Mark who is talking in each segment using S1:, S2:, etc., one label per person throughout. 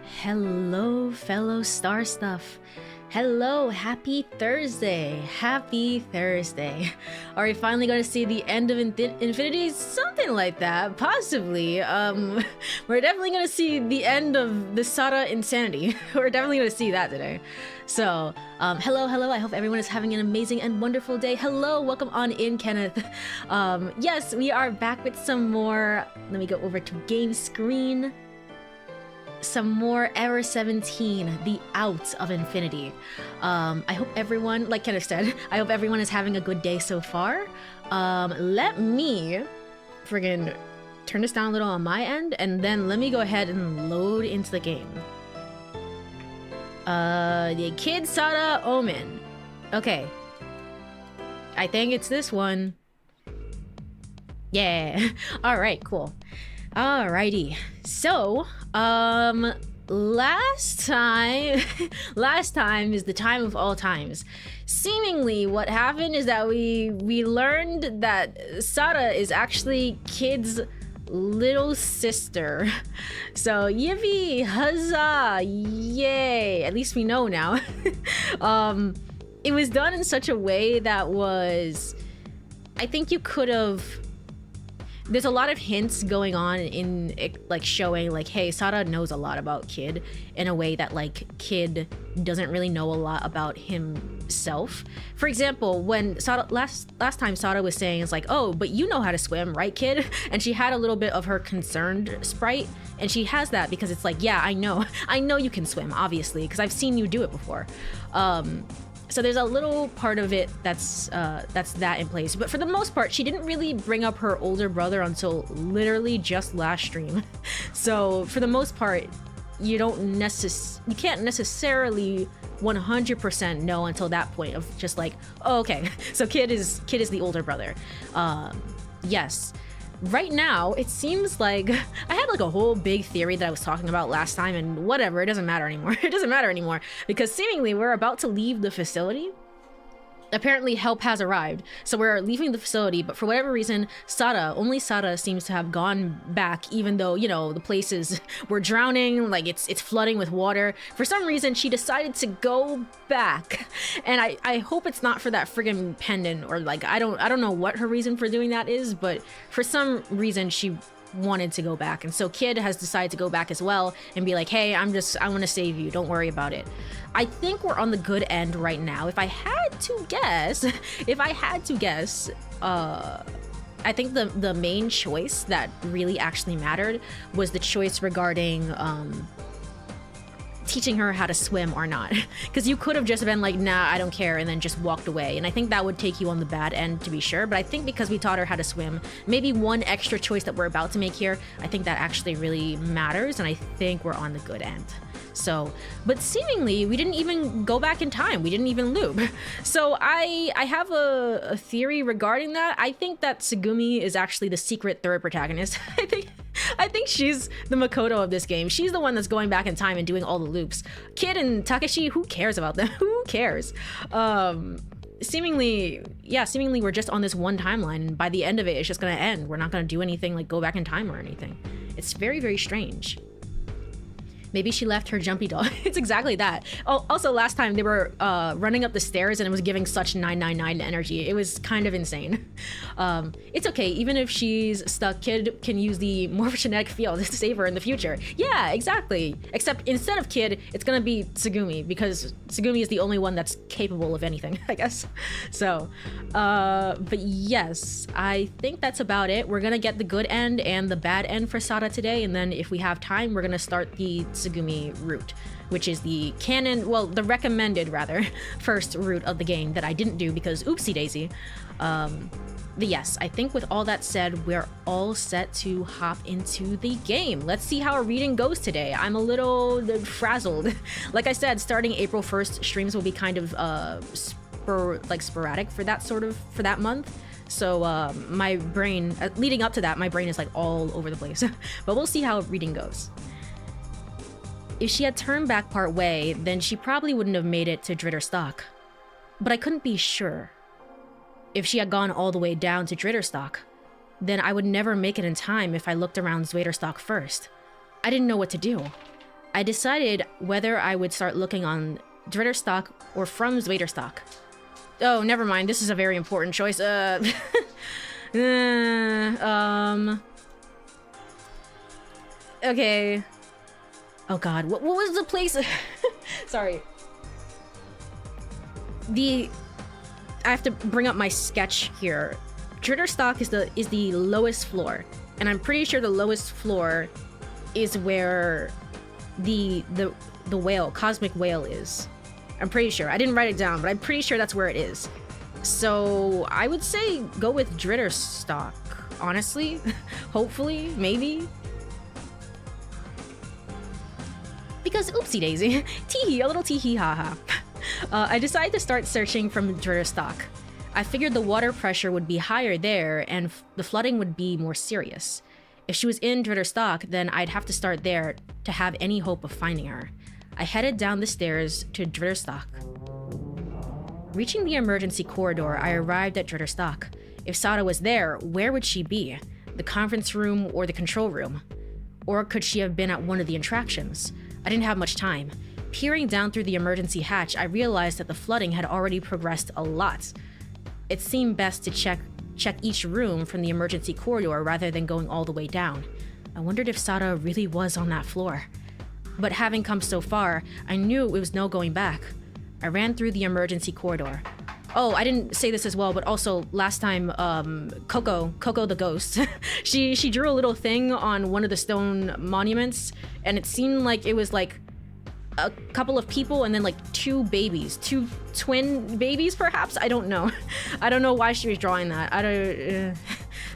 S1: Hello, fellow star stuff. Hello, happy Thursday. Happy Thursday. Are we finally going to see the end of Infinity? Something like that, possibly. We're definitely going to see the end of the SARA insanity. We're definitely going to see that today. So, hello. I hope everyone is having an amazing and wonderful day. Hello, welcome on in, Kenneth. Yes, we are back with some more. Let me go over to game screen. Some more Error 17, the out of Infinity. I hope everyone, like Kenneth said, I hope everyone is having a good day so far. Let me friggin' turn this down a little on my end, and then let me go ahead and load into the game. The Kid SARA Omen. Okay. I think it's this one. Yeah. Alright, cool. Alrighty. So, last time is the time of all times. Seemingly what happened is that we learned that SARA is actually Kid's little sister. So yippee, huzzah, yay, at least we know now. It was done in such a way that was, I think you could have, there's a lot of hints going on in it, like showing like, hey, SARA knows a lot about Kid in a way that like Kid doesn't really know a lot about himself. For example, when SARA, last time SARA was saying, it's like, oh, but you know how to swim, right, Kid? And she had a little bit of her concerned sprite, and she has that because it's like, yeah, I know you can swim, obviously, because I've seen you do it before. So there's a little part of it that's that in place, but for the most part, she didn't really bring up her older brother until literally just last stream. So for the most part, you can't necessarily 100% know until that point of just like, oh, okay, so Kid is the older brother. Yes. Right now, it seems like I had like a whole big theory that I was talking about last time, and whatever, it doesn't matter anymore. It doesn't matter anymore because seemingly we're about to leave the facility. Apparently help has arrived, so we're leaving the facility, but for whatever reason, only SARA seems to have gone back, even though, you know, the places were drowning, like it's flooding with water. For some reason, she decided to go back, and I hope it's not for that friggin' pendant, or like, I don't know what her reason for doing that is, but for some reason, she wanted to go back, and so Kid has decided to go back as well and be like, hey, I want to save you, don't worry about it. I think we're on the good end right now. If I had to guess, I think the main choice that really actually mattered was the choice regarding teaching her how to swim or not, because you could have just been like, nah, I don't care, and then just walked away, and I think that would take you on the bad end, to be sure. But I think because we taught her how to swim, maybe one extra choice that we're about to make here, I think that actually really matters, and I think we're on the good end. So, but seemingly we didn't even go back in time, we didn't even loop. So I have a theory regarding that. I think that Tsugumi is actually the secret third protagonist. I think she's the Makoto of this game. She's the one that's going back in time and doing all the loops. Kid and Takeshi, who cares about them? Who cares? Seemingly we're just on this one timeline, and by the end of it, it's just gonna end. We're not gonna do anything like go back in time or anything. It's very, very strange. Maybe she left her jumpy doll. It's exactly that. Oh, also last time they were running up the stairs and it was giving such 999 energy. It was kind of insane. It's okay, even if she's stuck, Kid can use the morphogenetic field to save her in the future. Yeah, exactly. Except instead of Kid, it's gonna be Tsugumi, because Tsugumi is the only one that's capable of anything, I guess. So, but yes, I think that's about it. We're gonna get the good end and the bad end for SARA today, and then if we have time, we're gonna start the Tsugumi route, which is the canon, well, the recommended rather, first route of the game that I didn't do because oopsie daisy. But yes, I think with all that said, we're all set to hop into the game. Let's see how our reading goes today. I'm a little frazzled. Like I said, starting April 1st, streams will be kind of sporadic for that month. So my brain, leading up to that, my brain is like all over the place. But we'll see how reading goes. If she had turned back part way, then she probably wouldn't have made it to Dritterstock. But I couldn't be sure. If she had gone all the way down to Dritterstock, then I would never make it in time if I looked around Dritterstock first. I didn't know what to do. I decided whether I would start looking on Dritterstock or from Zwetterstock. Oh, never mind. This is a very important choice. Okay. Oh god, what was the place? Sorry. I have to bring up my sketch here. Dritterstock is the lowest floor, and I'm pretty sure the lowest floor is where the whale, cosmic whale, is. I'm pretty sure. I didn't write it down, but I'm pretty sure that's where it is. So I would say go with Dritterstock, honestly. Hopefully, maybe. Because oopsie daisy, tee-hee, a little tee-hee haha. I decided to start searching from Dritterstock. I figured the water pressure would be higher there and the flooding would be more serious. If she was in Dritterstock, then I'd have to start there to have any hope of finding her. I headed down the stairs to Dritterstock. Reaching the emergency corridor, I arrived at Dritterstock. If SARA was there, where would she be? The conference room or the control room? Or could she have been at one of the attractions? I didn't have much time. Peering down through the emergency hatch, I realized that the flooding had already progressed a lot. It seemed best to check each room from the emergency corridor rather than going all the way down. I wondered if SARA really was on that floor. But having come so far, I knew it was no going back. I ran through the emergency corridor. Oh, I didn't say this as well, but also last time, Coco the ghost, she drew a little thing on one of the stone monuments, and it seemed like it was like a couple of people and then like two twin babies perhaps. I don't know. I don't know why she was drawing that. I don't.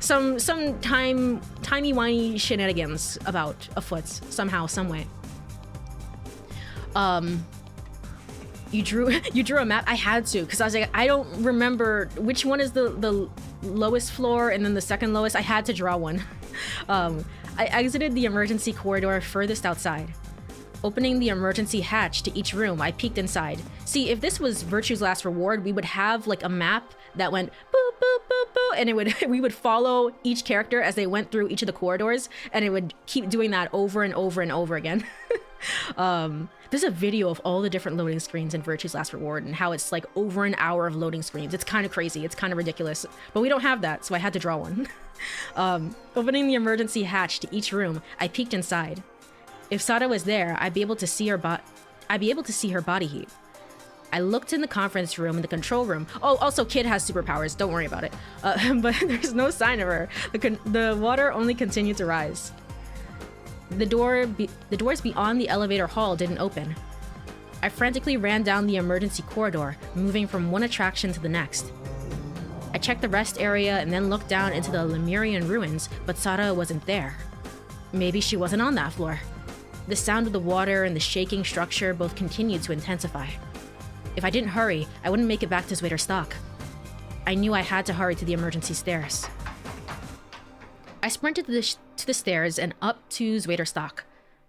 S1: Some timey-wimey shenanigans afoot somehow, some way. You drew a map? I had to, because I was like, I don't remember which one is the lowest floor and then the second lowest. I had to draw one. I exited the emergency corridor furthest outside. Opening the emergency hatch to each room, I peeked inside. See, if this was Virtue's Last Reward, we would have like a map that went boop, boop, boop, boop, and we would follow each character as they went through each of the corridors, and it would keep doing that over and over and over again. There's a video of all the different loading screens in Virtue's Last Reward and how it's like over an hour of loading screens. It's kind of crazy. It's kind of ridiculous. But we don't have that, so I had to draw one. Opening the emergency hatch to each room, I peeked inside. If SARA was there, I'd be able to see her body heat. I looked in the conference room and the control room. Oh, also Kid has superpowers. Don't worry about it. But there's no sign of her. The water only continued to rise. The doors beyond the elevator hall didn't open. I frantically ran down the emergency corridor, moving from one attraction to the next. I checked the rest area and then looked down into the Lemurian ruins, but SARA wasn't there. Maybe she wasn't on that floor. The sound of the water and the shaking structure both continued to intensify. If I didn't hurry, I wouldn't make it back to Zwetterstock. I knew I had to hurry to the emergency stairs. I sprinted to the stairs and up to Zwetterstock.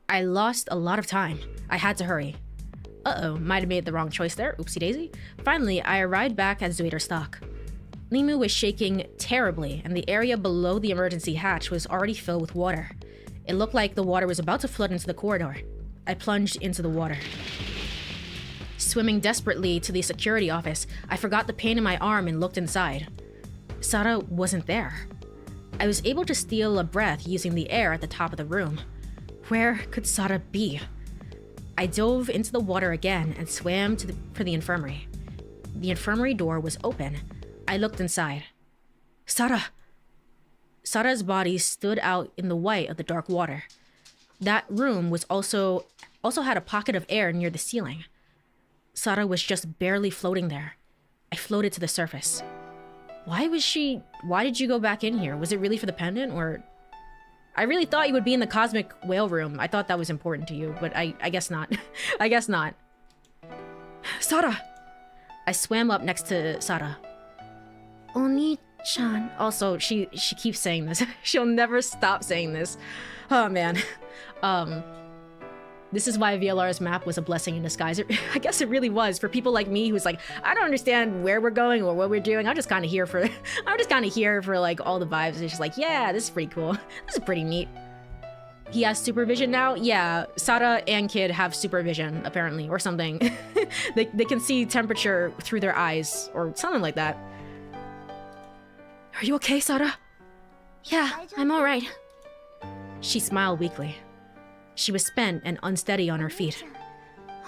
S1: I lost a lot of time. I had to hurry. Uh-oh, might have made the wrong choice there. Oopsie daisy. Finally, I arrived back at Zwetterstock. Limu was shaking terribly, and the area below the emergency hatch was already filled with water. It looked like the water was about to flood into the corridor. I plunged into the water. Swimming desperately to the security office, I forgot the pain in my arm and looked inside. SARA wasn't there. I was able to steal a breath using the air at the top of the room. Where could SARA be? I dove into the water again and swam for the infirmary. The infirmary door was open. I looked inside. SARA! SARA's body stood out in the white of the dark water. That room was also had a pocket of air near the ceiling. SARA was just barely floating there. I floated to the surface. Why did you go back in here? Was it really for the pendant, or? I really thought you would be in the cosmic whale room. I thought that was important to you, but I guess not. I guess not. SARA! I swam up next to SARA. Oni-chan. Also, she keeps saying this. She'll never stop saying this. Oh, man. This is why VLR's map was a blessing in disguise. I guess it really was for people like me who's like, I don't understand where we're going or what we're doing. I'm just kind of here for like all the vibes. It's just like, yeah, this is pretty cool. This is pretty neat. He has supervision now? Yeah, SARA and Kid have supervision, apparently, or something. They can see temperature through their eyes, or something like that. Are you okay, SARA? Yeah, I'm alright. She smiled weakly. She was spent and unsteady on her feet.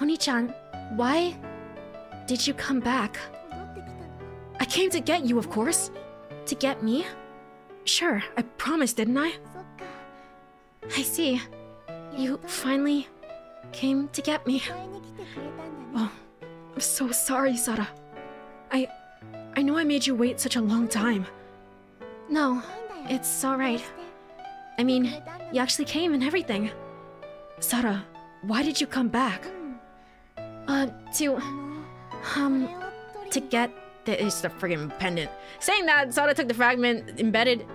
S1: Oni-chan, why did you come back? I came to get you, of course. To get me? Sure, I promised, didn't I? I see. You finally came to get me. Oh, I'm so sorry, SARA. I know I made you wait such a long time. No, it's alright. I mean, you actually came and everything. SARA, why did you come back? To get it's the friggin' pendant. Saying that, SARA took the fragment embedded.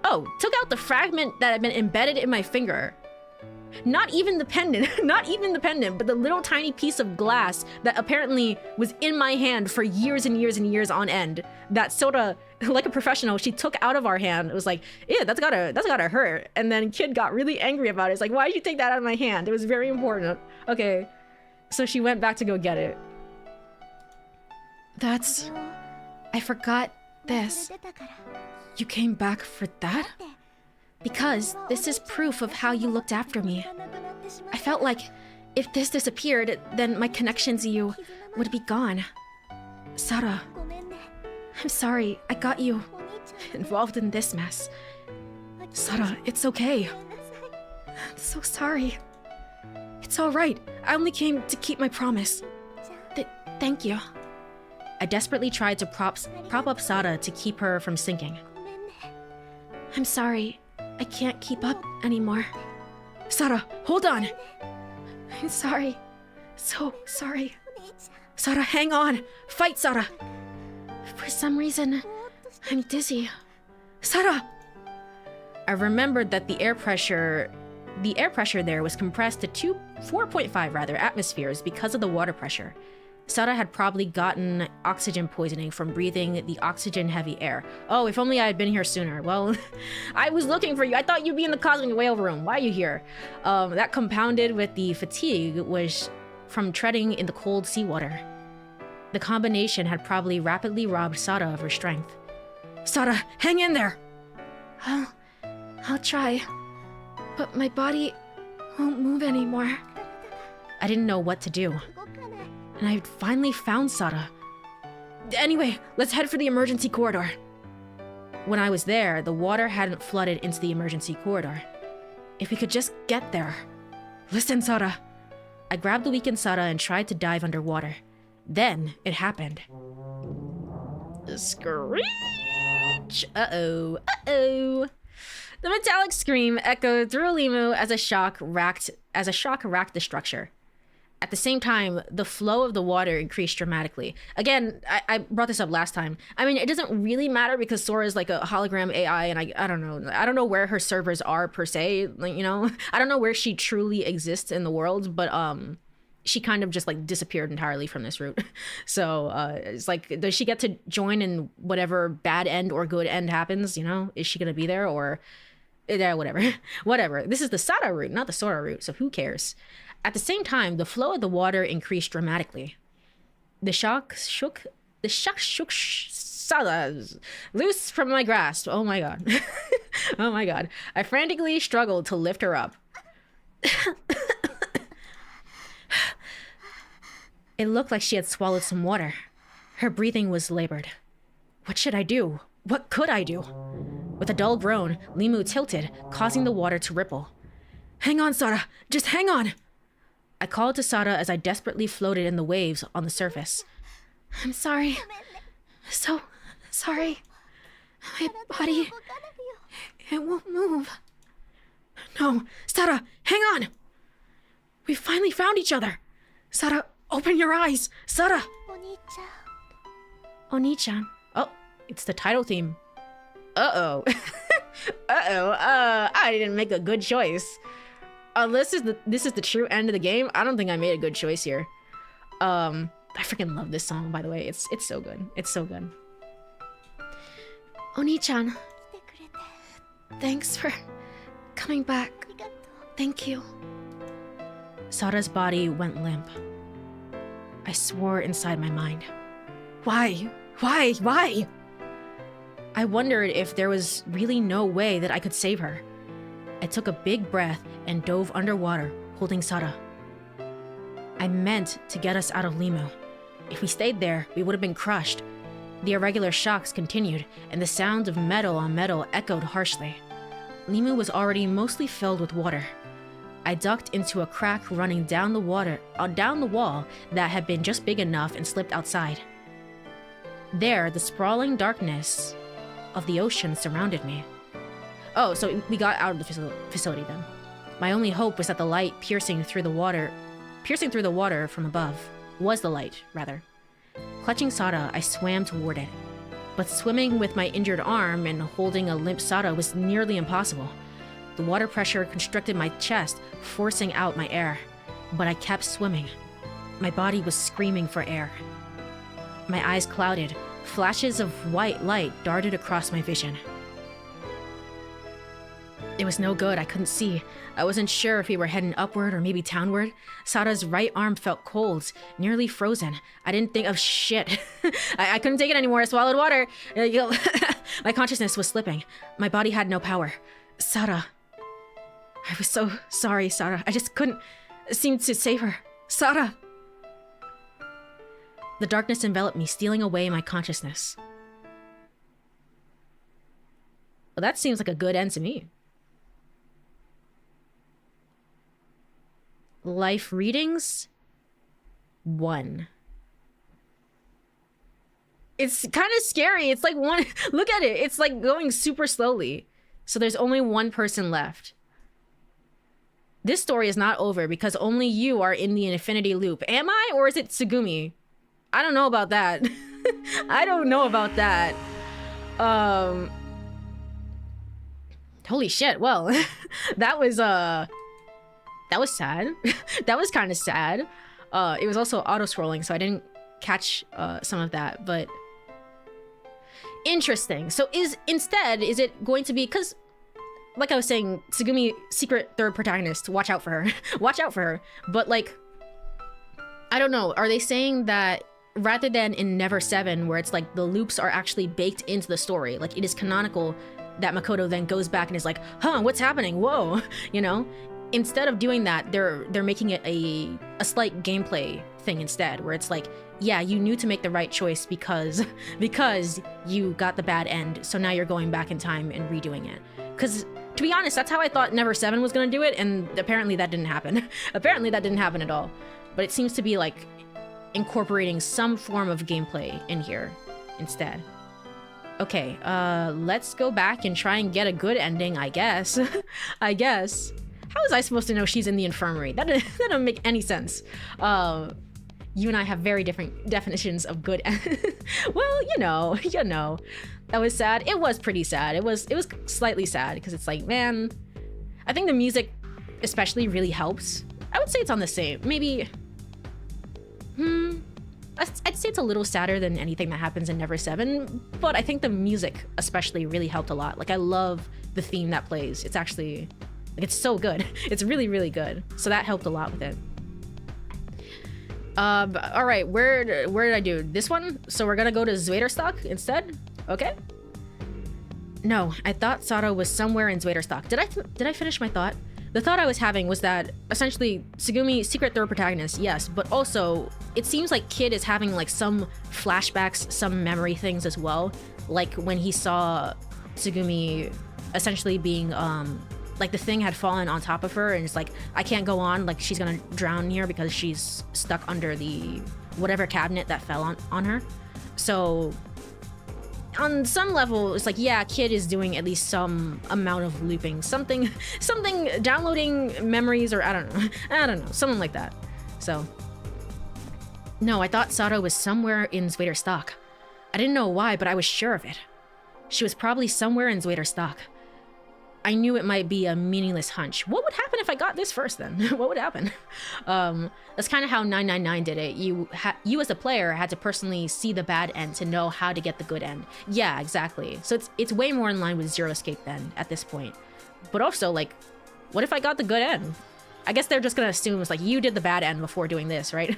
S1: Oh, took out the fragment that had been embedded in my finger. Not even the pendant, not even the pendant, but the little tiny piece of glass that apparently was in my hand for years and years and years on end. That Sora, like a professional, she took out of our hand. It was like, ew, that's gotta hurt. And then Kid got really angry about it. It's like, why did you take that out of my hand? It was very important. Okay, so she went back to go get it. I forgot this. You came back for that? Because this is proof of how you looked after me. I felt like if this disappeared, then my connection to you would be gone. SARA, I'm sorry I got you involved in this mess. SARA, it's okay. I'm so sorry. It's alright. I only came to keep my promise. Thank you. I desperately tried to prop up SARA to keep her from sinking. I'm sorry. I can't keep up anymore. SARA, hold on! I'm sorry. So sorry. SARA, hang on! Fight, SARA! For some reason, I'm dizzy. SARA! I remembered that the air pressure there was compressed to 4.5 atmospheres because of the water pressure. SARA had probably gotten oxygen poisoning from breathing the oxygen-heavy air. Oh, if only I had been here sooner. Well, I was looking for you. I thought you'd be in the cosmic whale room. Why are you here? That compounded with the fatigue was from treading in the cold seawater. The combination had probably rapidly robbed SARA of her strength. SARA, hang in there! I'll try. But my body won't move anymore. I didn't know what to do. And I finally found SARA. Anyway, let's head for the emergency corridor. When I was there, the water hadn't flooded into the emergency corridor. If we could just get there. Listen, SARA. I grabbed the weakened SARA and tried to dive underwater. Then it happened. Screech! Uh-oh. Uh-oh. The metallic scream echoed through Limu as a shock racked the structure. At the same time, the flow of the water increased dramatically. Again, I brought this up last time. I mean, it doesn't really matter because Sora is like a hologram AI, and I don't know. I don't know where her servers are per se. Like, you know, I don't know where she truly exists in the world, but she kind of just like disappeared entirely from this route. So it's like, does she get to join in whatever bad end or good end happens? You know, is she gonna be there or? Yeah, whatever. This is the SARA route, not the Sora route. So who cares? At the same time, the flow of the water increased dramatically. The shock shook SARA loose from my grasp. Oh my god. Oh my god. I frantically struggled to lift her up. It looked like she had swallowed some water. Her breathing was labored. What should I do? What could I do? With a dull groan, Limu tilted, causing the water to ripple. Hang on, SARA. Just hang on. I called to SARA as I desperately floated in the waves on the surface. I'm sorry. So sorry. My body... it won't move. No, SARA, hang on! We finally found each other! SARA, open your eyes! SARA! Oni-chan. Oh, it's the title theme. Uh-oh. I didn't make a good choice. This is the true end of the game. I don't think I made a good choice here. I freaking love this song, by the way. It's so good. It's so good. Oni-chan, thanks for coming back. Thank you. Sara's body went limp. I swore inside my mind. Why? Why? Why? I wondered if there was really no way that I could save her. I took a big breath and dove underwater, holding Sara. I meant to get us out of Limu. If we stayed there, we would have been crushed. The irregular shocks continued, and the sound of metal on metal echoed harshly. Limu was already mostly filled with water. I ducked into a crack running down the wall that had been just big enough and slipped outside. There, the sprawling darkness of the ocean surrounded me. Oh, so we got out of the facility then. My only hope was that the light piercing through the water from above, was the light, rather. Clutching Sara, I swam toward it. But swimming with my injured arm and holding a limp Sara was nearly impossible. The water pressure constricted my chest, forcing out my air. But I kept swimming. My body was screaming for air. My eyes clouded. Flashes of white light darted across my vision. It was no good, I couldn't see. I wasn't sure if we were heading upward or maybe downward. Sara's right arm felt cold, nearly frozen. I didn't think of shit. I couldn't take it anymore, I swallowed water. My consciousness was slipping. My body had no power. Sara. I was so sorry, Sara. I just couldn't seem to save her. Sara! The darkness enveloped me, stealing away my consciousness. Well, that seems like a good end to me. Life readings 1. It's kind of scary. It's like one, look at it. It's like going super slowly. So there's only one person left. This story is not over because only you are in the infinity loop. Am I, or is it Tsugumi? I don't know about that. I don't know about that. Holy shit. Well, that was sad. That was kind of sad. It was also auto-scrolling, so I didn't catch some of that, but interesting. So is it going to be, because like I was saying, Tsugumi, secret third protagonist, watch out for her. Watch out for her. But like, I don't know, are they saying that rather than in Never 7, where it's like the loops are actually baked into the story, like it is canonical that Makoto then goes back and is like, huh, what's happening? Whoa, you know? Instead of doing that, they're making it a slight gameplay thing instead, where it's like, yeah, you knew to make the right choice because you got the bad end, so now you're going back in time and redoing it. Because to be honest, that's how I thought Never 7 was gonna do it, and apparently that didn't happen. Apparently that didn't happen at all. But it seems to be like incorporating some form of gameplay in here instead. Okay, let's go back and try and get a good ending, I guess. I guess. How was I supposed to know she's in the infirmary? That doesn't make any sense. You and I have very different definitions of good. Well, you know. That was sad. It was pretty sad. It was slightly sad because it's like, man, I think the music especially really helps. I would say it's on the same. Maybe, I'd say it's a little sadder than anything that happens in Never 7, but I think the music especially really helped a lot. Like, I love the theme that plays. It's actually, like, it's so good. It's really, really good. So that helped a lot with it. All right, where did I do this one? So we're gonna go to Zwederstock instead. Okay. No, I thought Sara was somewhere in Zwederstock. Did I finish my thought? The thought I was having was that essentially Tsugumi, secret third protagonist, yes, but also it seems like Kid is having like some flashbacks, some memory things as well. Like when he saw Tsugumi essentially being like the thing had fallen on top of her and it's like, I can't go on, like she's gonna drown here because she's stuck under the whatever cabinet that fell on her. So on some level, it's like, yeah, Kid is doing at least some amount of looping, something downloading memories, or I don't know, something like that. So no, I thought Sara was somewhere in Zwederstock. I didn't know why, but I was sure of it. She was probably somewhere in Zwederstock. I knew it might be a meaningless hunch. What would happen if I got this first then? What would happen? That's kind of how 999 did it. You as a player had to personally see the bad end to know how to get the good end. Yeah, exactly. So it's way more in line with Zero Escape then at this point. But also, like, What if I got the good end? I guess they're just gonna assume it's like you did the bad end before doing this, right?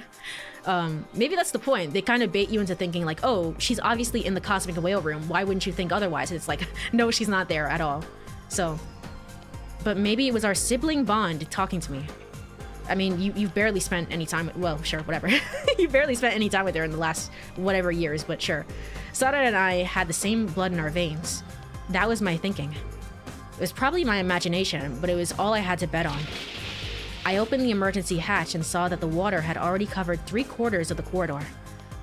S1: Maybe that's the point. They kind of bait you into thinking like, oh, she's obviously in the cosmic whale room. Why wouldn't you think otherwise? It's like, no, she's not there at all. So, but maybe it was our sibling bond talking to me. I mean, you've barely spent any time with, well, sure, whatever. You barely spent any time with her in the last whatever years, but sure. Sara and I had the same blood in our veins. That was my thinking. It was probably my imagination, but it was all I had to bet on. I opened the emergency hatch and saw that the water had already covered 3/4 of the corridor.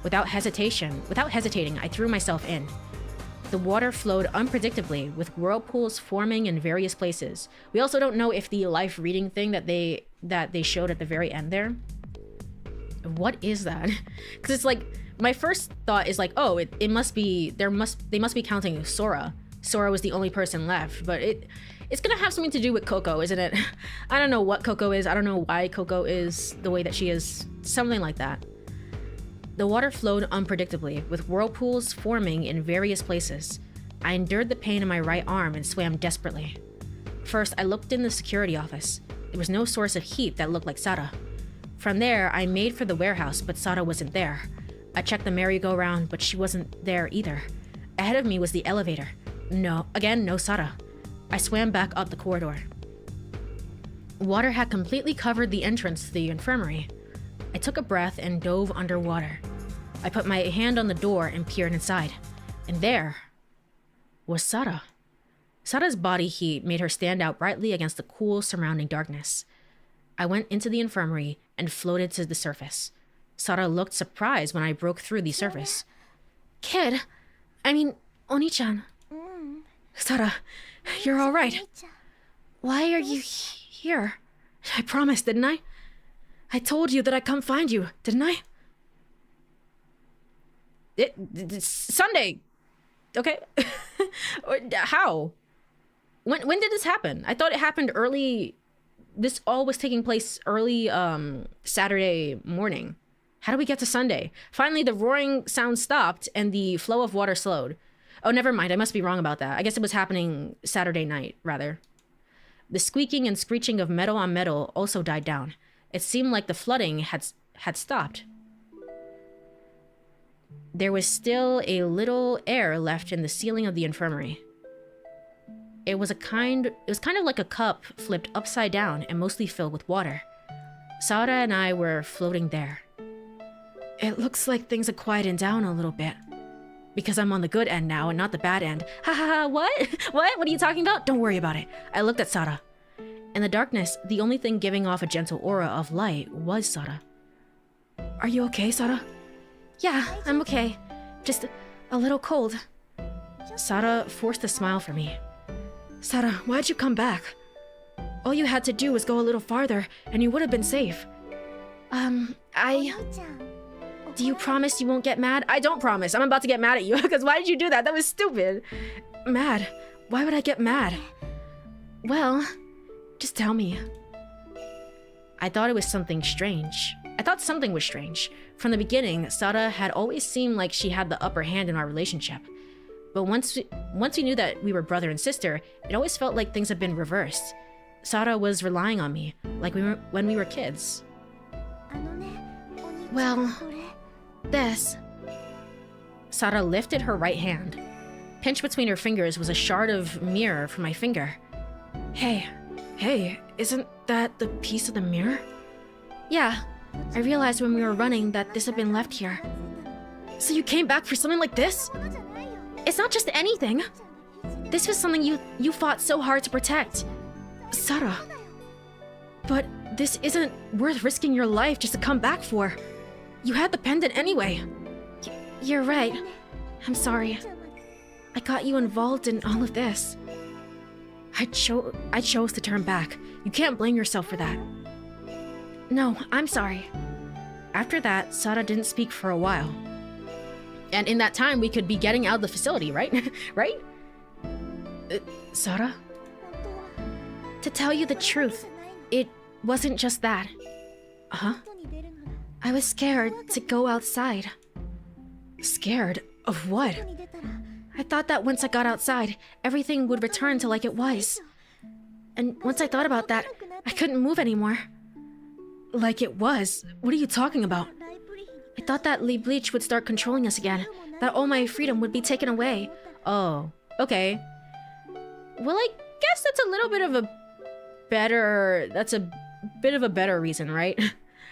S1: Without hesitating, I threw myself in. The water flowed unpredictably, with whirlpools forming in various places. We also don't know if the life reading thing that they showed at the very end there. What is that? Because it's like, my first thought is like, oh, it must be, they must be counting SARA. SARA was the only person left, but it's gonna have something to do with Coco, isn't it? I don't know what Coco is. I don't know why Coco is the way that she is. Something like that. The water flowed unpredictably, with whirlpools forming in various places. I endured the pain in my right arm and swam desperately. First, I looked in the security office. There was no source of heat that looked like SARA. From there, I made for the warehouse, but SARA wasn't there. I checked the merry-go-round, but she wasn't there either. Ahead of me was the elevator. No SARA. I swam back up the corridor. Water had completely covered the entrance to the infirmary. I took a breath and dove underwater. I put my hand on the door and peered inside. And there was SARA. SARA's body heat made her stand out brightly against the cool surrounding darkness. I went into the infirmary and floated to the surface. SARA looked surprised when I broke through the surface. Oni-chan. SARA, you're all right. Why are you here? I promised, didn't I? I told you that I'd come find you, didn't I? It's Sunday. Okay. How? When did this happen? I thought it happened early. This all was taking place early Saturday morning. How do we get to Sunday? Finally, the roaring sound stopped and the flow of water slowed. Oh, never mind. I must be wrong about that. I guess it was happening Saturday night, rather. The squeaking and screeching of metal on metal also died down. It seemed like the flooding had stopped. There was still a little air left in the ceiling of the infirmary. It was kind of like a cup flipped upside down and mostly filled with water. SARA and I were floating there. It looks like things are quieting down a little bit. Because I'm on the good end now and not the bad end. Ha ha ha, what? What? What are you talking about? Don't worry about it. I looked at SARA. In the darkness, the only thing giving off a gentle aura of light was SARA. Are you okay, SARA? Yeah, I'm okay. Just a little cold. SARA forced a smile for me. SARA, why'd you come back? All you had to do was go a little farther and you would have been safe. Do you promise you won't get mad? I don't promise. I'm about to get mad at you because why did you do that? That was stupid. Mad? Why would I get mad? Well, just tell me. I thought something was strange. From the beginning, SARA had always seemed like she had the upper hand in our relationship. But once we knew that we were brother and sister, it always felt like things had been reversed. SARA was relying on me, like when we were kids. Well, this. SARA lifted her right hand. Pinched between her fingers was a shard of mirror from my finger. Hey, isn't that the piece of the mirror? Yeah, I realized when we were running that this had been left here. So you came back for something like this? It's not just anything. This was something you fought so hard to protect. SARA. But this isn't worth risking your life just to come back for. You had the pendant anyway. You're right. I'm sorry. I got you involved in all of this. I chose to turn back. You can't blame yourself for that. No, I'm sorry. After that, SARA didn't speak for a while. And in that time, we could be getting out of the facility, right? Right? SARA? To tell you the truth, it wasn't just that. Huh? I was scared to go outside. Scared of what? I thought that once I got outside, everything would return to like it was. And once I thought about that, I couldn't move anymore. Like it was. What are you talking about? I thought that Lee Bleach would start controlling us again, that all my freedom would be taken away. Oh, okay. Well, I guess that's a little bit of a better... That's a bit of a better reason, right?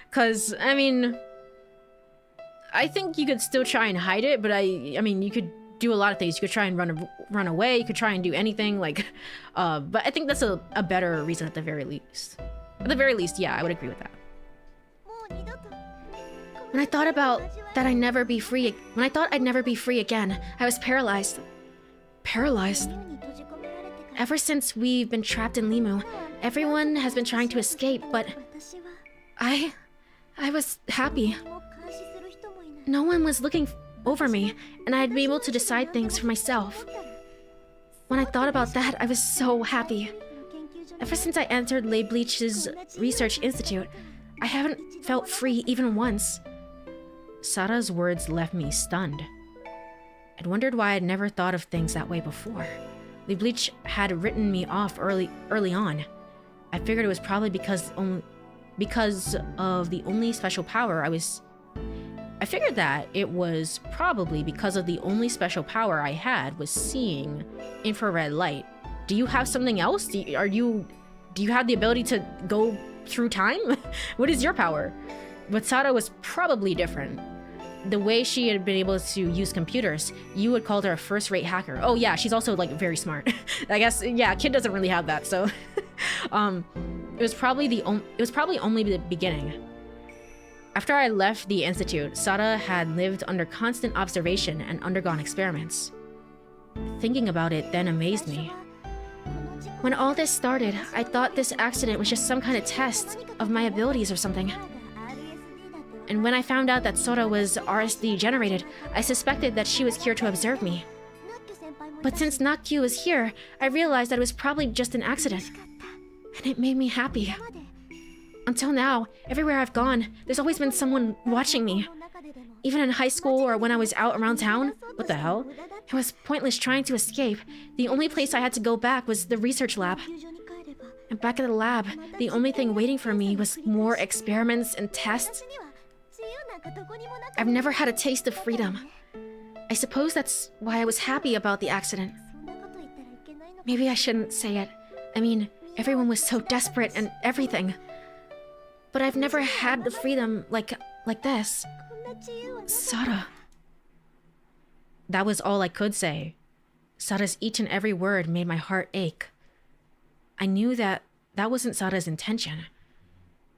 S1: Because, I mean... I think you could still try and hide it, but I mean, you could do a lot of things. You could try and run away, you could try and do anything, like... but I think that's a better reason at the very least. At the very least, yeah, I would agree with that. When I thought about that I'd never be free... When I thought I'd never be free again, I was paralyzed. Paralyzed? Ever since we've been trapped in Limu, everyone has been trying to escape, but... I was happy. No one was looking over me, and I'd be able to decide things for myself. When I thought about that, I was so happy. Ever since I entered Leigh Bleach's research institute, I haven't felt free even once. SARA's words left me stunned. I'd wondered why I'd never thought of things that way before. Leigh Bleach had written me off early on. I figured it was probably because of the only special power I figured that it was probably because of the only special power I had was seeing infrared light. Do you have something else? Do you have the ability to go through time? What is your power? But SARA was probably different. The way she had been able to use computers, you would call her a first-rate hacker. Oh yeah, she's also like very smart. I guess, yeah, Kid doesn't really have that, so... it was probably only the beginning. After I left the institute, SARA had lived under constant observation and undergone experiments. Thinking about it then amazed me. When all this started, I thought this accident was just some kind of test of my abilities or something. And when I found out that Sora was RSD generated, I suspected that she was here to observe me. But since Nakyu was here, I realized that it was probably just an accident. And it made me happy. Until now, everywhere I've gone, there's always been someone watching me. Even in high school or when I was out around town, what the hell? It was pointless trying to escape. The only place I had to go back was the research lab. And back at the lab, the only thing waiting for me was more experiments and tests. I've never had a taste of freedom. I suppose that's why I was happy about the accident. Maybe I shouldn't say it. I mean, everyone was so desperate and everything. But I've never had the freedom like this. SARA. That was all I could say. SARA's each and every word made my heart ache. I knew that wasn't SARA's intention.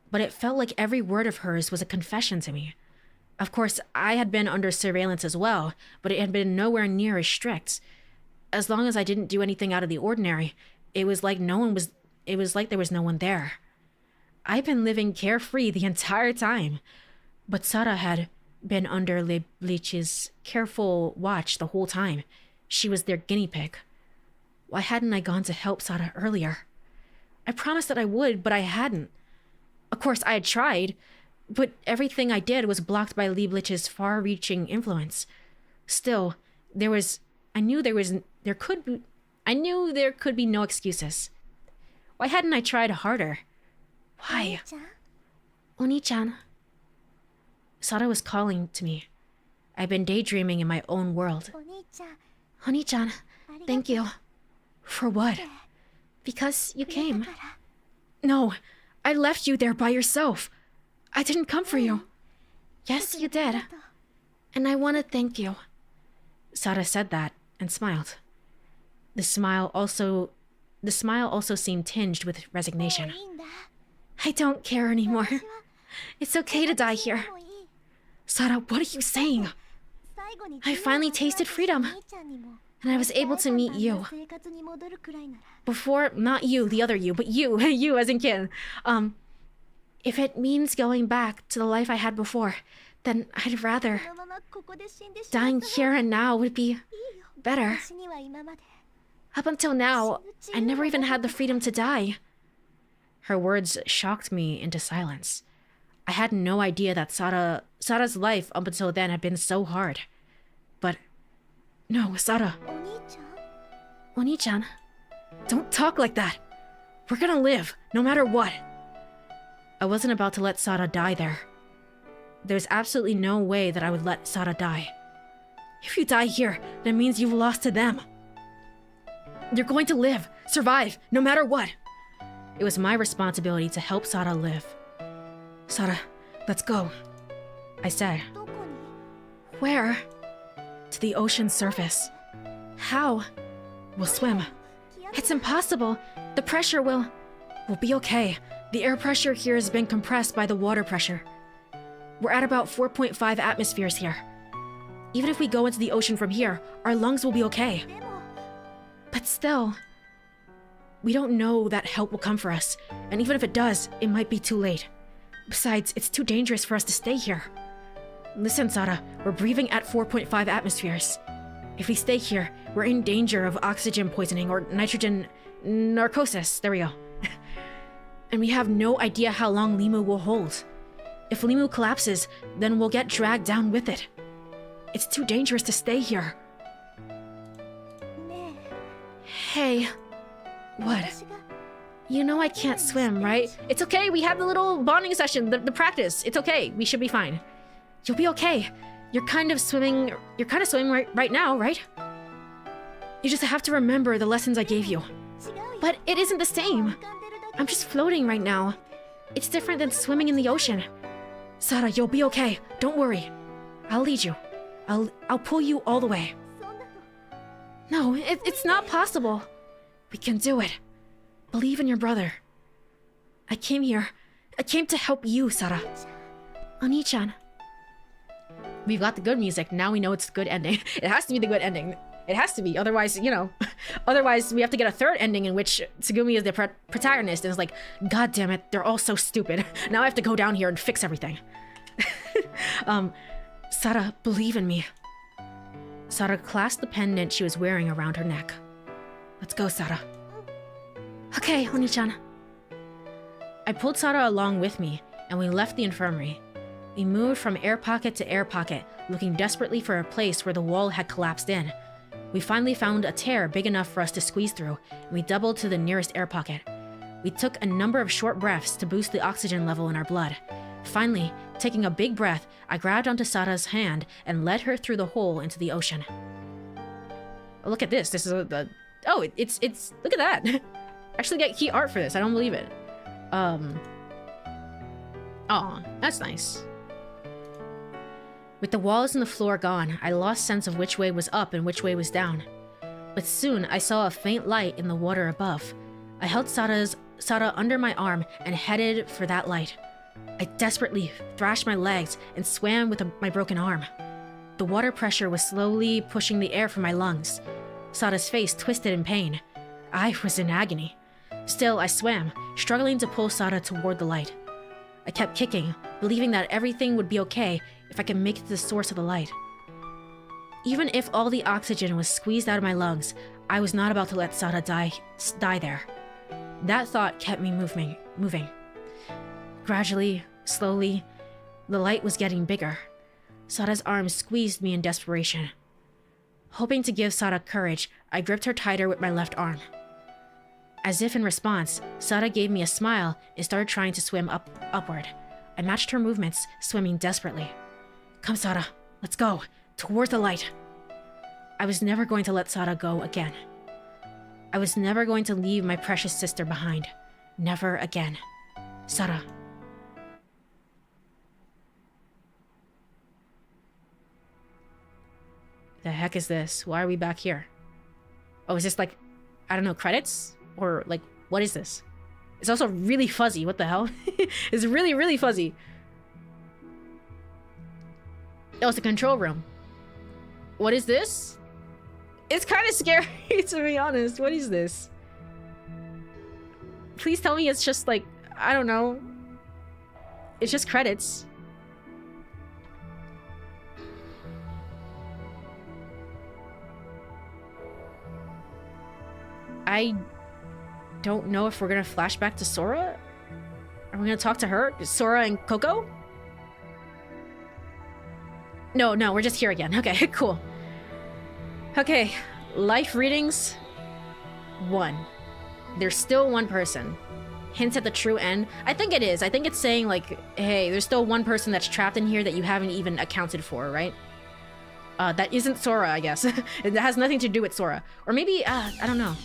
S1: But it felt like every word of hers was a confession to me. Of course, I had been under surveillance as well, but it had been nowhere near as strict. As long as I didn't do anything out of the ordinary, it was like there was no one there. I've been living carefree the entire time, but SARA had been under Leigh Bleach's careful watch the whole time. She was their guinea pig. Why hadn't I gone to help SARA earlier? I promised that I would, but I hadn't. Of course, I had tried, but everything I did was blocked by Leigh Bleach's far-reaching influence. Still, I knew there could be no excuses. Why hadn't I tried harder? Why? Oni-chan. SARA was calling to me. I've been daydreaming in my own world. Oni-chan, thank you. For what? Because you came. No, I left you there by yourself. I didn't come for you. Yes, you did. And I want to thank you. SARA said that and smiled. The smile also seemed tinged with resignation. I don't care anymore. It's okay to die here. SARA, what are you saying? I finally tasted freedom. And I was able to meet you. Before, not you, the other you, but you, you as in Kin. If it means going back to the life I had before, then I'd rather. Dying here and now would be better. Up until now, I never even had the freedom to die. Her words shocked me into silence. I had no idea that SARA's life up until then had been so hard. But no, SARA. Oni-chan, don't talk like that. We're gonna live, no matter what. I wasn't about to let SARA die there. There's absolutely no way that I would let SARA die. If you die here, that means you've lost to them. You're going to live, survive, no matter what. It was my responsibility to help SARA live. SARA, let's go, I said. Where? To the ocean's surface. How? We'll swim. It's impossible. The pressure will be okay. The air pressure here has been compressed by the water pressure. We're at about 4.5 atmospheres here. Even if we go into the ocean from here, our lungs will be okay. But still, we don't know that help will come for us, and even if it does, it might be too late. Besides, it's too dangerous for us to stay here. Listen, SARA, we're breathing at 4.5 atmospheres. If we stay here, we're in danger of oxygen poisoning or nitrogen narcosis. There we go. And we have no idea how long Limu will hold. If Limu collapses, then we'll get dragged down with it. It's too dangerous to stay here. Hey. What? You know I can't swim, right? It's okay, we had the little bonding session, the practice. It's okay, we should be fine. You'll be okay. You're kind of swimming right now, right? You just have to remember the lessons I gave you. But it isn't the same. I'm just floating right now. It's different than swimming in the ocean. SARA, you'll be okay. Don't worry. I'll lead you. I'll pull you all the way. No, it's not possible. We can do it. Believe in your brother. I came here. I came to help you, SARA. Oni-chan. We've got the good music. Now we know it's the good ending. It has to be the good ending. It has to be. Otherwise, you know, otherwise we have to get a third ending in which Tsugumi is the protagonist and it's like, God damn it, they're all so stupid. Now I have to go down here and fix everything. SARA, believe in me. SARA clasped the pendant she was wearing around her neck. Let's go, SARA. Okay, Oni-chan. I pulled SARA along with me, and we left the infirmary. We moved from air pocket to air pocket, looking desperately for a place where the wall had collapsed in. We finally found a tear big enough for us to squeeze through, and we doubled to the nearest air pocket. We took a number of short breaths to boost the oxygen level in our blood. Finally, taking a big breath, I grabbed onto SARA's hand and led her through the hole into the ocean. Oh, look at this. This is it's look at that. I actually get key art for this. I don't believe it. Oh, that's nice. With the walls and the floor gone, I lost sense of which way was up and which way was down. But soon, I saw a faint light in the water above. I held SARA under my arm and headed for that light. I desperately thrashed my legs and swam with my broken arm. The water pressure was slowly pushing the air from my lungs. SARA's face twisted in pain. I was in agony. Still, I swam, struggling to pull SARA toward the light. I kept kicking, believing that everything would be okay if I could make it to the source of the light. Even if all the oxygen was squeezed out of my lungs, I was not about to let SARA die there. That thought kept me moving. Gradually, slowly, the light was getting bigger. SARA's arms squeezed me in desperation. Hoping to give SARA courage, I gripped her tighter with my left arm. As if in response, SARA gave me a smile and started trying to swim upward. I matched her movements, swimming desperately. Come, SARA, let's go, toward the light. I was never going to let SARA go again. I was never going to leave my precious sister behind. Never again. SARA. The heck is this? Why are we back here? Oh, is this like, I don't know, credits? Or like, what is this? It's also really fuzzy. What the hell? It's really, really fuzzy. Oh, it's a control room. What is this? It's kind of scary, to be honest. What is this? Please tell me it's just like, I don't know. It's just credits. I don't know if we're gonna flash back to Sora. Are we gonna talk to her? Sora and Coco? No, we're just here again. Okay, cool. Okay, life readings 1. There's still one person. Hints at the true end. I think it is. I think it's saying like, hey, there's still one person that's trapped in here that you haven't even accounted for, right? That isn't Sora, I guess. It has nothing to do with Sora. Or maybe, I don't know.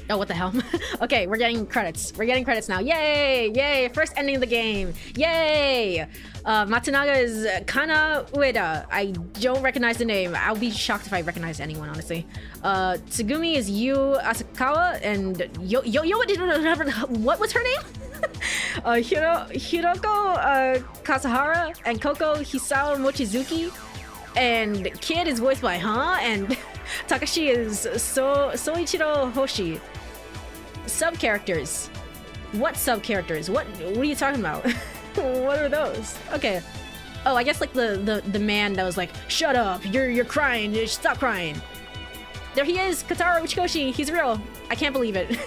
S1: Oh, what the hell? Okay, we're getting credits. We're getting credits now. Yay! Yay! First ending of the game. Yay! Matsunaga is Kana Ueda. I don't recognize the name. I'll be shocked if I recognize anyone, honestly. Tsugumi is Yu Asakawa, and what was her name? Hiroko Kasahara, and Koko Hisao Mochizuki. And Kid is voiced by and Takashi is Soichiro Hoshi. Sub-characters. What sub-characters? What are you talking about? What are those? Okay. Oh, I guess like the man that was like, shut up, you're crying, stop crying. There he is, Katara Uchikoshi, he's real. I can't believe it.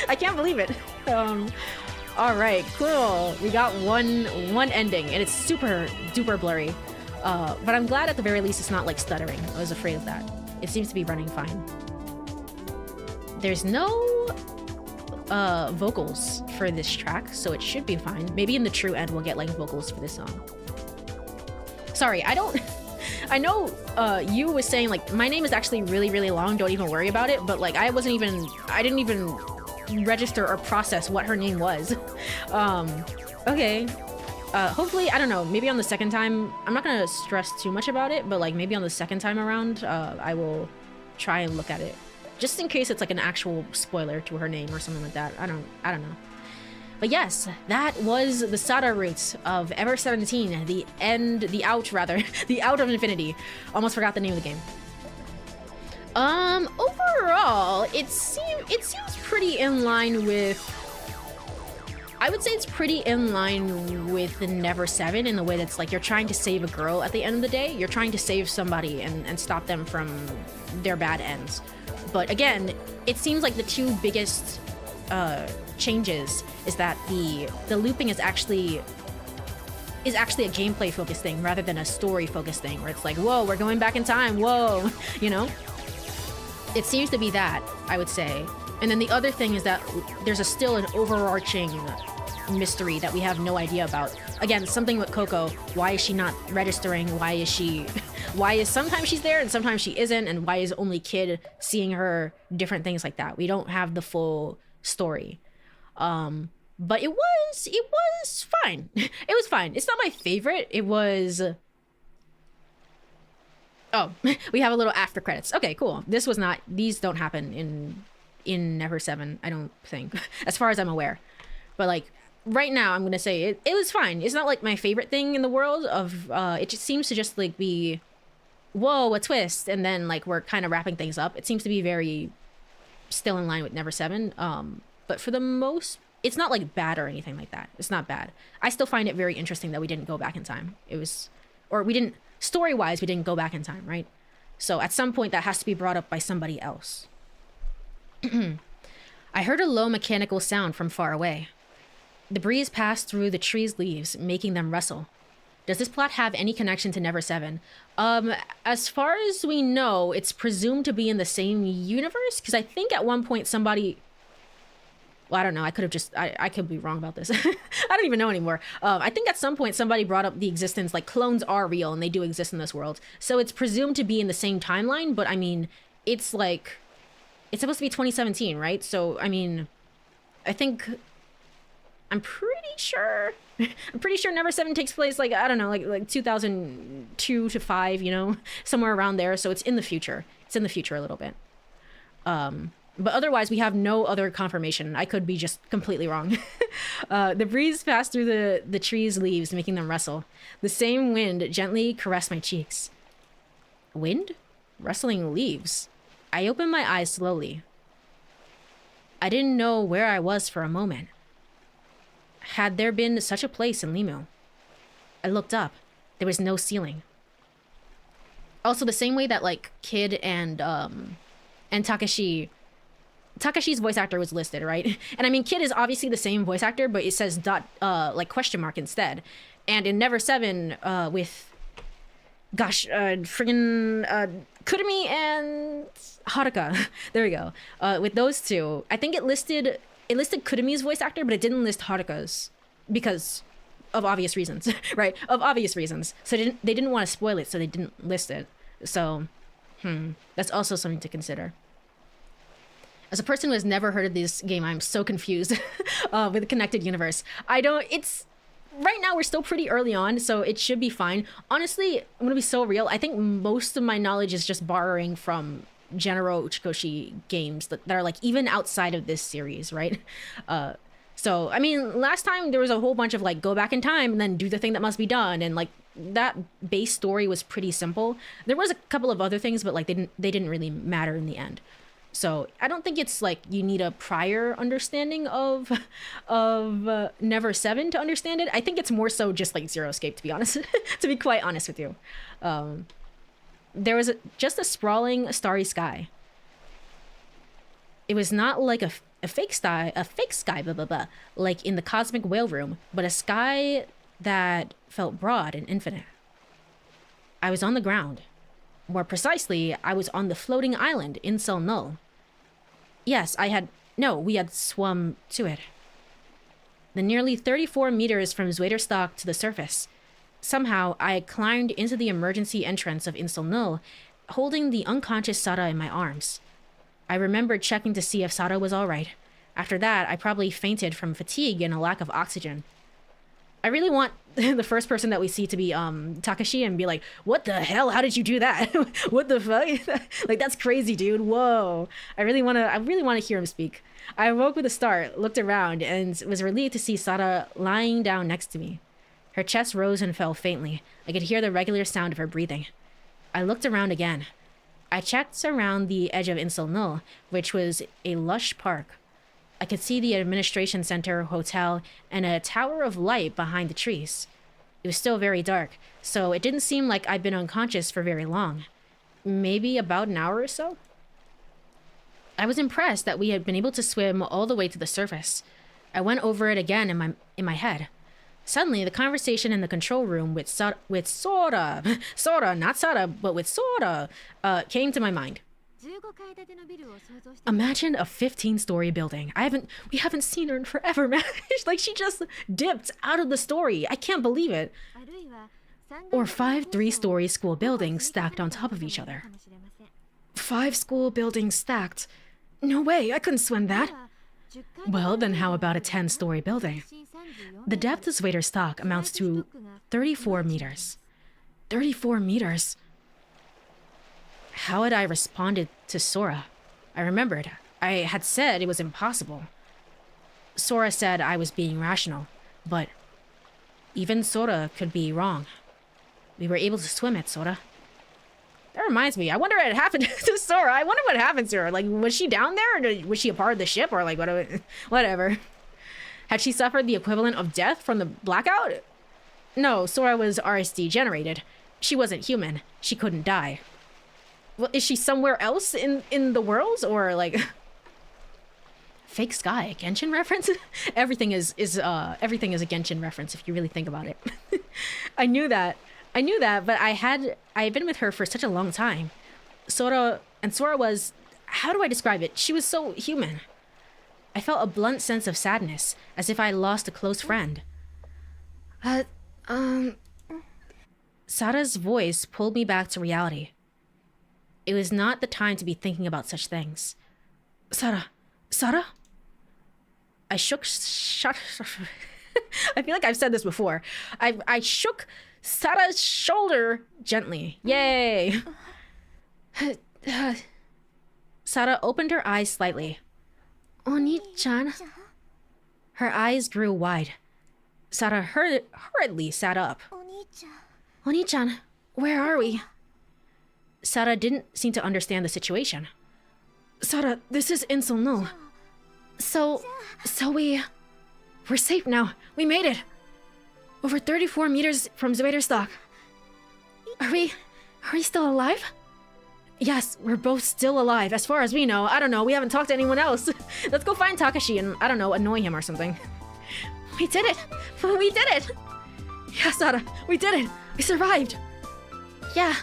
S1: I can't believe it. Alright, cool. We got one ending, and it's super duper blurry. But I'm glad at the very least it's not like stuttering. I was afraid of that. It seems to be running fine. There's no vocals for this track, so it should be fine. Maybe in the true end we'll get like vocals for this song. Sorry, I know you was saying like my name is actually really long, don't even worry about it, but like I didn't even register or process what her name was. Okay. Hopefully, I don't know, maybe on the second time, I'm not gonna stress too much about it, but like maybe on the second time around, I will try and look at it. Just in case it's like an actual spoiler to her name or something like that. I don't know. But yes, that was the SARA route of Ever 17, the out of Infinity. Almost forgot the name of the game. Overall, it seems pretty in line with, I would say it's pretty in line with the Never 7 in the way that's like you're trying to save a girl at the end of the day. You're trying to save somebody and stop them from their bad ends. But again, it seems like the two biggest changes is that the looping is actually a gameplay focused thing rather than a story focused thing where it's like, whoa, we're going back in time, whoa, you know? It seems to be that, I would say. And then the other thing is that there's still an overarching mystery that we have no idea about. Again, something with Coco. Why is she not registering? Why is sometimes she's there and sometimes she isn't? And why is only Kid seeing her? Different things like that. We don't have the full story. But it was fine. It was fine. It's not my favorite. It was... Oh, we have a little after credits. Okay, cool. These don't happen in Never 7, I don't think, as far as I'm aware. But like right now I'm gonna say it was fine. It's not like my favorite thing in the world of it just seems to just like be, whoa, a twist, and then like we're kind of wrapping things up. It seems to be very still in line with Never 7. But for the most, it's not like bad or anything like that. It's not bad. I still find it very interesting that we didn't go back in time. Story-wise, we didn't go back in time, right? So at some point that has to be brought up by somebody else. I heard a low mechanical sound from far away. The breeze passed through the tree's leaves, making them rustle. Does this plot have any connection to Never 7? As far as we know, it's presumed to be in the same universe, because I think at one point somebody... Well, I don't know. I could be wrong about this. I don't even know anymore. I think at some point somebody brought up the existence, like clones are real and they do exist in this world. So it's presumed to be in the same timeline, but I mean, it's like... It's supposed to be 2017, right? So, I mean, I'm pretty sure Never 7 takes place, like, I don't know, like 2002 to 5, you know, somewhere around there. So it's in the future. It's in the future a little bit. But otherwise, we have no other confirmation. I could be just completely wrong. The breeze passed through the tree's leaves, making them rustle. The same wind gently caressed my cheeks. Wind? Rustling leaves. I opened my eyes slowly. I didn't know where I was for a moment. Had there been such a place in Limo? I looked up. There was no ceiling. Also, the same way that like Kid and Takashi's voice actor was listed, right? And I mean, Kid is obviously the same voice actor, but it says like question mark instead. And in Never 7, with Gosh, friggin' Kurumi and Haruka. There we go. With those two, I think it listed Kurumi's voice actor, but it didn't list Haruka's because of obvious reasons, right? Of obvious reasons. So they didn't want to spoil it, so they didn't list it. So, that's also something to consider. As a person who has never heard of this game, I'm so confused with the connected universe. Right now we're still pretty early on, so it should be fine. Honestly, I'm gonna be so real. I think most of my knowledge is just borrowing from general Uchikoshi games that are like even outside of this series, right? So I mean, last time there was a whole bunch of like go back in time and then do the thing that must be done, and like that base story was pretty simple. There was a couple of other things, but like they didn't really matter in the end. So I don't think it's like you need a prior understanding of Never 7 to understand it. I think it's more so just like Zero Escape, to be honest. To be quite honest with you, there was just a sprawling starry sky. It was not like a fake sky, blah blah blah, like in the cosmic whale room, but a sky that felt broad and infinite. I was on the ground. More precisely, I was on the floating island in Sol Null. Yes, we had swum to it. The nearly 34 meters from Zweiterstock to the surface. Somehow, I climbed into the emergency entrance of Insel Null, holding the unconscious SARA in my arms. I remembered checking to see if SARA was alright. After that, I probably fainted from fatigue and a lack of oxygen. I really want the first person that we see to be Takashi and be like, what the hell? How did you do that? What the fuck? Like, that's crazy, dude. Whoa. I really want to hear him speak. I awoke with a start, looked around, and was relieved to see SARA lying down next to me. Her chest rose and fell faintly. I could hear the regular sound of her breathing. I looked around again. I checked around the edge of Insel Null, which was a lush park. I could see the administration center, hotel, and a tower of light behind the trees. It was still very dark, so it didn't seem like I'd been unconscious for very long. Maybe about an hour or so? I was impressed that we had been able to swim all the way to the surface. I went over it again in my head. Suddenly, the conversation in the control room with Sora, not Sara, but with Sora, came to my mind. Imagine a 15-story building. We haven't seen her in forever, man. Like, she just dipped out of the story. I can't believe it. Or 5 3-story school buildings stacked on top of each other. 5 school buildings stacked. No way, I couldn't swim that. Well, then how about a 10-story building? The depth of Zweiterstock amounts to 34 meters. 34 meters? How had I responded to Sora? I remembered. I had said it was impossible. Sora said I was being rational, but even Sora could be wrong. We were able to swim it, Sora. That reminds me, I wonder what happened to Sora. I wonder what happened to her. Like, was she down there, or was she a part of the ship, or like whatever? Had she suffered the equivalent of death from the blackout? No, Sora was RSD generated. She wasn't human. She couldn't die. Well, is she somewhere else in the worlds, or like fake sky, Genshin reference? Everything is a Genshin reference if you really think about it. I knew that, but I had been with her for such a long time. Sora was, how do I describe it? She was so human. I felt a blunt sense of sadness, as if I lost a close friend. Sara's voice pulled me back to reality. It was not the time to be thinking about such things. Sara? I shook. I feel like I've said this before. I shook Sara's shoulder gently. Yay! Sara opened her eyes slightly. Oni-chan? Her eyes grew wide. Sara hurriedly sat up. Oni-chan, where are we? Sara didn't seem to understand the situation. Sara, this is Insel Null. So we're safe now. We made it. Over 34 meters from Zweiterstock. Are we still alive? Yes, we're both still alive, as far as we know. I don't know, we haven't talked to anyone else. Let's go find Takashi and, I don't know, annoy him or something. We did it! We did it! Yeah, Sara, we did it! We survived! Yeah,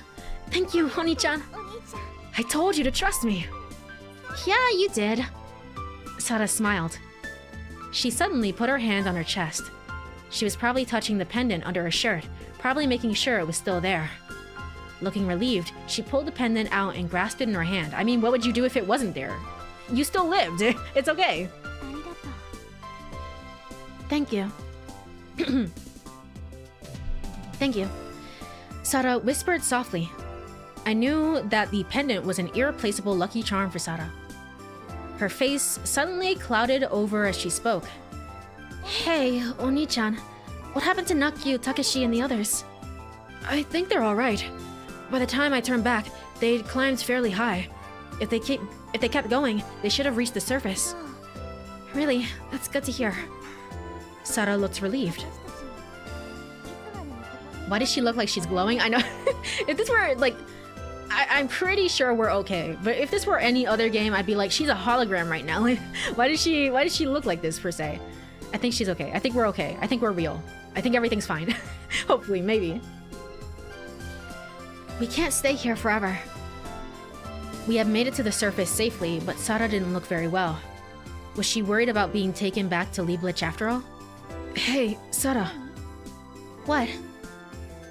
S1: thank you, Oni-chan. I told you to trust me. Yeah, you did. Sara smiled. She suddenly put her hand on her chest. She was probably touching the pendant under her shirt, probably making sure it was still there. Looking relieved, she pulled the pendant out and grasped it in her hand. I mean, what would you do if it wasn't there? You still lived. It's okay. Thank you. Thank you. Sara whispered softly. I knew that the pendant was an irreplaceable lucky charm for Sara. Her face suddenly clouded over as she spoke. Hey, Oni-chan. What happened to Nakyu, Takeshi, and the others? I think they're alright. By the time I turned back, they'd climbed fairly high. If they kept going, they should have reached the surface. Really, that's good to hear. Sara looked relieved. Why does she look like she's glowing? I know. If this were, like... I'm pretty sure we're okay. But if this were any other game, I'd be like, she's a hologram right now. Like, why does she look like this, per se? I think she's okay. I think we're okay. I think we're real. I think everything's fine. Hopefully, maybe. We can't stay here forever. We have made it to the surface safely, but Sara didn't look very well. Was she worried about being taken back to Lieblich after all? Hey, Sara. What?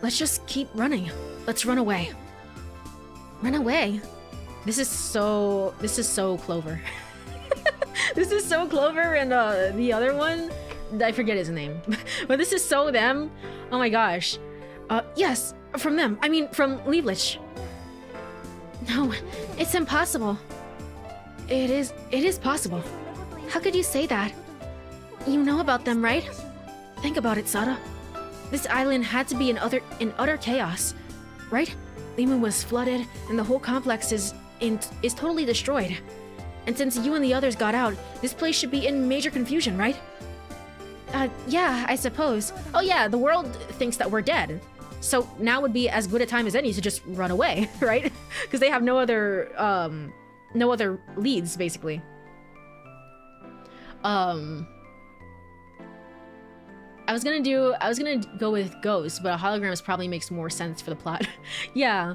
S1: Let's just keep running. Let's run away. Run away? This is so Clover. This is so Clover, and the other one, I forget his name. But this is so them. Oh my gosh. Yes, from them. I mean, from Lieblich. No, it's impossible. It is possible. How could you say that? You know about them, right? Think about it, Sara. This island had to be in utter chaos, right? Limu was flooded, and the whole complex is totally destroyed. And since you and the others got out, this place should be in major confusion, right? Yeah, I suppose. Oh yeah, the world thinks that we're dead. So now would be as good a time as any to just run away, right? Because they have no other leads, basically. I was gonna go with Ghost, but a holograms probably makes more sense for the plot. Yeah.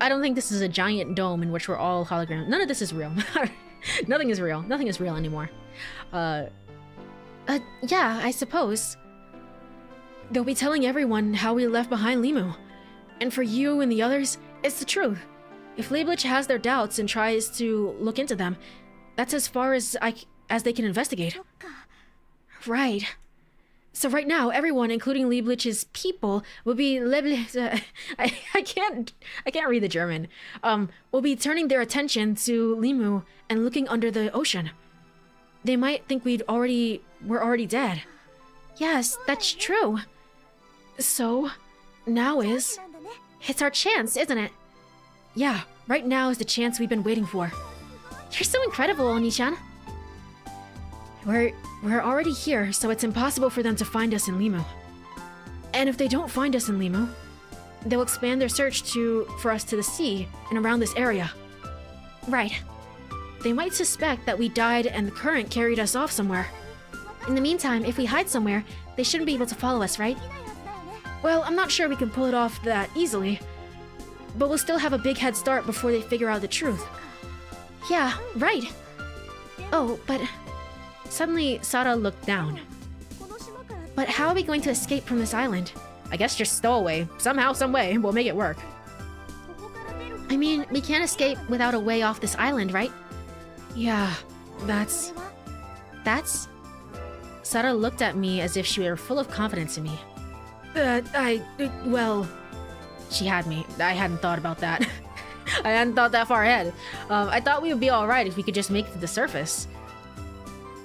S1: I don't think this is a giant dome in which we're all holograms. None of this is real. Nothing is real. Nothing is real anymore. Yeah, I suppose. They'll be telling everyone how we left behind Limu. And for you and the others, it's the truth. If Lieblich has their doubts and tries to look into them, that's as far as they can investigate. Right. So right now, everyone, including Lieblich's people, will be I can't read the German. Will be turning their attention to Limu and looking under the ocean. They might think we're already dead. Yes, that's true. So, now it's our chance, isn't it? Yeah, right now is the chance we've been waiting for. You're so incredible, Oni-chan. We're already here, so it's impossible for them to find us in Limu. And if they don't find us in Limu, they'll expand their search for us to the sea and around this area. Right. They might suspect that we died and the current carried us off somewhere. In the meantime, if we hide somewhere, they shouldn't be able to follow us, right? Well, I'm not sure we can pull it off that easily, but we'll still have a big head start before they figure out the truth. Yeah, right. Oh, but... Suddenly, Sara looked down. But how are we going to escape from this island? I guess just stow away. Somehow, some way, we'll make it work. I mean, we can't escape without a way off this island, right? Yeah, that's... Sara looked at me as if she were full of confidence in me. Well... She had me. I hadn't thought about that. I hadn't thought that far ahead. I thought we would be alright if we could just make it to the surface.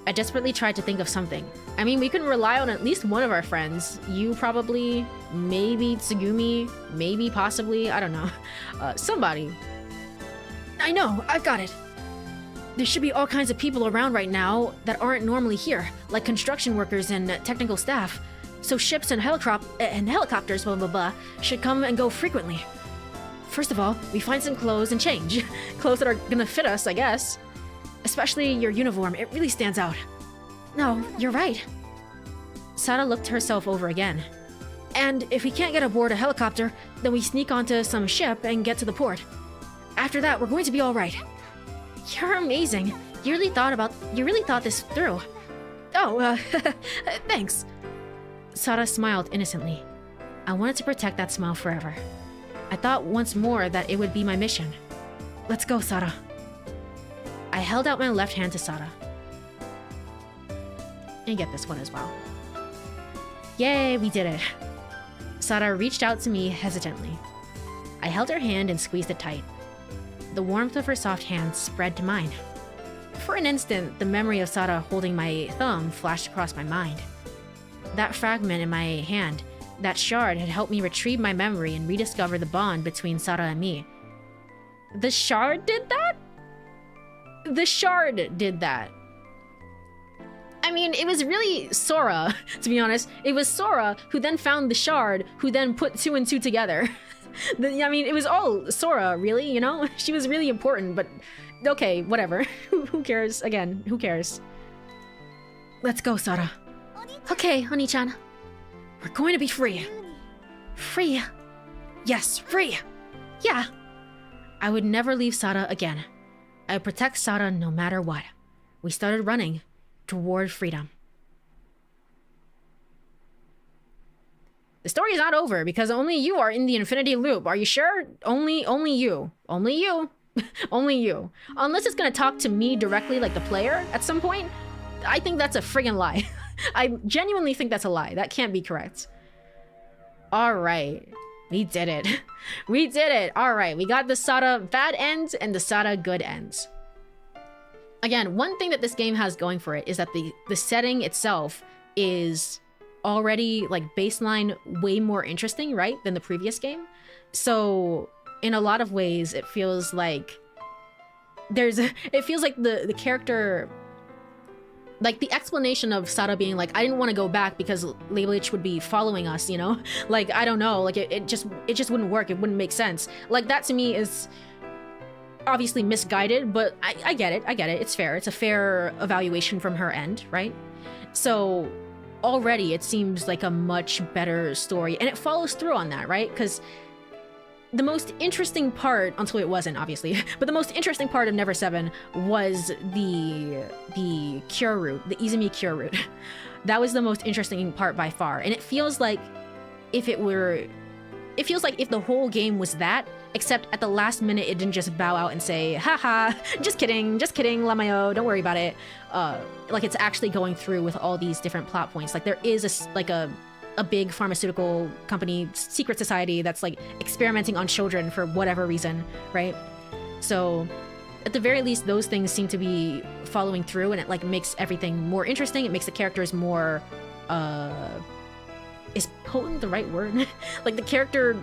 S1: I desperately tried to think of something. I mean, we can rely on at least one of our friends. You probably, maybe Tsugumi, maybe possibly, I don't know. Somebody. I know, I've got it. There should be all kinds of people around right now that aren't normally here, like construction workers and technical staff. So ships and helicopters, blah blah blah, should come and go frequently. First of all, we find some clothes and change. Clothes that are gonna fit us, I guess. Especially your uniform, it really stands out. No, you're right. Sara looked herself over again. And if we can't get aboard a helicopter, then we sneak onto some ship and get to the port. After that, we're going to be all right. You're amazing. You really thought this through. Oh, thanks. SARA smiled innocently. I wanted to protect that smile forever. I thought once more that it would be my mission. Let's go, SARA. I held out my left hand to SARA. And get this one as well. Yay, we did it. SARA reached out to me hesitantly. I held her hand and squeezed it tight. The warmth of her soft hand spread to mine. For an instant, the memory of SARA holding my thumb flashed across my mind. That fragment in my hand, that shard, had helped me retrieve my memory and rediscover the bond between SARA and me. The shard did that? The shard did that. I mean, it was really Sora, to be honest. It was Sora who then found the shard, who then put 2 and 2 together. I mean, it was all Sora, really, you know? She was really important, but okay, whatever. Who cares? Again, who cares? Let's go, SARA. Okay, Oni-chan. We're going to be free. Free. Yes, free. Yeah. I would never leave SARA again. I would protect SARA no matter what. We started running toward freedom. The story is not over because only you are in the infinity loop. Are you sure? Only you. Only you. Only you. Unless it's gonna talk to me directly like the player at some point, I think that's a friggin' lie. I genuinely think that's a lie. That can't be correct. Alright. We did it. We did it. Alright, we got the SARA bad ends and the SARA good ends. Again, one thing that this game has going for it is that the setting itself is already, like, baseline way more interesting, right, than the previous game. So in a lot of ways, it feels like the character, like the explanation of SARA being like, I didn't want to go back because Labelage would be following us, you know? Like, I don't know, like it just wouldn't work. It wouldn't make sense. Like, that to me is obviously misguided, but I get it. It's fair. It's a fair evaluation from her end, right? So already it seems like a much better story, and it follows through on that, right? Because the most interesting part, until it wasn't, obviously, but the most interesting part of Never 7 was the cure route, the Izumi cure route. That was the most interesting part by far, and it feels like if the whole game was that, except at the last minute it didn't just bow out and say, haha, just kidding, Lamayo, don't worry about it. Like, it's actually going through with all these different plot points. Like, there is a big pharmaceutical company, secret society that's like experimenting on children for whatever reason, right? So at the very least, those things seem to be following through, and it like makes everything more interesting. It makes the characters more, is potent the right word? Like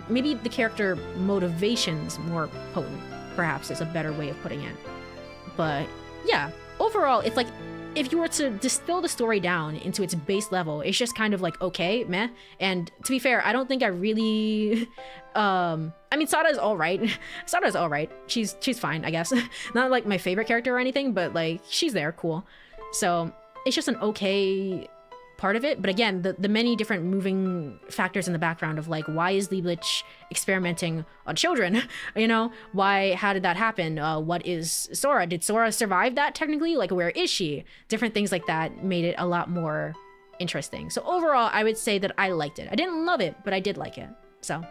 S1: maybe the character motivations more potent, perhaps, is a better way of putting it. But yeah, overall, it's like, if you were to distill the story down into its base level, it's just kind of like, okay, meh. And to be fair, I don't think I really... I mean, Sada's alright. Sada's alright. She's fine, I guess. Not like my favorite character or anything, but like, she's there, cool. So it's just an okay part of it. But again, the many different moving factors in the background of like, why is Lieblich experimenting on children? You know, how did that happen? What is Sora? Did Sora survive that technically? Like, where is she? Different things like that made it a lot more interesting. So overall, I would say that I liked it. I didn't love it, but I did like it. So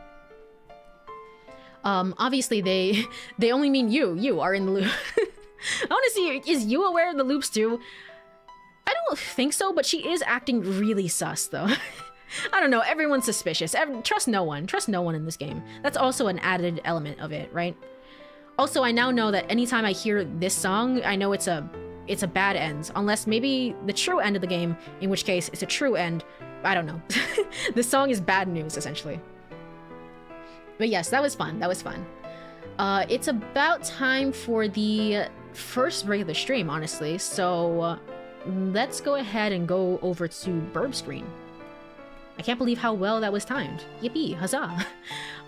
S1: obviously they only mean you are in the loop. I want to see, is you aware of the loops too? I don't think so, but she is acting really sus, though. I don't know, everyone's suspicious. Trust no one in this game. That's also an added element of it, right? Also, I now know that anytime I hear this song, I know it's a bad end, unless maybe the true end of the game, in which case it's a true end. I don't know. This song is bad news, essentially. But yes, that was fun. It's about time for the first regular stream, honestly, so let's go ahead and go over to Burb Screen. I can't believe how well that was timed. Yippee, huzzah.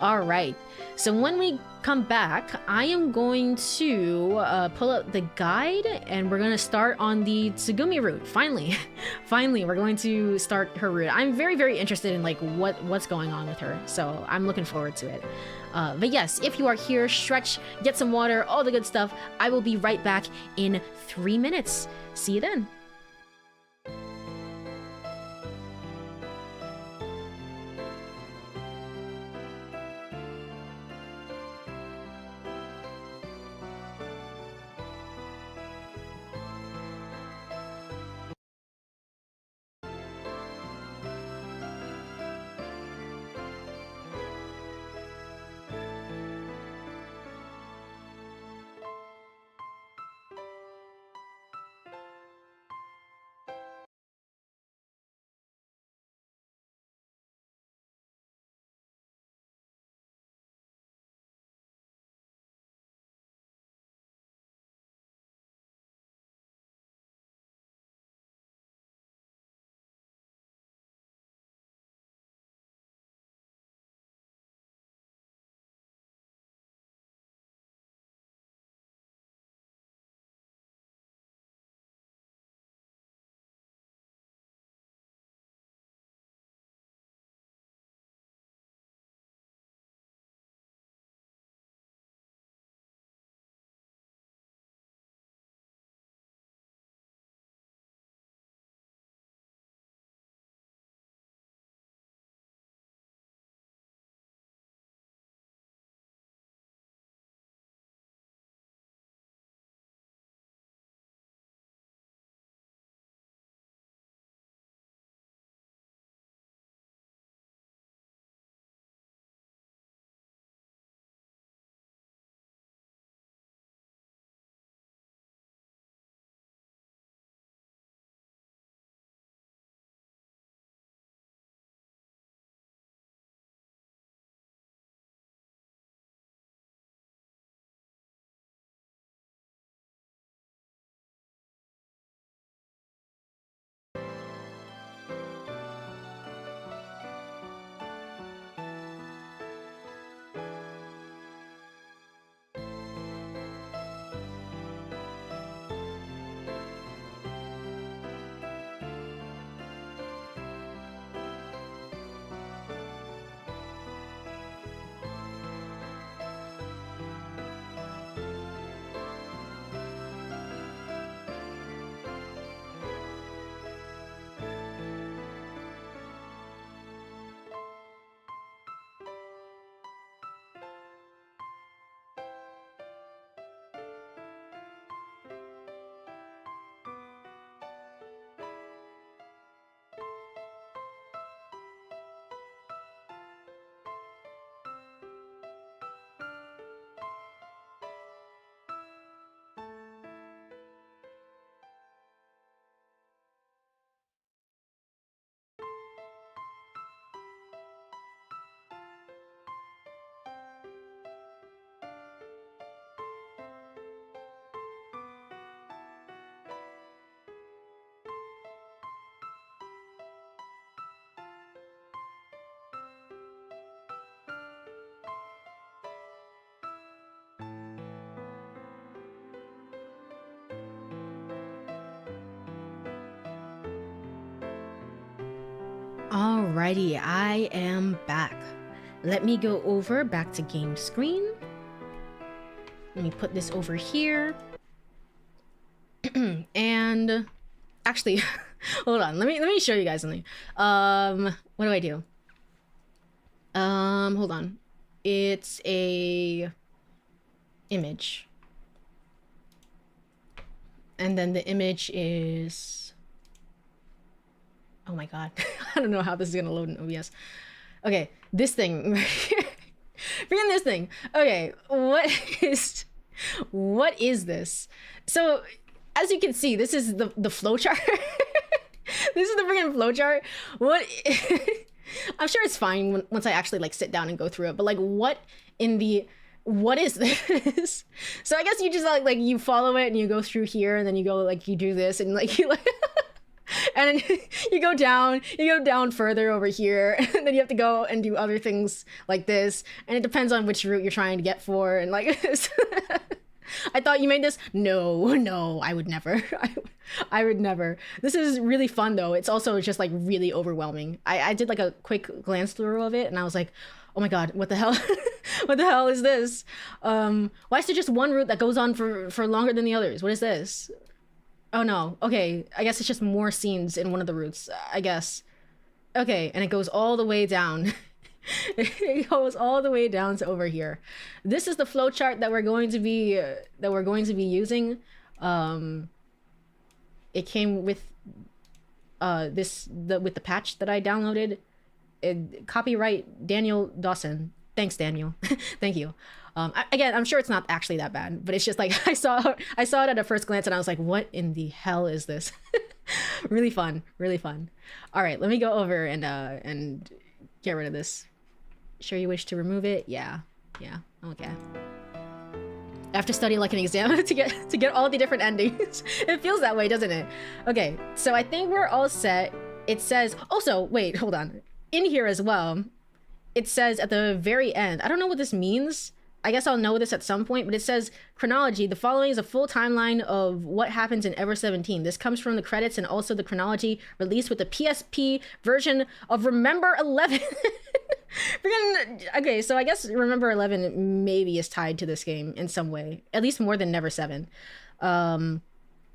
S1: All right. So when we come back, I am going to pull out the guide, and we're going to start on the Tsugumi route. Finally, finally, we're going to start her route. I'm very, very interested in like what's going on with her. So I'm looking forward to it. But yes, if you are here, stretch, get some water, all the good stuff. I will be right back in 3 minutes. See you then. Alrighty, I am back. Let me go over back to game screen. Let me put this over here. And actually, hold on. Let me show you guys something. What do I do? Hold on. It's a image. And then the image is, oh my god. I don't know how this is gonna load in OBS. Okay, this thing right here. Freaking this thing. Okay, what is this? So as you can see, this is the flowchart. This is the freaking flowchart. I'm sure it's fine once I actually like sit down and go through it, but like what is this? So I guess you just like you follow it and you go through here, and then you go like you do this and like you like And then you go down further over here, and then you have to go and do other things like this, and it depends on which route you're trying to get for, and like this. I thought you made this. No, I would never. I would never. This is really fun though. It's also just like really overwhelming. I did like a quick glance through of it, and I was like, oh my god, what the hell? What the hell is this? Why is there just one route that goes on for longer than the others? What is this? Oh no. Okay, I guess it's just more scenes in one of the routes, I guess. Okay, and it goes all the way down. It goes all the way down to over here. This is the flowchart that we're going to be using. It came with with the patch that I downloaded. Copyright Daniel Dawson. Thanks, Daniel. Thank you. Again, I'm sure it's not actually that bad, but it's just like I saw it at a first glance and I was like, what in the hell is this? Really fun, really fun. All right, let me go over and get rid of this. Sure you wish to remove it? Yeah, okay. I have to study like an exam to get all the different endings. It feels that way, doesn't it? Okay, so I think we're all set. It says, also, wait, hold on. In here as well, it says at the very end, I don't know what this means. I guess I'll know this at some point, but it says chronology. The following is a full timeline of what happens in Ever 17. This comes from the credits and also the chronology released with the PSP version of Remember 11. Okay, so I guess Remember 11 maybe is tied to this game in some way, at least more than Never 7.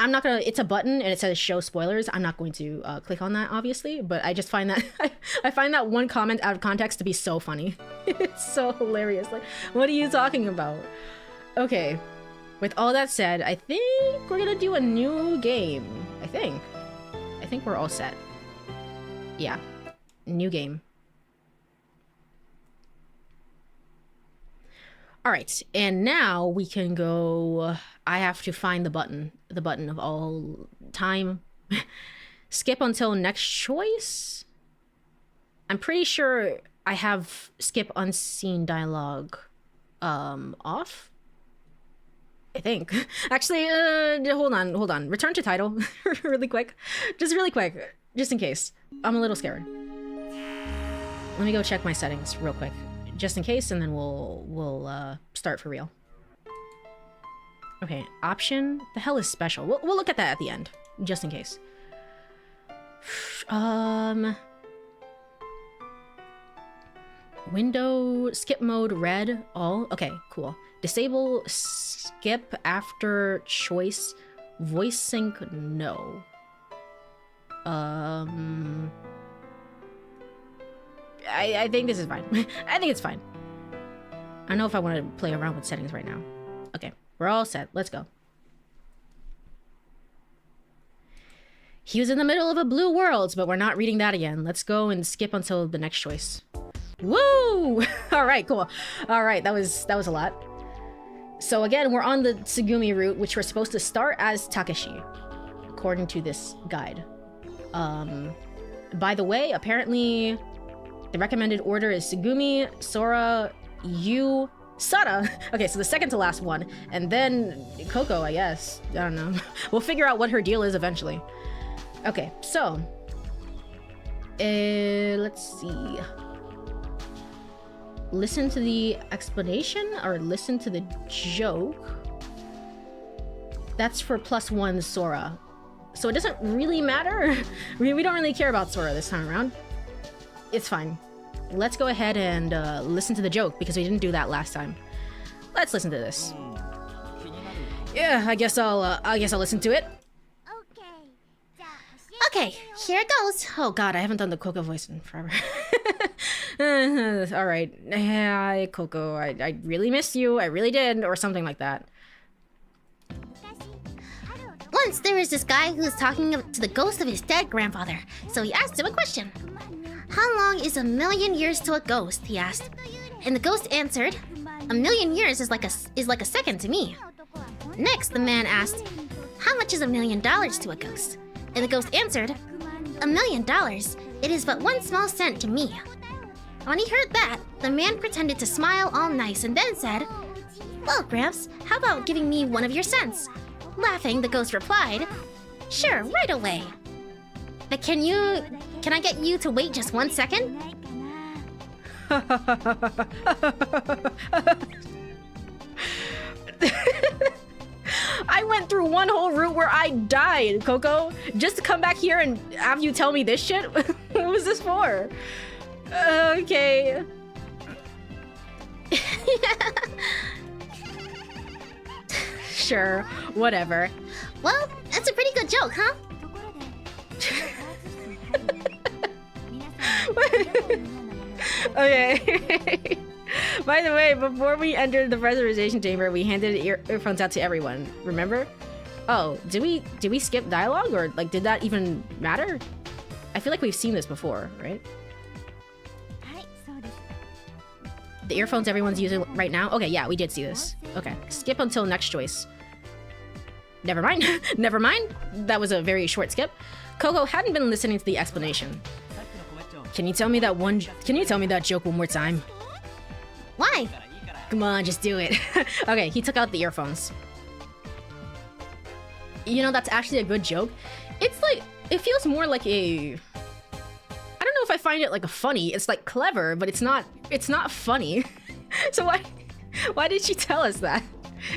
S1: I'm not gonna, it's a button and it says show spoilers. I'm not going to click on that, obviously, but I just find that, I find that one comment out of context to be so funny. It's so hilarious. Like, what are you talking about? Okay, with all that said, I think we're gonna do a new game. I think we're all set. Yeah, new game. All right, and now we can go. I have to find the button of all time. Skip until next choice. I'm pretty sure I have skip unseen dialogue off. I think. Actually, hold on. Return to title really quick. Just in case. I'm a little scared. Let me go check my settings real quick. Just in case, and then we'll start for real. Okay, option. The hell is special? We'll look at that at the end, just in case. Window skip mode red all. Okay, cool. Disable skip after choice. Voice sync no. I think this is fine. I think it's fine. I don't know if I want to play around with settings right now. Okay, we're all set. Let's go. He was in the middle of a blue world, but we're not reading that again. Let's go and skip until the next choice. Woo! All right, cool. All right, that was a lot. So again, we're on the Tsugumi route, which we're supposed to start as Takeshi, according to this guide. By the way, apparently the recommended order is Tsugumi, Sora, Yu, SARA. Okay, so the second to last one, and then Coco, I guess. I don't know. We'll figure out what her deal is eventually. Okay, so let's see. Listen to the explanation or listen to the joke. That's for +1 Sora. So it doesn't really matter. We don't really care about Sora this time around. It's fine. Let's go ahead and listen to the joke because we didn't do that last time. Let's listen to this. Yeah, I guess I'll listen to it. Okay, here it goes. Oh god, I haven't done the Coco voice in forever. All right, yeah, Coco, I really miss you. I really did, or something like that.
S2: Once there was this guy who was talking to the ghost of his dead grandfather, so he asked him a question. How long is 1,000,000 years to a ghost? He asked. And the ghost answered, 1,000,000 years is like a second to me. Next, the man asked, how much is $1,000,000 to a ghost? And the ghost answered, $1,000,000, it is but 1 small cent to me. When he heard that, the man pretended to smile all nice and then said, well, Gramps, how about giving me 1 of your cents? Laughing, the ghost replied, sure, right away. But can I get you to wait just 1 second?
S1: I went through one whole route where I died, Coco, just to come back here and have you tell me this shit? What was this for? Okay. Sure, whatever.
S2: Well, that's a pretty good joke, huh?
S1: Okay. By the way, before we entered the pressurization chamber, we handed earphones out to everyone. Remember? Oh, did we skip dialogue, or like did that even matter? I feel like we've seen this before, right? The earphones everyone's using right now? Okay, yeah, we did see this. Okay, skip until next choice. Never mind. Never mind. That was a very short skip. Coco hadn't been listening to the explanation. Can you tell me that joke one more time?
S2: Why?
S1: Come on, just do it. Okay, he took out the earphones. You know, that's actually a good joke. It's like, it feels more like a... I don't know if I find it like a funny. It's like clever, but it's not funny. So why did she tell us that?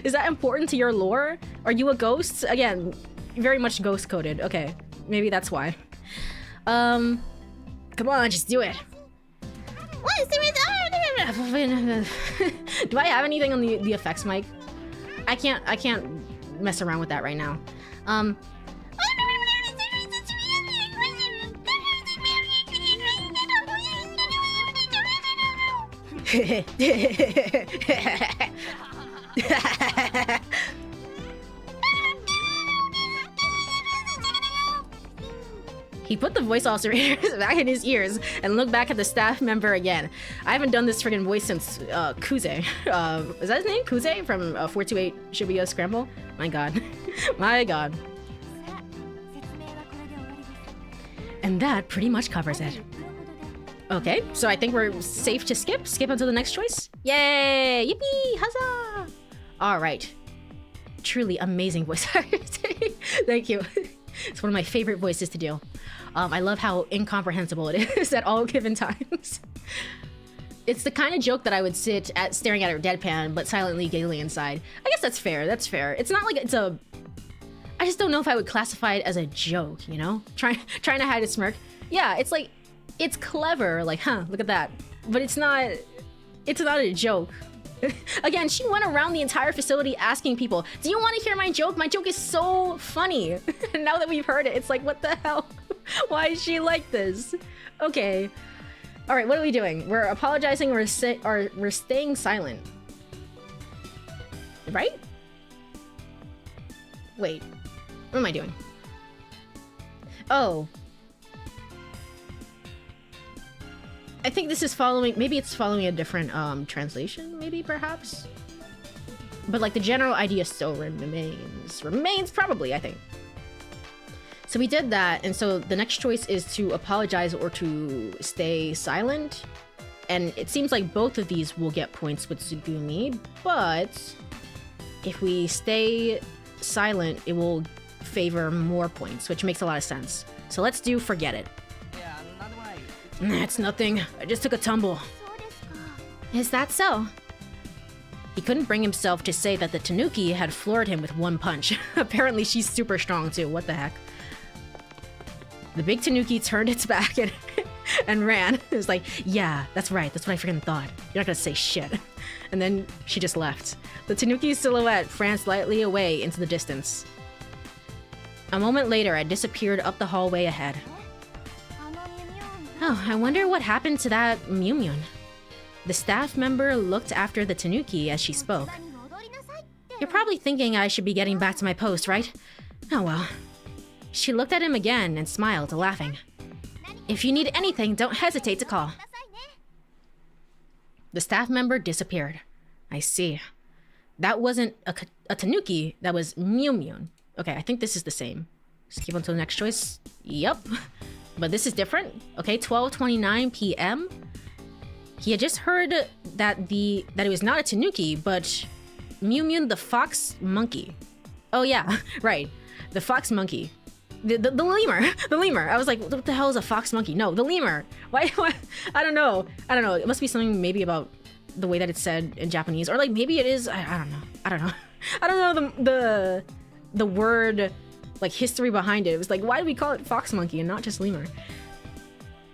S1: Is that important to your lore? Are you a ghost? Again, very much ghost coded. Okay, maybe that's why. Come on, just do it.
S2: What is the
S1: Do I have anything on the effects mic? I can't mess around with that right now. He put the voice alternators back in his ears and looked back at the staff member again. I haven't done this friggin' voice since Kuze. Is that his name? Kuze from 428 Shibuya Scramble? My god. My god. And that pretty much covers it. Okay, so I think we're safe to skip. Skip until the next choice. Yay! Yippee! Huzzah! All right. Truly amazing voice acting. Thank you. It's one of my favorite voices to do. I love how incomprehensible it is at all given times. It's the kind of joke that I would sit at staring at her deadpan, but silently giggling inside. I guess that's fair. That's fair. It's not like it's a... I just don't know if I would classify it as a joke, you know? Trying to hide a smirk. Yeah, it's like... It's clever, like, huh, look at that. But it's not a joke. Again, she went around the entire facility asking people, do you want to hear my joke? My joke is so funny. And now that we've heard it, it's like, what the hell? Why is she like this? Okay. All right, what are we doing? We're apologizing or we're staying silent. Right? Wait, what am I doing? Oh. I think this is following, maybe it's following a different translation, maybe, perhaps? But like the general idea still remains probably, I think. So we did that, and so the next choice is to apologize or to stay silent. And it seems like both of these will get points with Tsugumi, but if we stay silent, it will favor more points, which makes a lot of sense. So let's do forget it. It's nothing. I just took a tumble.
S2: Is that so?
S1: He couldn't bring himself to say that the Tanuki had floored him with one punch. Apparently she's super strong too, what the heck. The big Tanuki turned its back and ran. It was like, yeah, that's right, that's what I freaking thought. You're not gonna say shit. And then she just left. The Tanuki's silhouette pranced lightly away into the distance. A moment later, it disappeared up the hallway ahead. Oh, I wonder what happened to that Myun. The staff member looked after the Tanuki as she spoke. You're probably thinking I should be getting back to my post, right? Oh well. She looked at him again and smiled, laughing. If you need anything, don't hesitate to call. The staff member disappeared. I see. That wasn't a Tanuki, that was Myun. Okay, I think this is the same. Skip until the next choice. Yup. But this is different. Okay, 12:29 p.m. He had just heard that it was not a Tanuki, but Myun the fox monkey. Oh yeah, right. The fox monkey. The lemur. The lemur. I was like, what the hell is a fox monkey? No, the lemur. Why? I don't know. It must be something maybe about the way that it's said in Japanese, or like maybe it is. I don't know. I don't know the word, like history behind it. It was like, why do we call it fox monkey and not just lemur?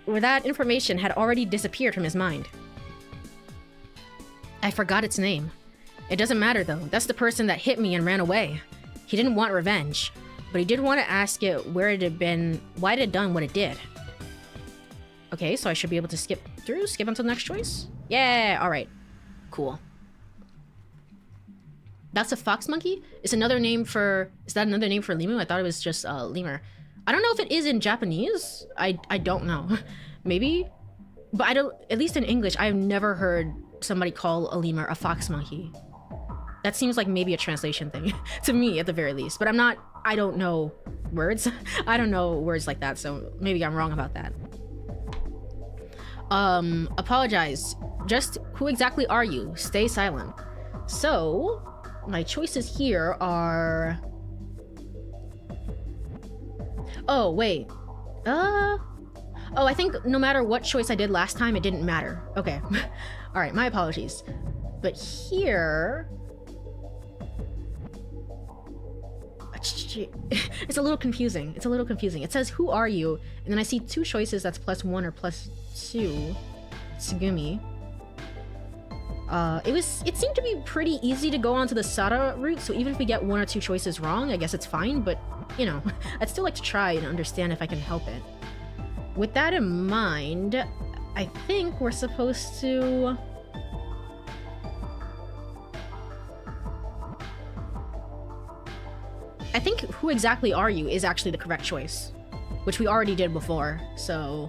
S1: Where that information had already disappeared from his mind. I forgot its name. It doesn't matter though. That's the person that hit me and ran away. He didn't want revenge, but he did want to ask it where it had been, why it had done what it did. Okay, so I should be able to skip until the next choice? Yeah, alright. Cool. That's a fox monkey? Is that another name for lemur? I thought it was just lemur. I don't know if it is in Japanese. I don't know. Maybe? But I don't, at least in English, I've never heard somebody call a lemur a fox monkey. That seems like maybe a translation thing to me at the very least, but I don't know words. I don't know words like that, so maybe I'm wrong about that. Apologize. Just who exactly are you? Stay silent. So, my choices here are... Oh, wait. Oh, I think no matter what choice I did last time, it didn't matter. Okay. All right, my apologies. But here... It's a little confusing. It says, who are you? And then I see two choices that's +1 or +2. Tsugumi. It seemed to be pretty easy to go onto the SARA route, so even if we get 1 or 2 choices wrong, I guess it's fine, but, you know, I'd still like to try and understand if I can help it. With that in mind, I think we're supposed to... I think who exactly are you is actually the correct choice, which we already did before, so...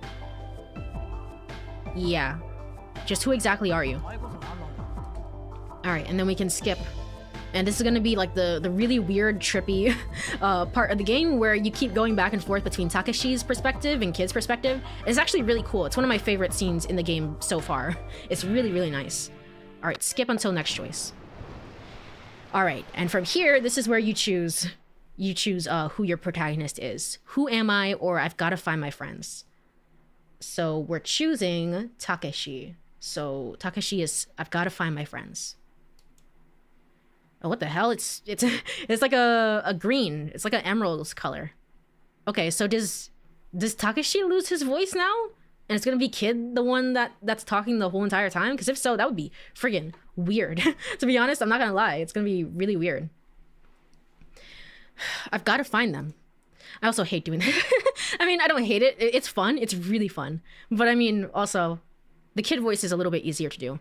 S1: Yeah. Just who exactly are you? Alright, and then we can skip. And this is gonna be like the really weird, trippy part of the game where you keep going back and forth between Takeshi's perspective and Kid's perspective. It's actually really cool. It's one of my favorite scenes in the game so far. It's really, really nice. Alright, skip until next choice. Alright, and from here, this is where you choose who your protagonist is. Who am I, or I've got to find my friends. So we're choosing Takeshi. So Takeshi is, I've got to find my friends. Oh, what the hell? It's like a green. It's like an emerald color. Okay, so does Takeshi lose his voice now? And it's gonna be Kid, the one that's talking the whole entire time? Because if so, that would be friggin' weird. To be honest, I'm not gonna lie. It's gonna be really weird. I've got to find them. I also hate doing that. I mean, I don't hate it. It's fun. It's really fun. But I mean, also, the Kid voice is a little bit easier to do.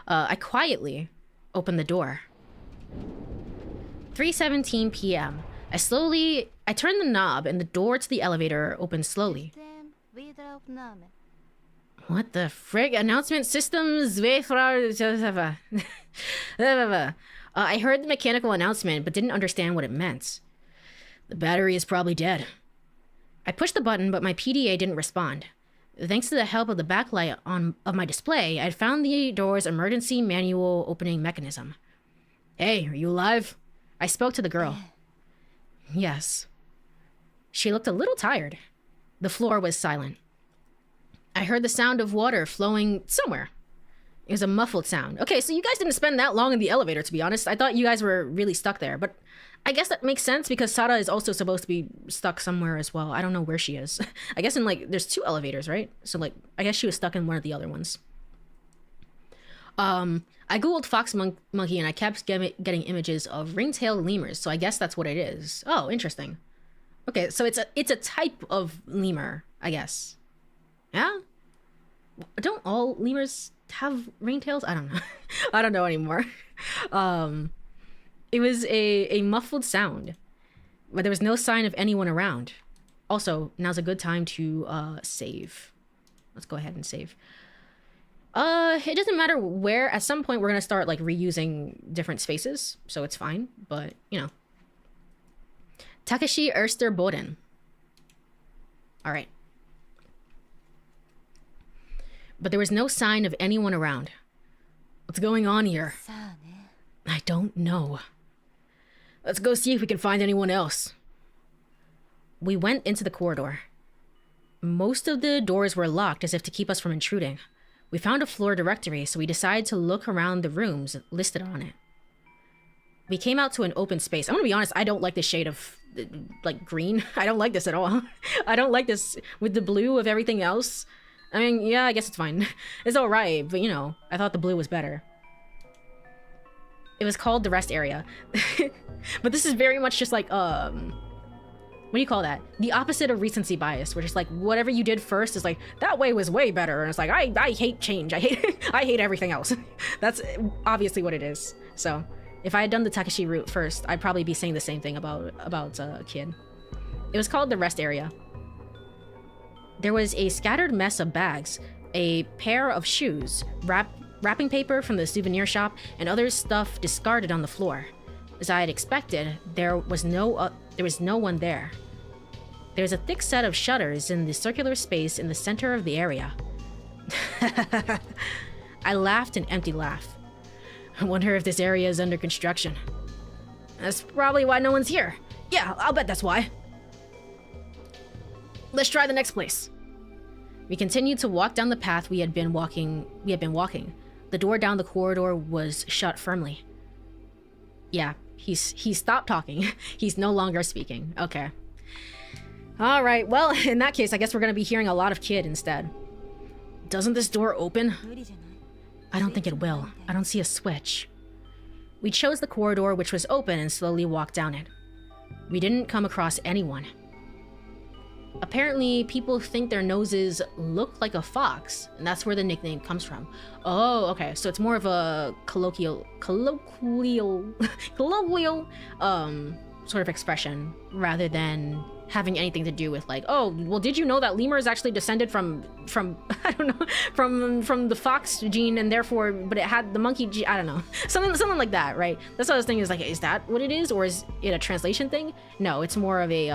S1: I quietly open the door. 3:17 p.m. I turn the knob and the door to the elevator opens slowly. What the frig? Announcement systems. I heard the mechanical announcement but didn't understand what it meant. The battery is probably dead. I pushed the button, but my PDA didn't respond. Thanks to the help of the backlight of my display, I'd found the door's emergency manual opening mechanism. Hey, are you alive? I spoke to the girl. Yes. She looked a little tired. The floor was silent. I heard the sound of water flowing somewhere. It was a muffled sound. Okay, so you guys didn't spend that long in the elevator, to be honest. I thought you guys were really stuck there, but I guess that makes sense because SARA is also supposed to be stuck somewhere as well. I don't know where she is. I guess there's 2 elevators, right? So I guess she was stuck in one of the other ones. I googled fox monkey and I kept getting images of ring-tailed lemurs, so I guess that's what it is. Oh, interesting. Okay, so it's a type of lemur, I guess. Yeah? Don't all lemurs have ringtails? I don't know. I don't know anymore. It was a muffled sound, but there was no sign of anyone around. Also, now's a good time to save. Let's go ahead and save. It doesn't matter where. At some point, we're gonna start like reusing different spaces, so it's fine. But you know, Takeshi Ersterboden. All right. But there was no sign of anyone around. What's going on here? I don't know. Let's go see if we can find anyone else. We went into the corridor. Most of the doors were locked as if to keep us from intruding. We found a floor directory, so we decided to look around the rooms listed on it. We came out to an open space. I'm gonna be honest, I don't like this shade of, like, green. I don't like this at all. I don't like this with the blue of everything else. I mean, yeah, I guess it's fine. It's alright, but you know, I thought the blue was better. It was called the rest area. But this is very much just like, what do you call that? The opposite of recency bias, which is like whatever you did first is like, that way was way better. And it's like, I hate change. I hate everything else. That's obviously what it is. So if I had done the Takeshi route first, I'd probably be saying the same thing about Kid. It was called the rest area. There was a scattered mess of bags, a pair of shoes, wrapping paper from the souvenir shop, and other stuff discarded on the floor. As I had expected, there was no one there. There's a thick set of shutters in the circular space in the center of the area. I laughed an empty laugh. I wonder if this area is under construction. That's probably why no one's here. Yeah, I'll bet that's why. Let's try the next place. We continued to walk down the path we had been walking. The door down the corridor was shut firmly. Yeah, he stopped talking. He's no longer speaking. Okay. All right, well, in that case, I guess we're gonna be hearing a lot of Kid instead. Doesn't this door open? I don't think it will. I don't see a switch. We chose the corridor, which was open, and slowly walked down it. We didn't come across anyone. Apparently, people think their noses look like a fox, and that's where the nickname comes from. Oh, okay, so it's more of a colloquial sort of expression, rather than having anything to do with like, oh, well, did you know that lemur is actually descended from I don't know, from the fox gene, and therefore, but it had the monkey gene, I don't know, something like that, right? That's what I was thinking, is like, is that what it is, or is it a translation thing? No, it's more of a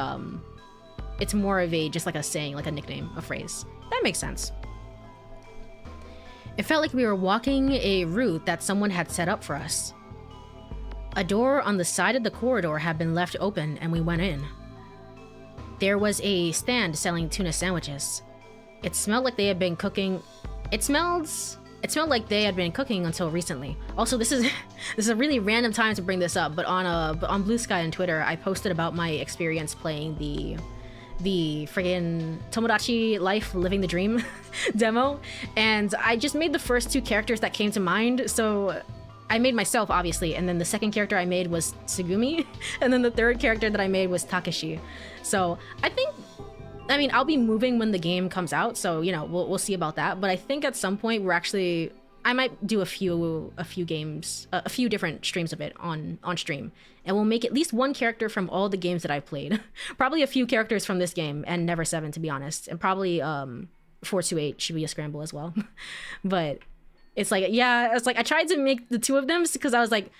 S1: just like a saying, like a nickname, a phrase. That makes sense. It felt like we were walking a route that someone had set up for us. A door on the side of the corridor had been left open, and we went in. There was a stand selling tuna sandwiches. It smelled like they had been cooking. It smelled like they had been cooking until recently. Also, this is a really random time to bring this up, but on Blue Sky and Twitter, I posted about my experience playing the friggin' Tomodachi Life Living the Dream demo, and I just made the first two characters that came to mind. So I made myself, obviously, and then the second character I made was Tsugumi, and then the third character that I made was Takeshi. So I mean, I'll be moving when the game comes out, so, you know, we'll see about that. But I think at some point I might do a few games, a few different streams of it on stream, and we'll make at least one character from all the games that I've played. Probably a few characters from this game and Never 7, to be honest, and probably 428 should be a scramble as well. But it's like, yeah, it's like I tried to make the two of them because I was like,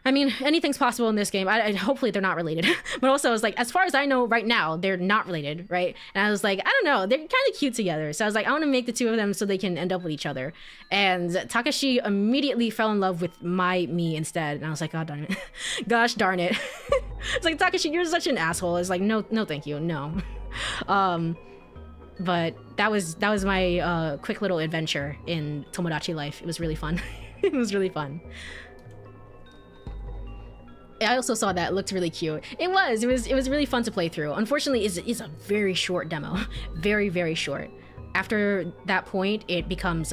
S1: I mean, anything's possible in this game. Hopefully they're not related. But also I was like, as far as I know right now, they're not related, right? And I was like, I don't know, they're kind of cute together. So I was like, I want to make the two of them so they can end up with each other. And Takashi immediately fell in love with me instead. And I was like, God darn it. Gosh darn it. It's like, Takashi, you're such an asshole. It's like, no, thank you, no. But that was my quick little adventure in Tomodachi Life. It was really fun. It was really fun. I also saw that. It looked really cute. It was really fun to play through. Unfortunately, it's a very short demo. Very, very short. After that point, it becomes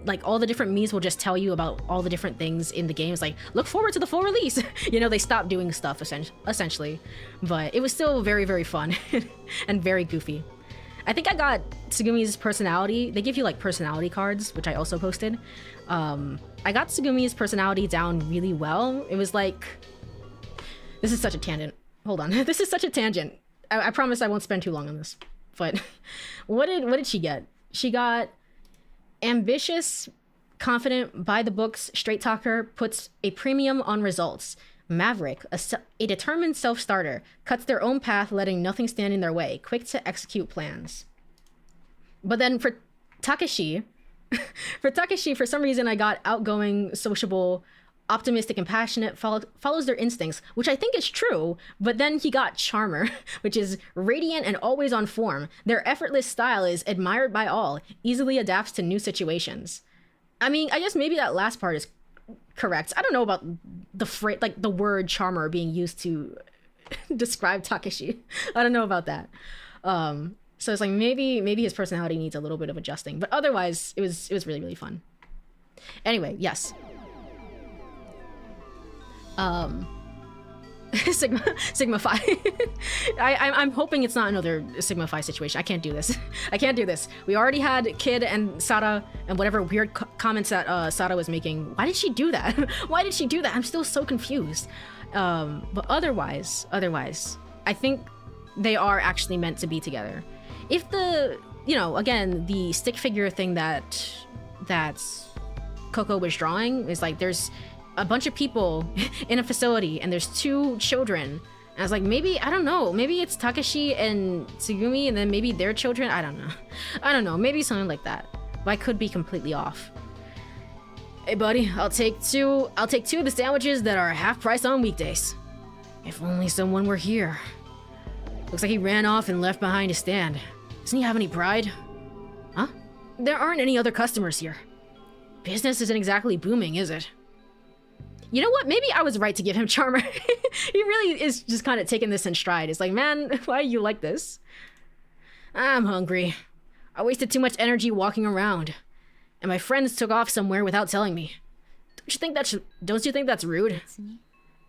S1: like all the different memes will just tell you about all the different things in the game. It's like, look forward to the full release. You know, they stopped doing stuff essentially. But it was still very, very fun and very goofy. I think I got Tsugumi's personality. They give you like personality cards, which I also posted. I got Tsugumi's personality down really well. It was like, this is such a tangent. Hold on, this is such a tangent. I promise I won't spend too long on this. But what did she get? She got ambitious, confident, by the books, straight talker, puts a premium on results. Maverick, a determined self-starter, cuts their own path, letting nothing stand in their way, quick to execute plans. But then for Takeshi, for some reason I got outgoing, sociable, optimistic and passionate, follows their instincts, which I think is true, but then he got Charmer, which is radiant and always on form. Their effortless style is admired by all, easily adapts to new situations. I mean, I guess maybe that last part is correct. I don't know about the word Charmer being used to describe Takeshi. I don't know about that. So it's like maybe his personality needs a little bit of adjusting, but otherwise it was really, really fun. Anyway, yes. Sigma Phi. I'm hoping it's not another Sigma Phi situation. I can't do this. I can't do this. We already had Kid and SARA and whatever weird comments that SARA was making. Why did she do that? Why did she do that? I'm still so confused. But otherwise, I think they are actually meant to be together. If again, the stick figure thing that Coco was drawing is like there's a bunch of people in a facility and there's 2 children. And I was like, maybe, I don't know, maybe it's Takeshi and Tsugumi and then maybe their children. I don't know, maybe something like that. But I could be completely off. Hey buddy, I'll take two of the sandwiches that are half price on weekdays. If only someone were here. Looks like he ran off and left behind his stand. Doesn't he have any pride? Huh? There aren't any other customers here. Business isn't exactly booming, is it? You know what? Maybe I was right to give him Charmer. He really is just kind of taking this in stride. It's like, man, why are you like this? I'm hungry. I wasted too much energy walking around. And my friends took off somewhere without telling me. Don't you think that's rude?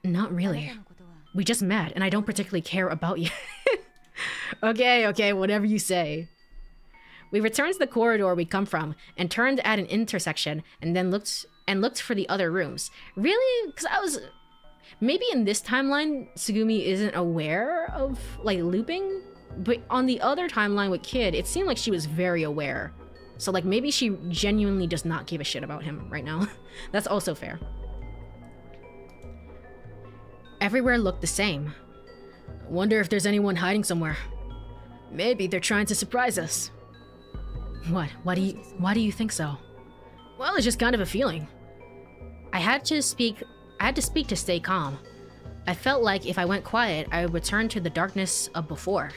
S1: Not really. We just met, and I don't particularly care about you. Okay, whatever you say. We returned to the corridor we'd come from, and turned at an intersection, and then looked for the other rooms. Really? Because maybe in this timeline, Tsugumi isn't aware of, like, looping? But on the other timeline with Kid, it seemed like she was very aware. So, like, maybe she genuinely does not give a shit about him right now. That's also fair. Everywhere looked the same. Wonder if there's anyone hiding somewhere. Maybe they're trying to surprise us. What? Why do you think so? Well, it's just kind of a feeling. I had to speak to stay calm. I felt like if I went quiet, I would return to the darkness of before.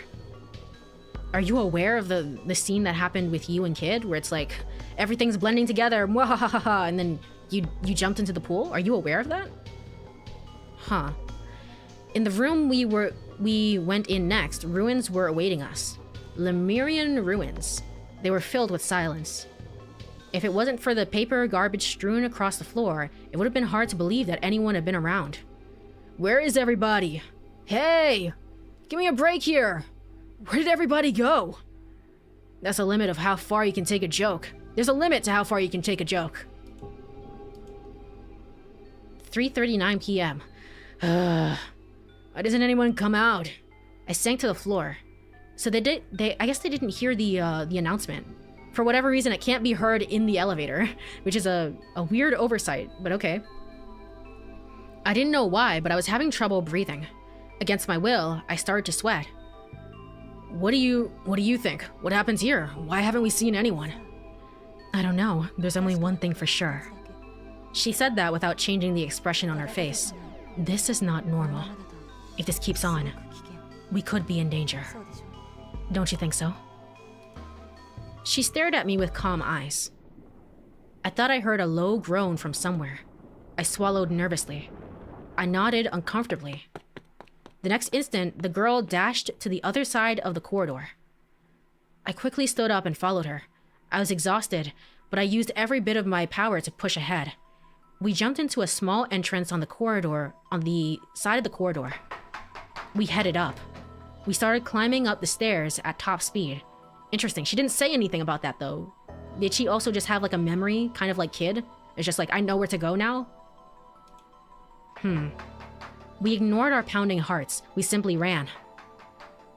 S1: Are you aware of the scene that happened with you and Kid, where it's like everything's blending together, mwahahaha, and then you jumped into the pool? Are you aware of that? Huh. In the room we went in next, ruins were awaiting us. Lemurian ruins. They were filled with silence. If it wasn't for the paper garbage strewn across the floor, it would have been hard to believe that anyone had been around. Where is everybody? Hey! Give me a break here! Where did everybody go? That's a limit of how far you can take a joke. There's a limit to how far you can take a joke. 3:39 p.m. Why doesn't anyone come out? I sank to the floor. So I guess they didn't hear the announcement. For whatever reason, it can't be heard in the elevator, which is a weird oversight, but okay. I didn't know why, but I was having trouble breathing. Against my will, I started to sweat. What do you think? What happens here? Why haven't we seen anyone? I don't know. There's only one thing for sure. She said that without changing the expression on her face. This is not normal. If this keeps on, we could be in danger. Don't you think so? She stared at me with calm eyes. I thought I heard a low groan from somewhere. I swallowed nervously. I nodded uncomfortably. The next instant, the girl dashed to the other side of the corridor. I quickly stood up and followed her. I was exhausted, but I used every bit of my power to push ahead. We jumped into a small entrance on the side of the corridor. We headed up. We started climbing up the stairs at top speed. Interesting, she didn't say anything about that though. Did she also just have like a memory, kind of like Kid? It's just like, I know where to go now? We ignored our pounding hearts. We simply ran.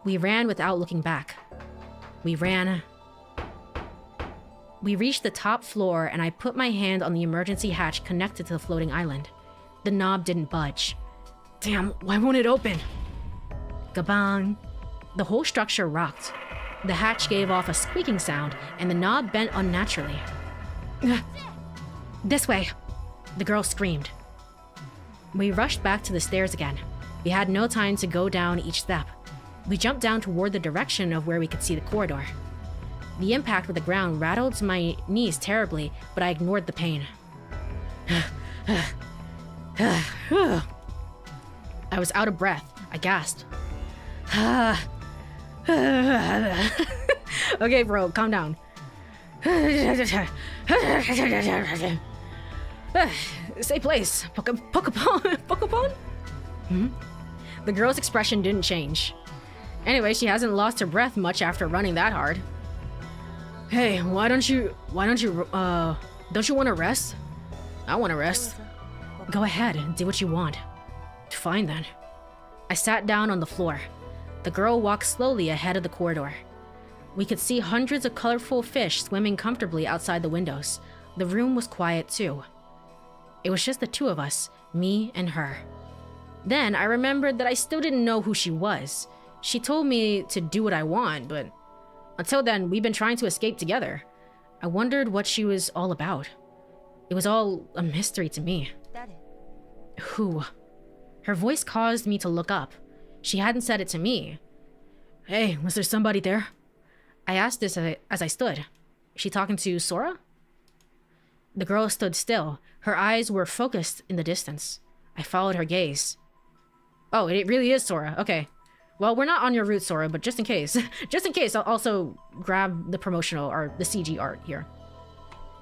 S1: We ran without looking back. We ran. We reached the top floor and I put my hand on the emergency hatch connected to the floating island. The knob didn't budge. Damn, why won't it open? Gabang. The whole structure rocked. The hatch gave off a squeaking sound and the knob bent unnaturally. This way, the girl screamed. We rushed back to the stairs again. We had no time to go down each step. We jumped down toward the direction of where we could see the corridor. The impact with the ground rattled my knees terribly, but I ignored the pain. I was out of breath. I gasped. Okay, bro, calm down. Say place. Pokemon? The girl's expression didn't change. Anyway, she hasn't lost her breath much after running that hard. Hey, don't you want to rest? I want to rest. Go ahead and do what you want. Fine then. I sat down on the floor. The girl walked slowly ahead of the corridor. We could see hundreds of colorful fish swimming comfortably outside the windows. The room was quiet too. It was just the two of us, me and her. Then I remembered that I still didn't know who she was. She told me to do what I want, but until then, we've been trying to escape together. I wondered what she was all about. It was all a mystery to me. Who? Her voice caused me to look up. She hadn't said it to me. Hey, was there somebody there? I asked this as I stood. Is she talking to Sora? The girl stood still. Her eyes were focused in the distance. I followed her gaze. Oh, it really is Sora. Okay. Well, we're not on your route, Sora, but just in case. Just in case, I'll also grab the promotional or the CG art here.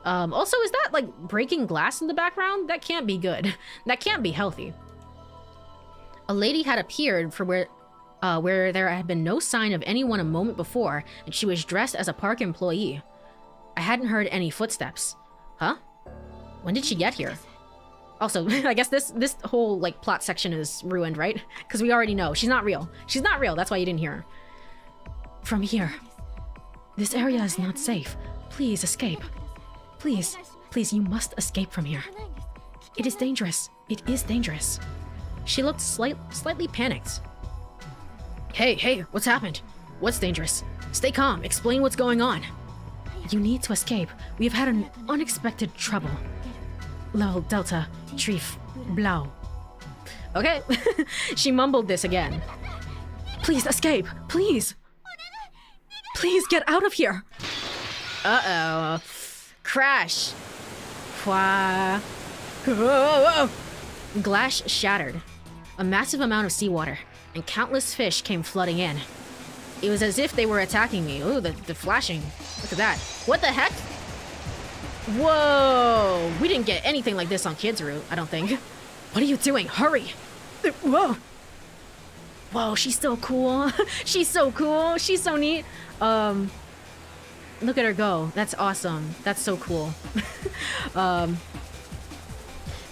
S1: Also, is that like breaking glass in the background? That can't be good. That can't be healthy. A lady had appeared for where there had been no sign of anyone a moment before, and she was dressed as a park employee. I hadn't heard any footsteps. Huh? When did she get here? Also, I guess this whole like plot section is ruined, right? Because we already know she's not real. She's not real. That's why you didn't hear her. From here. This area is not safe. Please escape. Please, you must escape from here. It is dangerous. It is dangerous. She looked slightly panicked. Hey, what's happened? What's dangerous? Stay calm. Explain what's going on. You need to escape. We have had an unexpected trouble. Level Delta, Trif, Blau. Okay. She mumbled this again. Please escape. Please. Please get out of here. Uh-oh. Crash. Wah. Glass shattered. A massive amount of seawater and countless fish came flooding in. It was as if they were attacking me. Ooh, the flashing. Look at that. What the heck? Whoa! We didn't get anything like this on Kids Route, I don't think. What are you doing? Hurry! Whoa! Whoa, she's so cool. She's so cool. She's so neat. Look at her go. That's awesome. That's so cool. The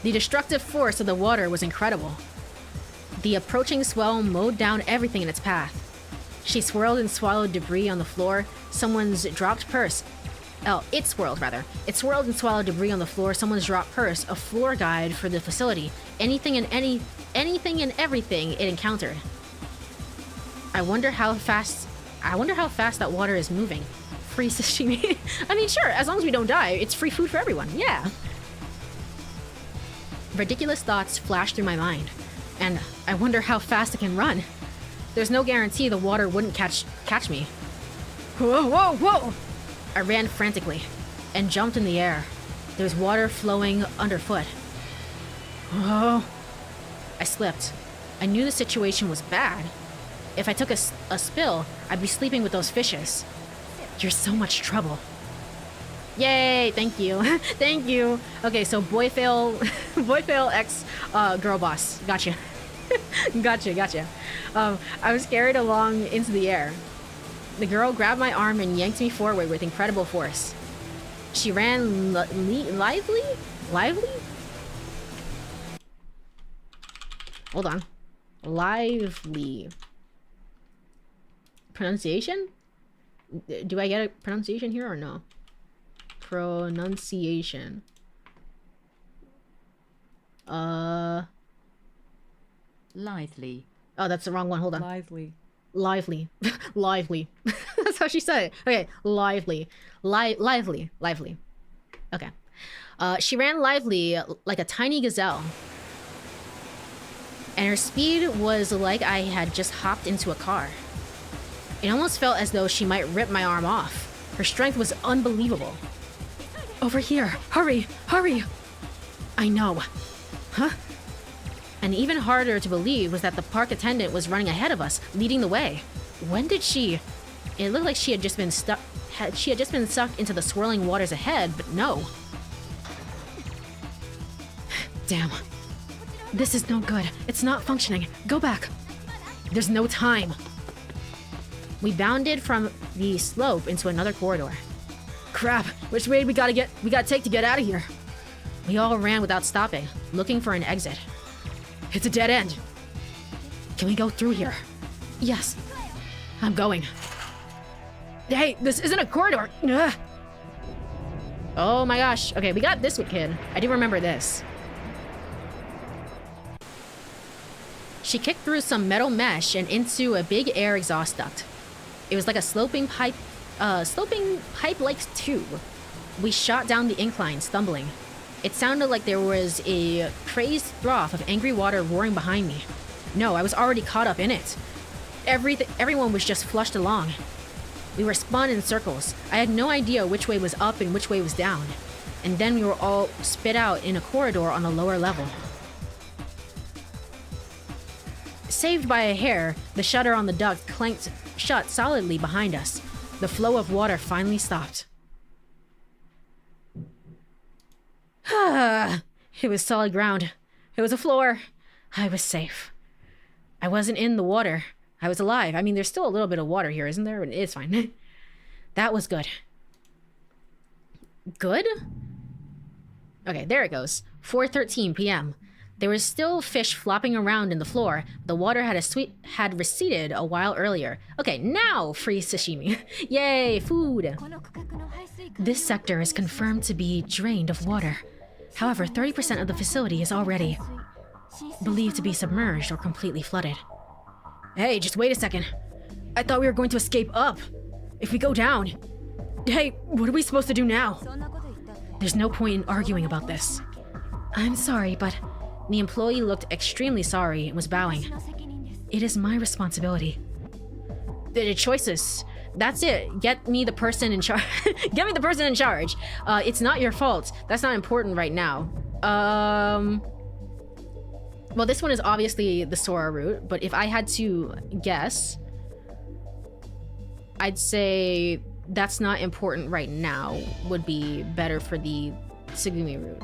S1: destructive force of the water was incredible. The approaching swell mowed down everything in its path. She swirled and swallowed debris on the floor. Someone's dropped purse. Oh, it swirled, rather. It swirled and swallowed debris on the floor. Someone's dropped purse, a floor guide for the facility. Anything and everything it encountered. I wonder how fast that water is moving. Free sashimi. I mean, sure, as long as we don't die, it's free food for everyone. Yeah. Ridiculous thoughts flashed through my mind. And I wonder how fast it can run. There's no guarantee the water wouldn't catch me. Whoa! I ran frantically and jumped in the air. There was water flowing underfoot. Oh! I slipped. I knew the situation was bad. If I took a spill, I'd be sleeping with those fishes. You're so much trouble. Yay! Thank you. Thank you. Okay, so boy fail X girl boss. Gotcha. Gotcha. I was carried along into the air. The girl grabbed my arm and yanked me forward with incredible force. She ran lively? Hold on. Lively. Pronunciation? Do I get a pronunciation here or no? Pronunciation.
S3: Lively.
S1: Oh, that's the wrong one. Hold on.
S3: Lively.
S1: Lively. That's how she said it. Okay, lively. Lively. Okay. She ran lively like a tiny gazelle. and her speed was like I had just hopped into a car. It almost felt as though she might rip my arm off. Her strength was unbelievable. Over here! Hurry! Hurry! I know. Huh? And even harder to believe was that the park attendant was running ahead of us, leading the way. When did she... It looked like she had just been stuck... She had just been sucked into the swirling waters ahead, but no. Damn. This is no good. It's not functioning. Go back. There's no time. We bounded from the slope into another corridor. Crap, which way we gotta take to get out of here? We all ran without stopping, looking for an exit. It's a dead end. Can we go through here? Yes. I'm going. Hey, this isn't a corridor. Ugh. Oh my gosh. Okay, we got this one, kid. I do remember this. She kicked through some metal mesh and into a big air exhaust duct. It was like a sloping pipe-like tube. We shot down the incline, stumbling. It sounded like there was a crazed froth of angry water roaring behind me. No, I was already caught up in it. Everyone was just flushed along. We were spun in circles. I had no idea which way was up and which way was down. And then we were all spit out in a corridor on a lower level. Saved by a hair, the shutter on the duct clanked shut solidly behind us. The flow of water finally stopped. It was solid ground. It was a floor. I was safe. I wasn't in the water. I was alive. I mean, there's still a little bit of water here, isn't there? But it's fine. That was good. Good? Okay, there it goes. 4:13 p.m. There was still fish flopping around in the floor. The water had receded a while earlier. Okay, now free sashimi. Yay, food. This sector is confirmed to be drained of water. However, 30% of the facility is already believed to be submerged or completely flooded. Hey, just wait a second. I thought we were going to escape up. If we go down... Hey, what are we supposed to do now? There's no point in arguing about this. I'm sorry, but... The employee looked extremely sorry and was bowing. It is my responsibility. The choices. That's it. Get me the person in charge. Get me the person in charge. It's not your fault. That's not important right now. Well, this one is obviously the SARA route, but if I had to guess, I'd say that's not important right now would be better for the Tsugumi route.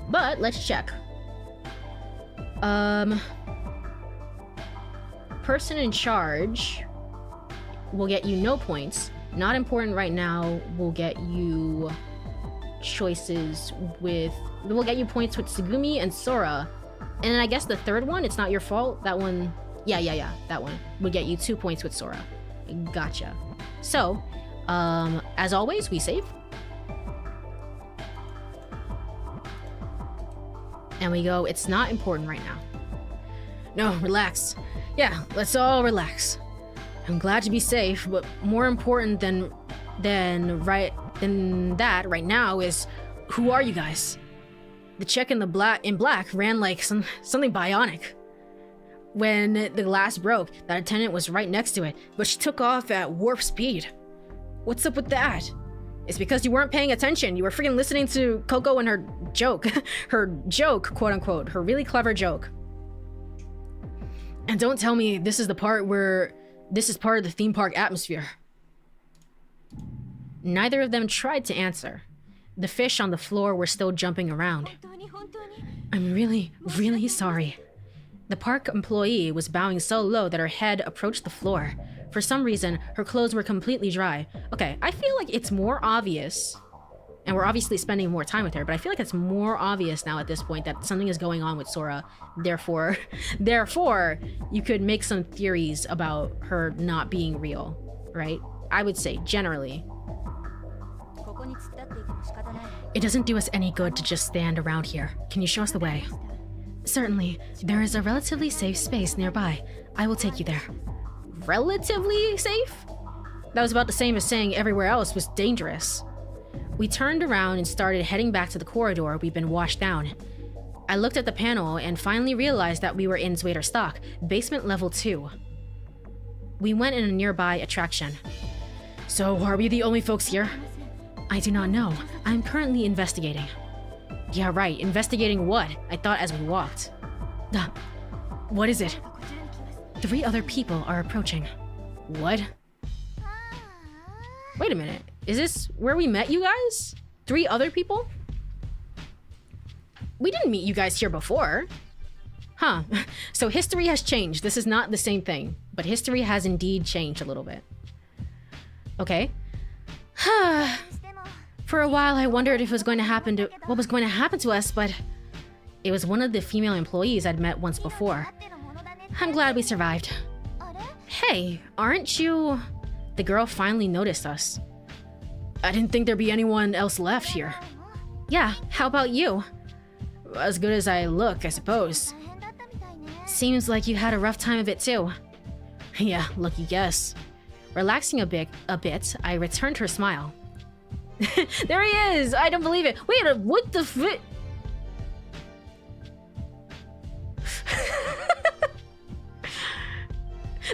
S1: But let's check. Person in charge will get you no points. Not important right now will get you choices with... We'll get you points with Tsugumi and SARA. And then I guess the third one, it's not your fault. That one... Yeah. That one would get you 2 points with SARA. Gotcha. So, as always, we save. And we go, it's not important right now. No, relax. Yeah, let's all relax. I'm glad to be safe, but more important than that right now is, who are you guys? The chick in black ran like something bionic. When the glass broke, that attendant was right next to it, but she took off at warp speed. What's up with that? It's because you weren't paying attention. You were freaking listening to Coco and her joke. Her joke, quote unquote. Her really clever joke. And don't tell me this is the part where this is part of the theme park atmosphere. Neither of them tried to answer. The fish on the floor were still jumping around. I'm really, really sorry. The park employee was bowing so low that her head approached the floor. For some reason, her clothes were completely dry. Okay, I feel like it's more obvious, and we're obviously spending more time with her, but I feel like it's more obvious now at this point that something is going on with SARA. Therefore, you could make some theories about her not being real, right? I would say, generally. It doesn't do us any good to just stand around here. Can you show us the way? Certainly. There is a relatively safe space nearby. I will take you there. Relatively safe? That was about the same as saying everywhere else was dangerous. We turned around and started heading back to the corridor we'd been washed down. I looked at the panel and finally realized that we were in Stock, basement level 2. We went in a nearby attraction. So, are we the only folks here? I do not know. I'm currently investigating. Yeah, right. Investigating what? I thought as we walked. What is it? 3 other people are approaching. What? Wait a minute. Is this where we met you guys? 3 other people? We didn't meet you guys here before. Huh. So history has changed. This is not the same thing, but history has indeed changed a little bit. Okay. For a while, I wondered if it was going to happen to what was going to happen to us, but it was one of the female employees I'd met once before. I'm glad we survived. Hey, aren't you... The girl finally noticed us. I didn't think there'd be anyone else left here. Yeah, how about you? As good as I look, I suppose. Seems like you had a rough time of it too. Yeah, lucky guess. Relaxing a bit, I returned her smile. There he is! I don't believe it. Wait, what the fi-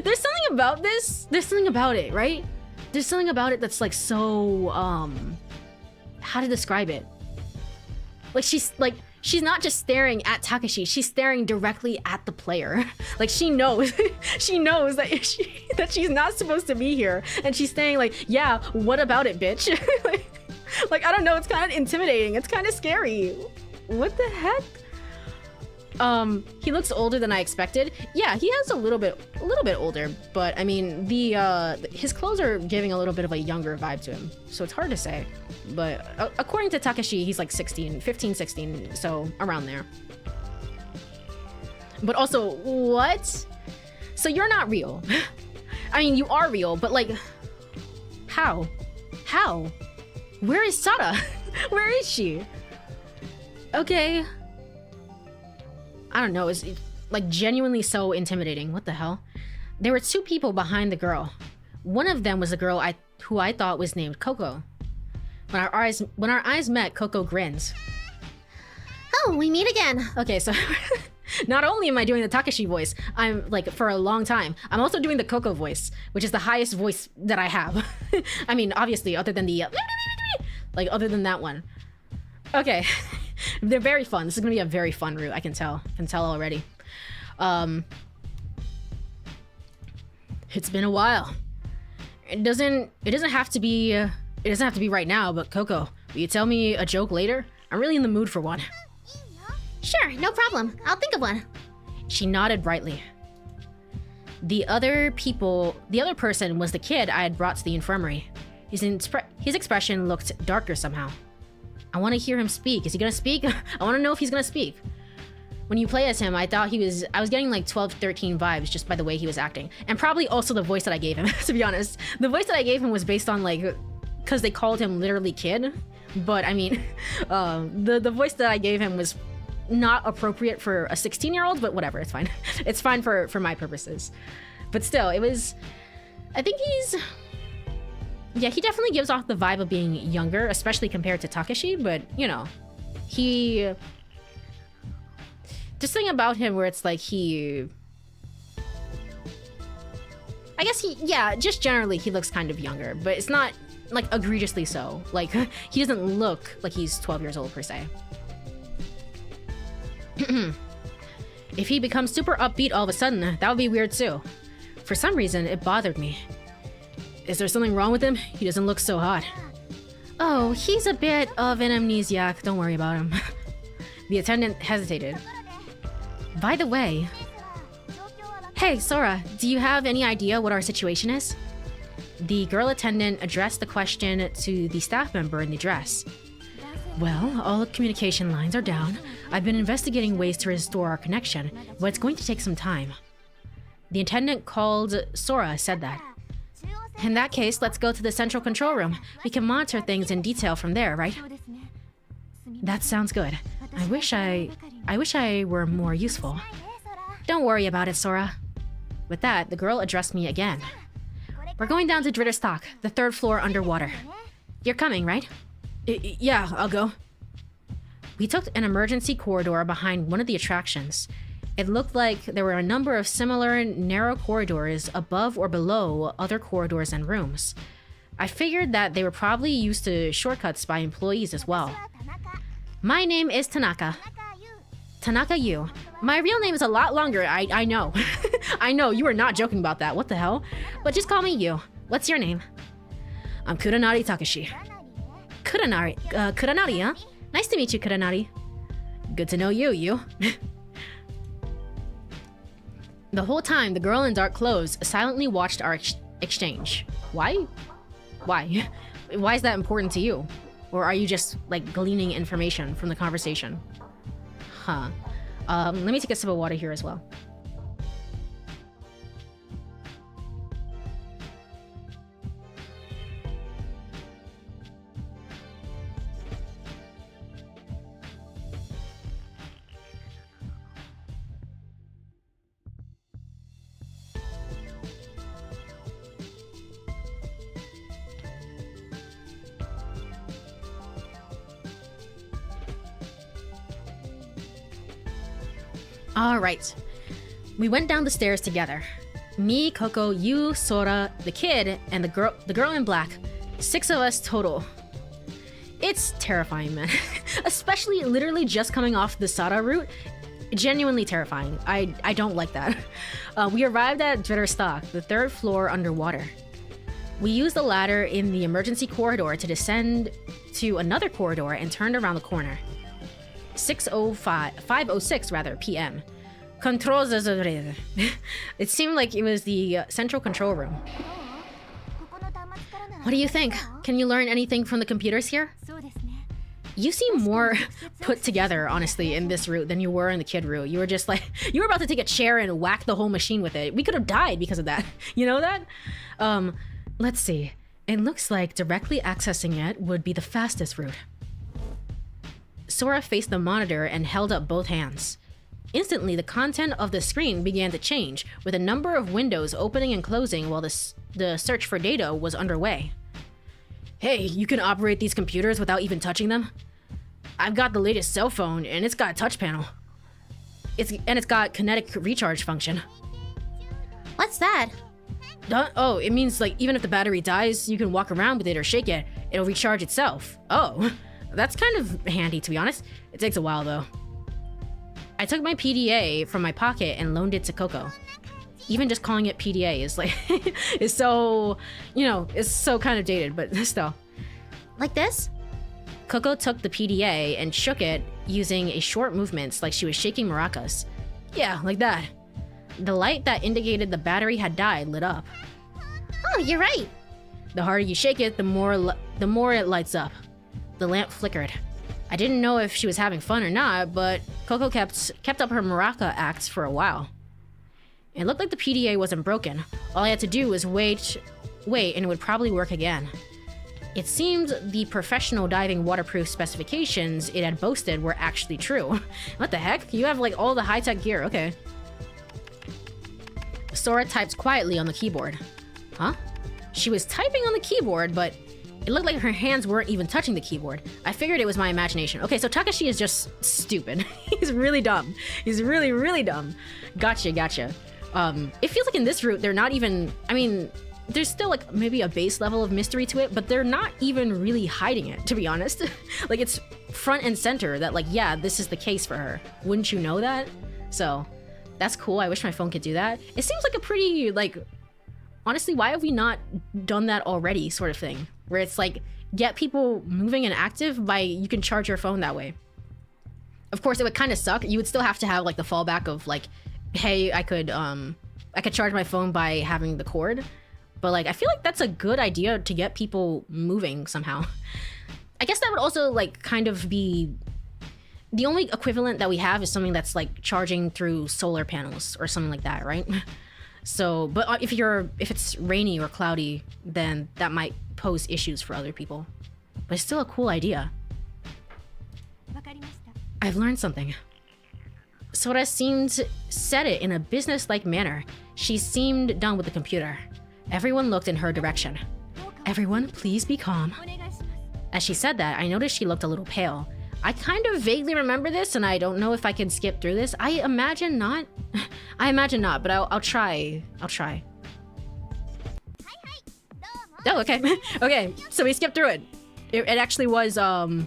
S1: There's something about this. There's something about it, right? There's something about it that's like so, how to describe it? Like she's not just staring at Takashi, she's staring directly at the player. Like she knows, she knows that that she's not supposed to be here. And she's saying like, yeah, what about it, bitch? like, I don't know, it's kind of intimidating. It's kind of scary. What the heck? He looks older than I expected. Yeah, he has a little bit older, but I mean, his clothes are giving a little bit of a younger vibe to him, so it's hard to say. But according to Takashi, he's like 16, 15, 16, so around there. But also, what? So you're not real. I mean, you are real, but like, how? How? Where is SARA? Where is she? Okay. I don't know, it's like genuinely so intimidating. What the hell? There were 2 people behind the girl. One of them was the girl who I thought was named Coco. When our eyes met, Coco grins.
S2: Oh, we meet again.
S1: Okay, so not only am I doing the Takashi voice, I'm like for a long time, I'm also doing the Coco voice, which is the highest voice that I have. I mean, obviously, other than the other than that one. Okay. They're very fun. This is gonna be a very fun route. I can tell already. It's been a while. It doesn't have to be right now. But Coco, will you tell me a joke later? I'm really in the mood for one.
S2: Sure, no problem. I'll think of one.
S1: She nodded brightly. The other person was the kid I had brought to the infirmary. His expression looked darker somehow. I want to hear him speak. Is he gonna speak? I want to know if he's gonna speak. When you play as him, I was getting like 12, 13 vibes just by the way he was acting. And probably also the voice that I gave him, to be honest. The voice that I gave him was based on like, because they called him literally kid. But I mean, the voice that I gave him was not appropriate for a 16-year-old, but whatever, it's fine. It's fine for my purposes. But still, I think yeah, he definitely gives off the vibe of being younger, especially compared to Takashi, but, you know, just something about him where it's like I guess yeah, just generally he looks kind of younger, but it's not, like, egregiously so. Like, he doesn't look like he's 12 years old, per se. If he becomes super upbeat all of a sudden, that would be weird, too. For some reason, it bothered me. Is there something wrong with him? He doesn't look so hot. Oh, he's a bit of an amnesiac. Don't worry about him. The attendant hesitated. By the way... Hey, Sora, do you have any idea what our situation is? The girl attendant addressed the question to the staff member in the dress. Well, all communication lines are down. I've been investigating ways to restore our connection, but it's going to take some time. The attendant called Sora said that. In that case, let's go to the central control room. We can monitor things in detail from there, right? That sounds good. I wish I were more useful. Don't worry about it, Sora. With that, the girl addressed me again. We're going down to Stock, the 3rd floor underwater. You're coming, right? Yeah, I'll go. We took an emergency corridor behind one of the attractions. It looked like there were a number of similar narrow corridors above or below other corridors and rooms. I figured that they were probably used to shortcuts by employees as well. My name is Tanaka. Tanaka Yu. My real name is a lot longer, I know. I know, you are not joking about that, what the hell? But just call me Yu. What's your name? I'm Kuranari Takashi. Kuranari, huh? Nice to meet you, Kuranari. Good to know you, Yu. The whole time, the girl in dark clothes silently watched our exchange. Why? Why? Why is that important to you? Or are you just, like, gleaning information from the conversation? Huh. Let me take a sip of water here as well. Alright. We went down the stairs together. Me, Coco, you, Sora, the kid, and the girl in black. 6 of us total. It's terrifying, man. Especially literally just coming off the SARA route. Genuinely terrifying. I don't like that. We arrived at Stock, the 3rd floor underwater. We used the ladder in the emergency corridor to descend to another corridor and turned around the corner. 5:06 p.m. Controls. It seemed like it was the central control room. What do you think? Can you learn anything from the computers here? You seem more put together, honestly, in this route than you were in the kid route. You were just like, you were about to take a chair and whack the whole machine with it. We could have died because of that. You know that? Let's see. It looks like directly accessing it would be the fastest route. Sora faced the monitor and held up both hands. Instantly, the content of the screen began to change, with a number of windows opening and closing while the search for data was underway. Hey, you can operate these computers without even touching them? I've got the latest cell phone, and it's got a touch panel. It's got kinetic recharge function.
S2: What's that?
S1: Oh, it means like even if the battery dies, you can walk around with it or shake it. It'll recharge itself. Oh. That's kind of handy, to be honest. It takes a while, though. I took my PDA from my pocket and loaned it to Coco. Even just calling it PDA is like, is so, you know, it's so kind of dated, but still.
S2: Like this?
S1: Coco took the PDA and shook it using a short movements like she was shaking maracas. Yeah, like that. The light that indicated the battery had died lit up.
S2: Oh, you're right.
S1: The harder you shake it, the more it lights up. The lamp flickered. I didn't know if she was having fun or not, but Coco kept up her maraca act for a while. It looked like the PDA wasn't broken. All I had to do was wait, and it would probably work again. It seemed the professional diving waterproof specifications it had boasted were actually true. What the heck? You have like all the high-tech gear, okay. Sora typed quietly on the keyboard. Huh? She was typing on the keyboard, but it looked like her hands weren't even touching the keyboard. I figured it was my imagination. Okay, so Takashi is just stupid. He's really dumb. He's really, really dumb. Gotcha. It feels like in this route, they're not even... I mean, there's still like maybe a base level of mystery to it, but they're not even really hiding it, to be honest. Like, it's front and center that like, yeah, this is the case for her. Wouldn't you know that? So, that's cool. I wish my phone could do that. It seems like a pretty, like... Honestly, why have we not done that already sort of thing? Where it's like, get people moving and active by, you can charge your phone that way. Of course, it would kind of suck. You would still have to have like the fallback of like, hey, I could charge my phone by having the cord. But like, I feel like that's a good idea to get people moving somehow. I guess that would also like kind of be, the only equivalent that we have is something that's like charging through solar panels or something like that, right? So, but if it's rainy or cloudy, then that might pose issues for other people. But it's still a cool idea. I've learned something. Sora said it in a business-like manner. She seemed done with the computer. Everyone looked in her direction. Everyone, please be calm. As she said that, I noticed she looked a little pale. I kind of vaguely remember this, and I don't know if I can skip through this. I imagine not. I imagine not, but I'll try. I'll try. Oh, okay. Okay, so we skipped through it. It actually was old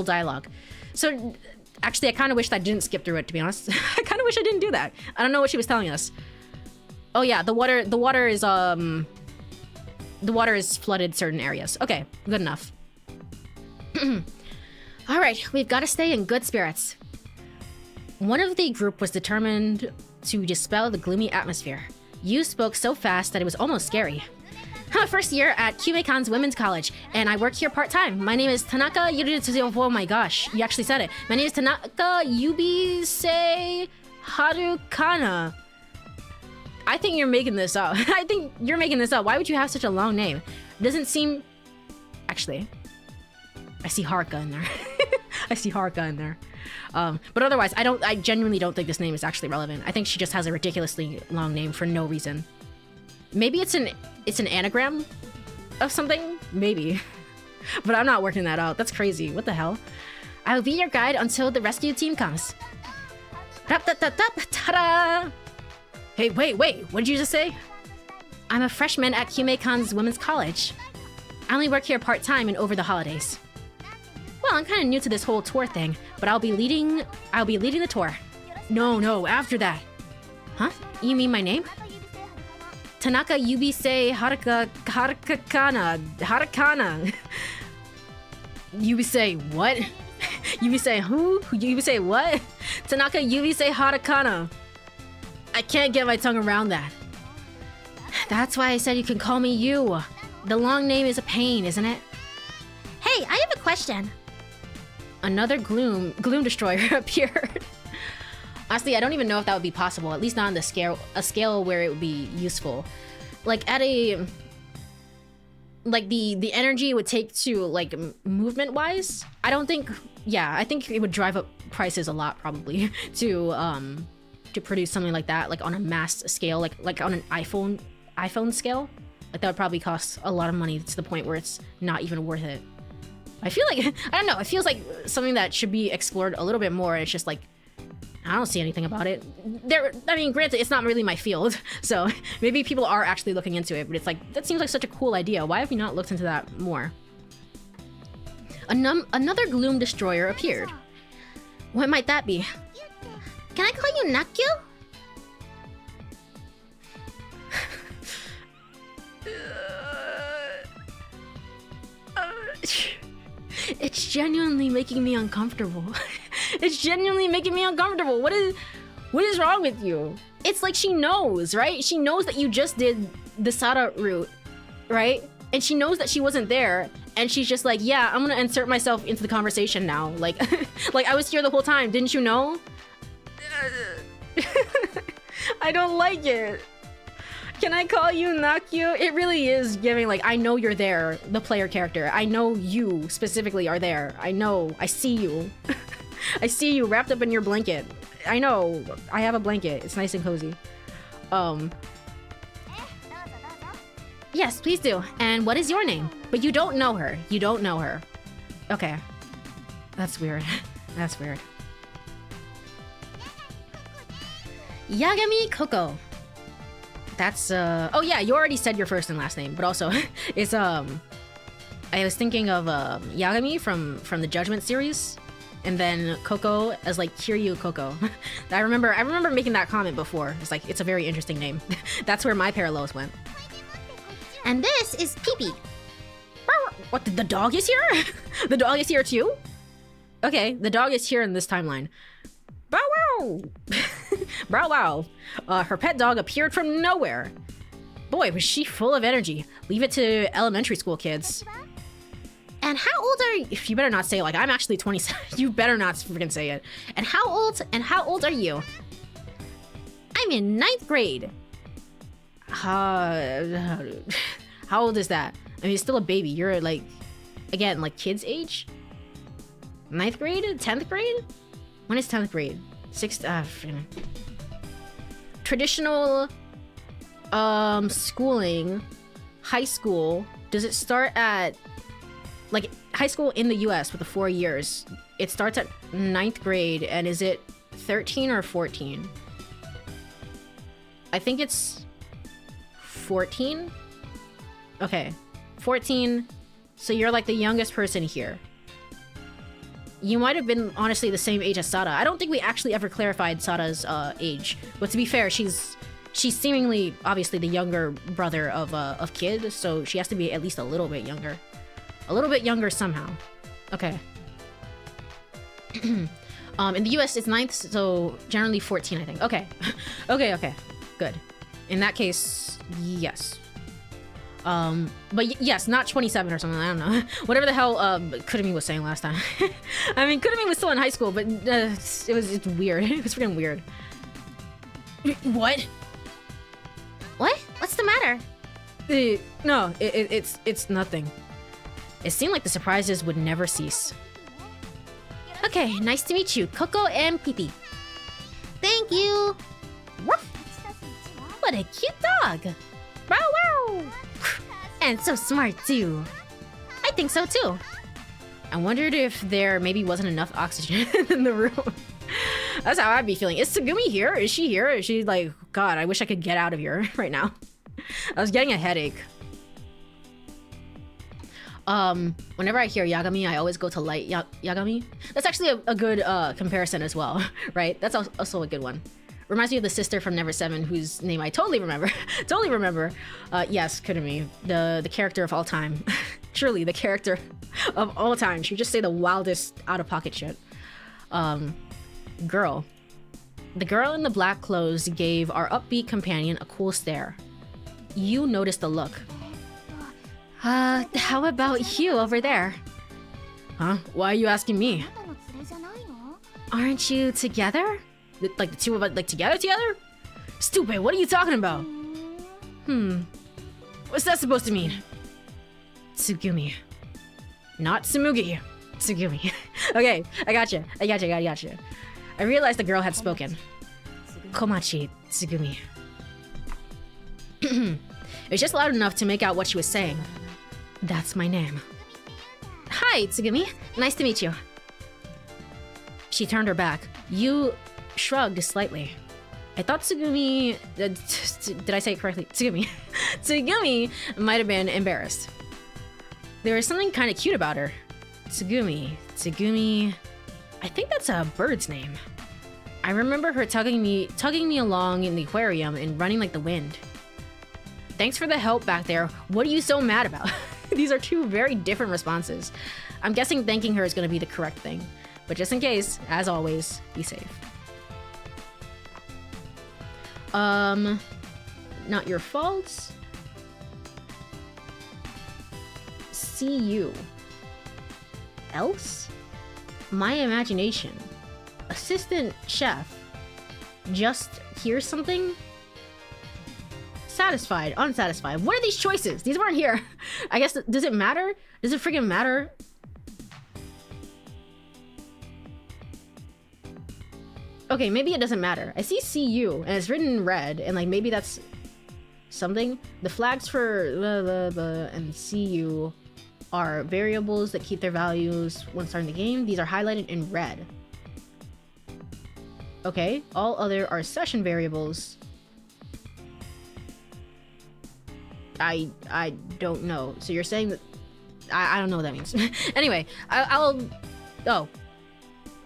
S1: dialogue. So actually, I kind of wished I didn't skip through it, to be honest. I kind of wish I didn't do that. I don't know what she was telling us. Oh yeah, the water is flooded certain areas. Okay, good enough. All right, we've got to stay in good spirits. One of the group was determined to dispel the gloomy atmosphere. You spoke so fast that it was almost scary. First year at Courie Women's College, and I work here part-time. My name is Tanaka Oh my gosh, you actually said it. My name is Tanaka Yubisei Harukana. I think you're making this up. I think you're making this up. Why would you have such a long name? It doesn't seem... Actually, I see Haruka in there. I see Haruka in there. But otherwise, I genuinely don't think this name is actually relevant. I think she just has a ridiculously long name for no reason. Maybe it's an anagram of something? Maybe. But I'm not working that out. That's crazy. What the hell? I will be your guide until the rescue team comes. Ta-da! Hey, wait. What did you just say? I'm a freshman at Courie Women's College. I only work here part-time and over the holidays. Well, I'm kind of new to this whole tour thing, but I'll be leading the tour. No, after that. Huh? You mean my name? Tanaka Yubisei Harakana. Yubisei what? Yubisei who? Yubisei what? Tanaka Yubisei Harakana. I can't get my tongue around that. That's why I said you can call me you. The long name is a pain, isn't it?
S2: Hey, I have a question.
S1: Another gloom destroyer appeared. Honestly, I don't even know if that would be possible, at least not on a scale where it would be useful. Like at a... Like the energy it would take to like movement wise, I don't think... Yeah, I think it would drive up prices a lot probably to produce something like that, like on a mass scale, like on an iPhone scale. Like that would probably cost a lot of money to the point where it's not even worth it. I feel like, I don't know, it feels like something that should be explored a little bit more. It's just like, I don't see anything about it. I mean, granted, it's not really my field, so maybe people are actually looking into it, but it's like, that seems like such a cool idea. Why have we not looked into that more? Another gloom destroyer appeared. What might that be?
S2: Can I call you Nakyu?
S1: It's genuinely making me uncomfortable. It's genuinely making me uncomfortable. What is wrong with you? It's like she knows, right? She knows that you just did the SARA route, right? And she knows that she wasn't there, and she's just like, yeah, I'm gonna insert myself into the conversation now. Like, like I was here the whole time, didn't you know? I don't like it. Can I call you Nakyu? It really is giving like, I know you're there, the player character. I know you specifically are there. I know, I see you. I see you wrapped up in your blanket. I know, I have a blanket. It's nice and cozy. Yes, please do. And what is your name? But you don't know her. You don't know her. Okay. That's weird. That's weird. Yagami Koko. That's oh yeah, you already said your first and last name, but also it's I was thinking of Yagami from the Judgment series, and then Koko as like Kiryu Koko. I remember making that comment before. It's like, it's a very interesting name. That's where my parallels went.
S2: And this is Pee-Pee.
S1: What, the dog is here? The dog is here too? Okay, the dog is here in this timeline. Bow wow! Bow wow. Her pet dog appeared from nowhere. Boy, was she full of energy. Leave it to elementary school kids.
S2: And how old are you?
S1: You better not say it like I'm actually 27. You better not freaking say it. And how old are you? I'm in 9th grade. How old is that? I mean, it's still a baby. You're like, again, like kids age? 9th grade? 10th grade? When is 10th grade? 6th, traditional schooling, high school, does it start at like high school in the US with the 4 years, it starts at 9th grade, and is it 13 or 14? I think it's 14. Okay, 14. So you're like the youngest person here. You might have been honestly the same age as SARA. I don't think we actually ever clarified SARA's age, but to be fair, she's seemingly obviously the younger brother of Kid, so she has to be at least a little bit younger. A little bit younger somehow. Okay. In the US it's 9th, so generally 14, I think. Okay. Okay. Good. In that case, yes. But yes, not 27 or something, I don't know. Whatever the hell Kurumi was saying last time. I mean, Kurumi was still in high school, but it's weird. It was freaking weird. What?
S2: What? What's the matter?
S1: No, it's nothing. It seemed like the surprises would never cease.
S2: Okay, nice to meet you, Coco and Pipi. Thank you. Woof. What a cute dog. Wow, wow. And so smart too. I think so too.
S1: I wondered if there maybe wasn't enough oxygen in the room. That's how I'd be feeling. Is Tsugumi here? Is she here? Is she like, God, I wish I could get out of here right now. I was getting a headache. Whenever I hear Yagami, I always go to light Yagami. That's actually a good comparison as well, right? That's also a good one. Reminds me of the sister from Never 7, whose name I totally remember. Totally remember. Yes, Kurumi, the character of all time. Truly, the character of all time. She just say the wildest out-of-pocket shit. Girl. The girl in the black clothes gave our upbeat companion a cool stare. You noticed the look.
S2: How about you over there?
S1: Huh? Why are you asking me?
S2: Aren't you together?
S1: Like the two of us, like together? Stupid, what are you talking about? What's that supposed to mean? Tsugumi. Not Tsumugi. Tsugumi. Okay, I gotcha. I realized the girl had spoken. Komachi Tsugumi. It was just loud enough to make out what she was saying. That's my name.
S2: Hi, Tsugumi. Nice to meet you.
S1: She turned her back. You shrugged slightly. I thought Tsugumi... did I say it correctly? Tsugumi. Tsugumi might have been embarrassed. There was something kind of cute about her. Tsugumi... I think that's a bird's name. I remember her tugging me along in the aquarium and running like the wind. Thanks for the help back there. What are you so mad about? These are two very different responses. I'm guessing thanking her is going to be the correct thing. But just in case, as always, be safe. Not your fault. See you. Else? My imagination. Assistant chef. Just hear something? Satisfied, unsatisfied. What are these choices? These weren't here. I guess, does it matter? Does it freaking matter? Okay, maybe it doesn't matter. I see you, and it's written in red, and like maybe that's something. The flags for and CU are variables that keep their values when starting the game. These are highlighted in red. Okay, all other are session variables. I don't know. So you're saying that I don't know what that means. Anyway, I'll oh.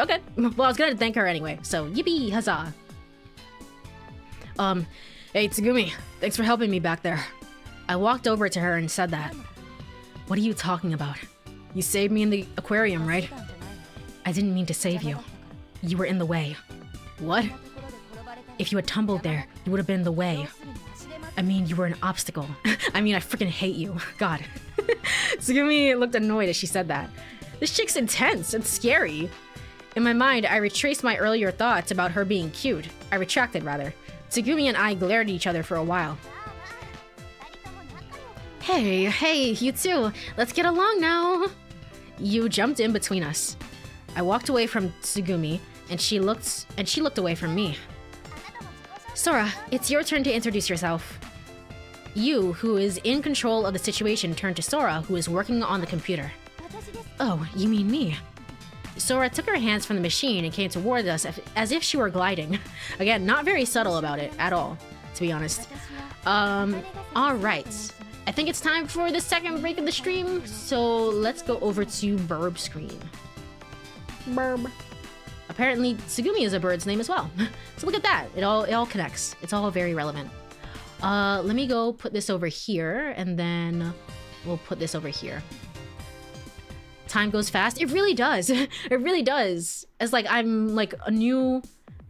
S1: Okay. Well, I was gonna thank her anyway, so yippee huzzah. Hey Tsugumi, thanks for helping me back there. I walked over to her and said that. What are you talking about? You saved me in the aquarium, right? I didn't mean to save you. You were in the way. What? If you had tumbled there, you would have been in the way. I mean, you were an obstacle. I mean, I freaking hate you. God. Tsugumi looked annoyed as she said that. This chick's intense and scary. In my mind, I retraced my earlier thoughts about her being cute. I retracted, rather. Tsugumi and I glared at each other for a while. Hey, you two. Let's get along now. You jumped in between us. I walked away from Tsugumi, and she looked away from me. Sora, it's your turn to introduce yourself. You, who is in control of the situation, turned to Sora, who is working on the computer. Oh, you mean me? Sora took her hands from the machine and came toward us as if she were gliding. Again, not very subtle about it at all, to be honest. Alright. I think it's time for the second break of the stream, so let's go over to Burb screen. Burb. Apparently, Tsugumi is a bird's name as well. So look at that. It all connects. It's all very relevant. Let me go put this over here, and then we'll put this over here. Time goes fast. It really does. It really does. It's like I'm like a new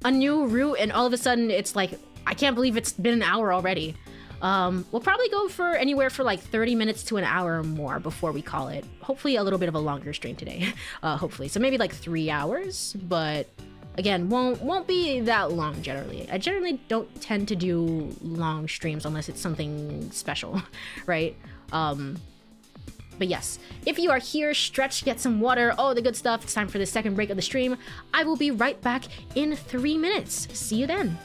S1: route, and all of a sudden it's like I can't believe it's been an hour already. We'll probably go for anywhere for like 30 minutes to an hour or more before we call it. Hopefully a little bit of a longer stream today. Hopefully. So maybe like 3 hours, but again, won't be that long generally. I generally don't tend to do long streams unless it's something special, right? But yes, if you are here, stretch, get some water, all the good stuff. It's time for the second break of the stream. I will be right back in 3 minutes. See you then.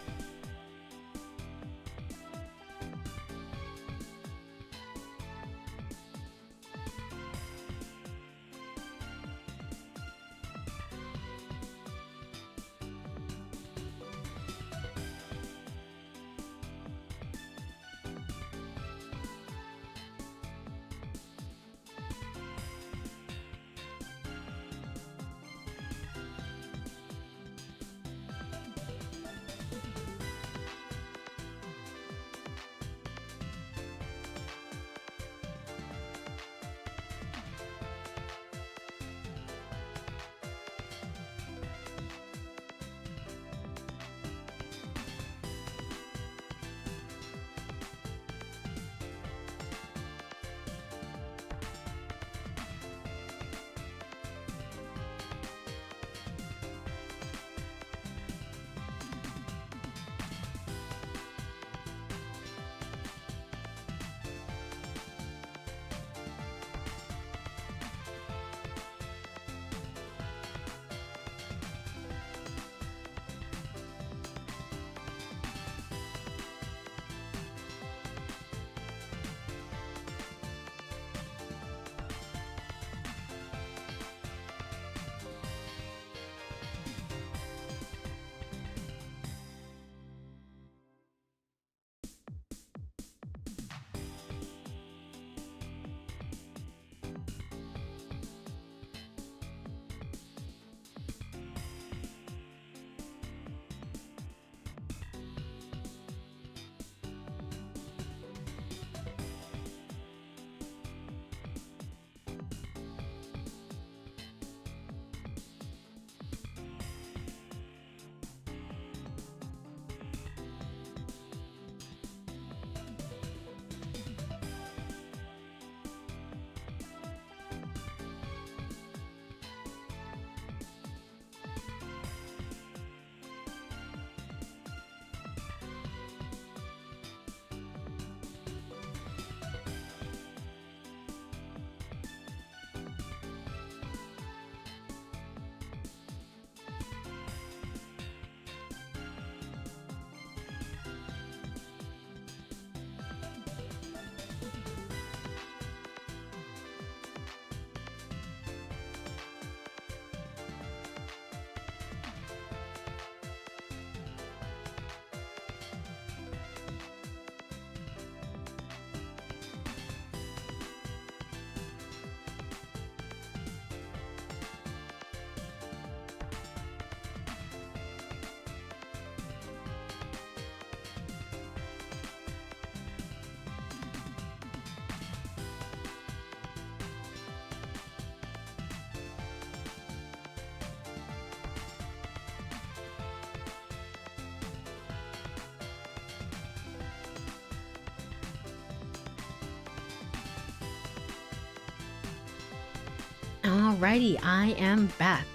S1: Alrighty, I am back.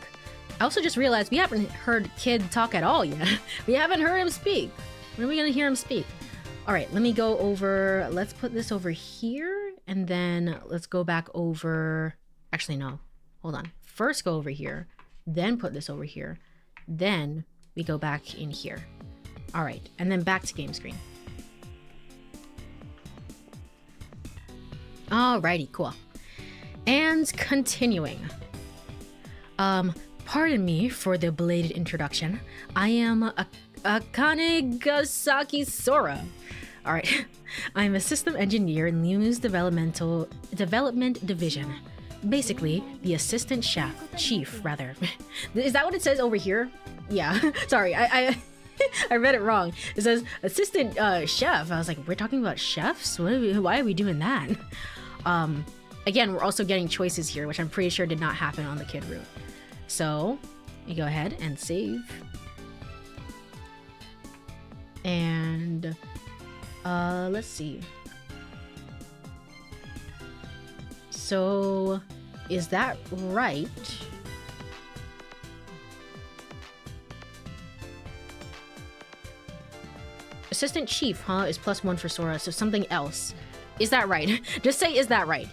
S1: I also just realized we haven't heard Kid talk at all yet. We haven't heard him speak. When are we gonna hear him speak? Alright, let me go over, let's put this over here, and then let's go back over, actually no, hold on. First go over here, then put this over here, then we go back in here. Alright, and then back to game screen. Alrighty, cool. And continuing. Pardon me for the belated introduction. I am Akanegasaki Sora. Alright. I'm a system engineer in Limu's development division. Basically, the assistant chief, rather. Is that what it says over here? Yeah. Sorry, I read it wrong. It says assistant chef. I was like, we're talking about chefs? Why are we doing that? Again, we're also getting choices here, which I'm pretty sure did not happen on the kid route. So, you go ahead and save. And let's see. So, is that right? Assistant chief, huh, is +1 for Sora, so something else. Is that right? Just say, is that right?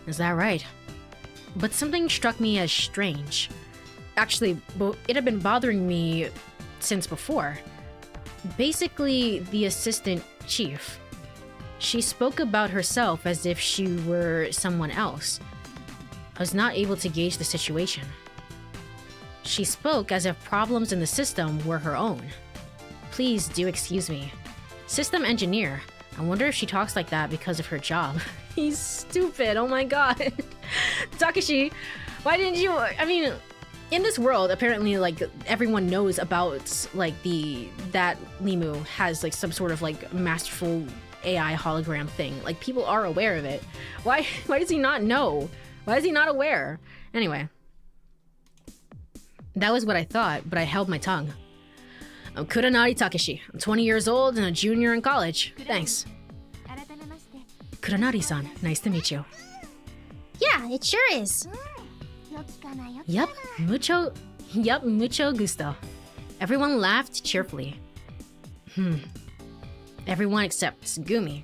S1: Is that right? But something struck me as strange. Actually, it had been bothering me since before. Basically, the assistant chief. She spoke about herself as if she were someone else. I was not able to gauge the situation. She spoke as if problems in the system were her own. Please do excuse me. System engineer. I wonder if she talks like that because of her job. He's stupid, oh my god. Takeshi, why didn't you... I mean, in this world, apparently, like, everyone knows about, like, that Limu has, like, some sort of, like, masterful AI hologram thing. Like, people are aware of it. Why does he not know? Why is he not aware? Anyway. That was what I thought, but I held my tongue. I'm Kuranari Takeshi. I'm 20 years old and a junior in college. Thanks. Kuranari-san, nice to meet you.
S2: Yeah, it sure is.
S1: Yup, mucho gusto. Everyone laughed cheerfully. Everyone except Tsugumi.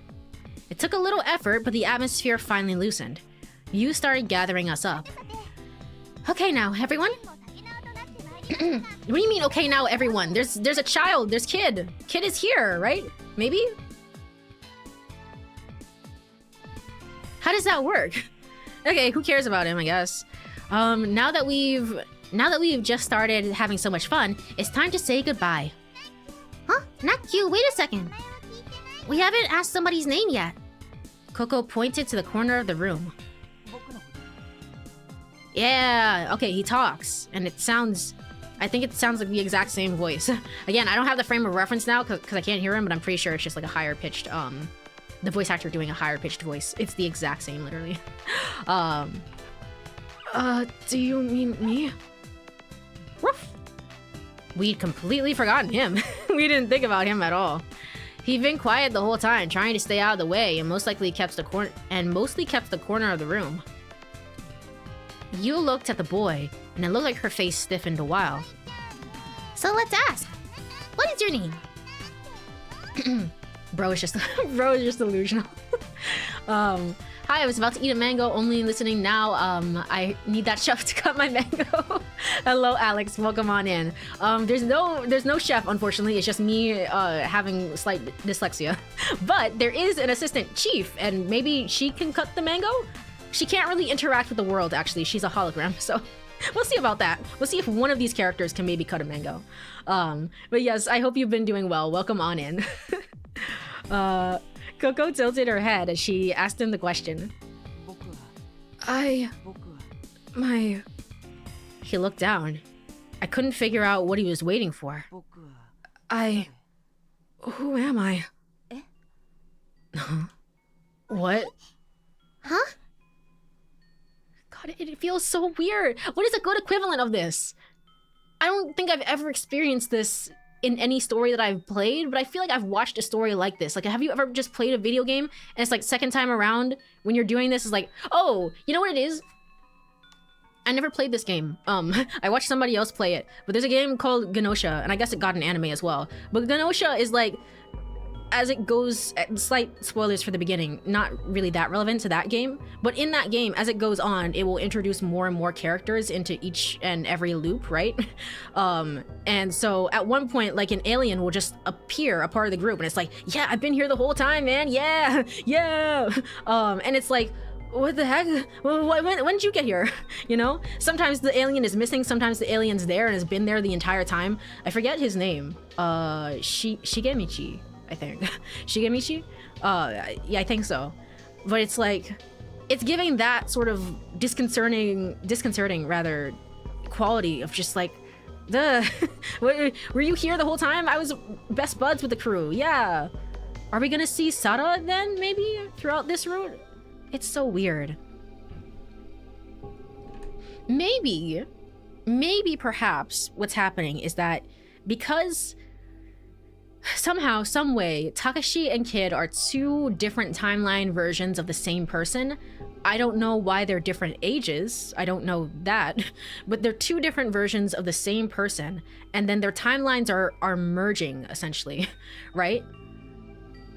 S1: It took a little effort, but the atmosphere finally loosened. You started gathering us up. Okay now, everyone. What do you mean, okay now, everyone? There's a child, there's kid. Kid is here, right? Maybe? How does that work? Okay, who cares about him, I guess. Now that we've just started having so much fun, it's time to say goodbye.
S2: Huh? Not you, wait a second. We haven't asked somebody's name yet.
S1: Coco pointed to the corner of the room. Yeah, okay, he talks, and I think it sounds like the exact same voice. Again, I don't have the frame of reference now because I can't hear him, but I'm pretty sure it's just like a higher pitched, the voice actor doing a higher pitched voice. It's the exact same, literally. Do you mean me? Ruff. We'd completely forgotten him. We didn't think about him at all. He'd been quiet the whole time, trying to stay out of the way, and mostly kept the corner of the room. You looked at the boy, and it looked like her face stiffened a while.
S2: So let's ask. What is your name?
S1: Bro is just delusional. Hi, I was about to eat a mango, only listening now. I need that chef to cut my mango. Hello, Alex. Welcome on in. There's no chef, unfortunately. It's just me having slight dyslexia. But there is an assistant chief, and maybe she can cut the mango? She can't really interact with the world, actually. She's a hologram, so we'll see about that. We'll see if one of these characters can maybe cut a mango. But yes, I hope you've been doing well. Welcome on in. Coco tilted her head as she asked him the question. He looked down. I couldn't figure out what he was waiting for. Who am I? What?
S2: Huh?
S1: God, it feels so weird. What is a good equivalent of this? I don't think I've ever experienced this in any story that I've played, but I feel like I've watched a story like this. Like, have you ever just played a video game and it's like second time around when you're doing this is like, oh, you know what it is? I never played this game. I watched somebody else play it, but there's a game called Genosha, and I guess it got an anime as well. But Genosha is like, as it goes, slight spoilers for the beginning, not really that relevant to that game, but in that game, as it goes on, it will introduce more and more characters into each and every loop, right? And so at one point, like, an alien will just appear a part of the group, and it's like, yeah, I've been here the whole time, man, yeah. And it's like, what the heck? When did you get here? You know? Sometimes the alien is missing, sometimes the alien's there and has been there the entire time. I forget his name. Shigemichi, I think. Shigemichi? Yeah, I think so. But it's like, it's giving that sort of disconcerting rather, quality of just like, were you here the whole time? I was best buds with the crew, yeah. Are we gonna see SARA then, maybe, throughout this route? It's so weird. Maybe perhaps what's happening is that because somehow, some way, Takashi and Kid are two different timeline versions of the same person. I don't know why they're different ages. I don't know that. But they're two different versions of the same person. And then their timelines are merging, essentially. Right?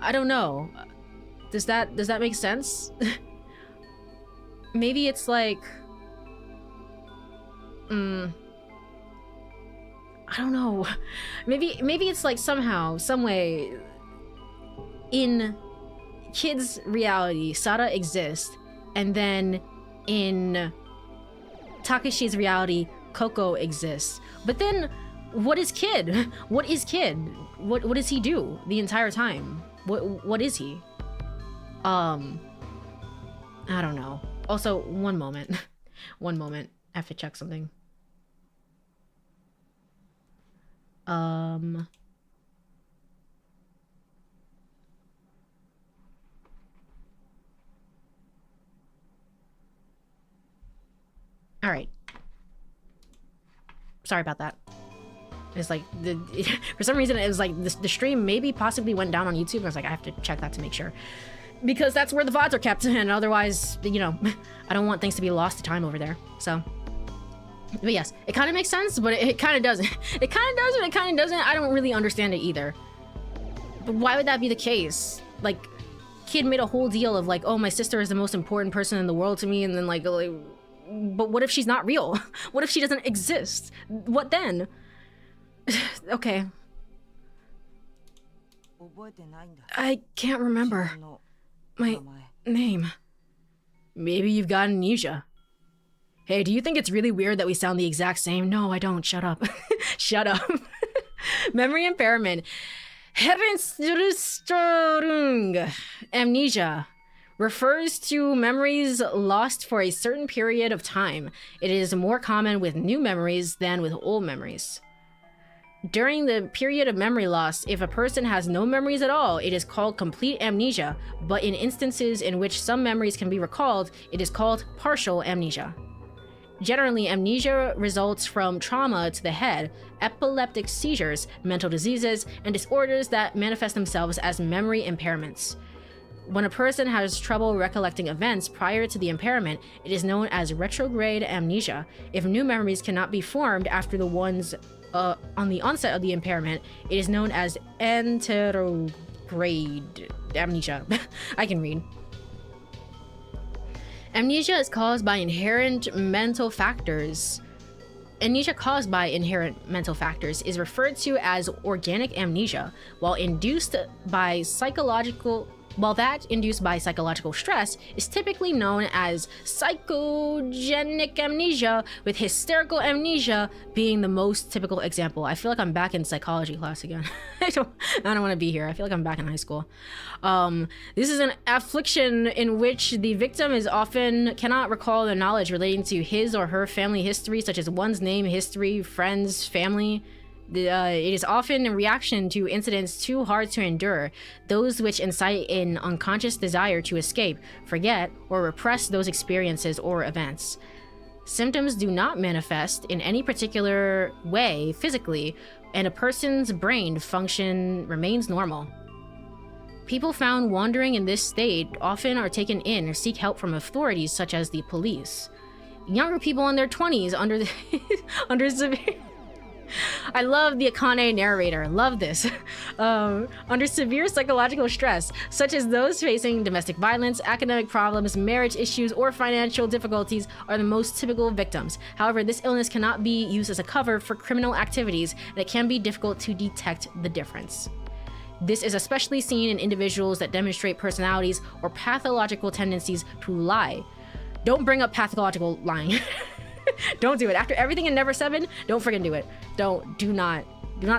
S1: I don't know. Does that make sense? Maybe it's like... I don't know. Maybe it's like somehow, some way, in Kid's reality, SARA exists, and then in Takashi's reality, Coco exists. But then, what is Kid? What is Kid? What does he do the entire time? What is he? I don't know. Also, one moment. One moment. I have to check something. All right. Sorry about that. It's like for some reason it was like the stream maybe possibly went down on YouTube. I was like, I have to check that to make sure, because that's where the VODs are kept, and otherwise, you know, I don't want things to be lost to time over there. So, but yes, it kind of makes sense, but it kind of doesn't. It kind of does, and it kind of doesn't. I don't really understand it either. But why would that be the case? Like, Kid made a whole deal of like, oh, my sister is the most important person in the world to me, and then like but what if she's not real? What if she doesn't exist? What then? Okay. I can't remember my name. Maybe you've got amnesia. Hey, do you think it's really weird that we sound the exact same? No, I don't. Shut up. Shut up. Memory impairment. Amnesia refers to memories lost for a certain period of time. It is more common with new memories than with old memories. During the period of memory loss, if a person has no memories at all, it is called complete amnesia, but in instances in which some memories can be recalled, it is called partial amnesia. Generally, amnesia results from trauma to the head, epileptic seizures, mental diseases, and disorders that manifest themselves as memory impairments. When a person has trouble recollecting events prior to the impairment, it is known as retrograde amnesia. If new memories cannot be formed after the ones on the onset of the impairment, it is known as anterograde amnesia. I can read. Amnesia is caused by inherent mental factors. Amnesia caused by inherent mental factors is referred to as organic amnesia, while that induced by psychological stress is typically known as psychogenic amnesia, with hysterical amnesia being the most typical example. I feel like I'm back in psychology class again. I don't want to be here. I feel like I'm back in high school. This is an affliction in which the victim is often cannot recall the knowledge relating to his or her family history, such as one's name, history, friends, family. It is often in reaction to incidents too hard to endure, those which incite an unconscious desire to escape, forget, or repress those experiences or events. Symptoms do not manifest in any particular way physically, and a person's brain function remains normal. People found wandering in this state often are taken in or seek help from authorities such as the police. Younger people in their 20s under severe... I love the Akane narrator. Love this. Under severe psychological stress, such as those facing domestic violence, academic problems, marriage issues, or financial difficulties, are the most typical victims. However, this illness cannot be used as a cover for criminal activities, and it can be difficult to detect the difference. This is especially seen in individuals that demonstrate personalities or pathological tendencies to lie. Don't bring up pathological lying. Don't do it. After everything in Never 7, don't friggin' do it. Do not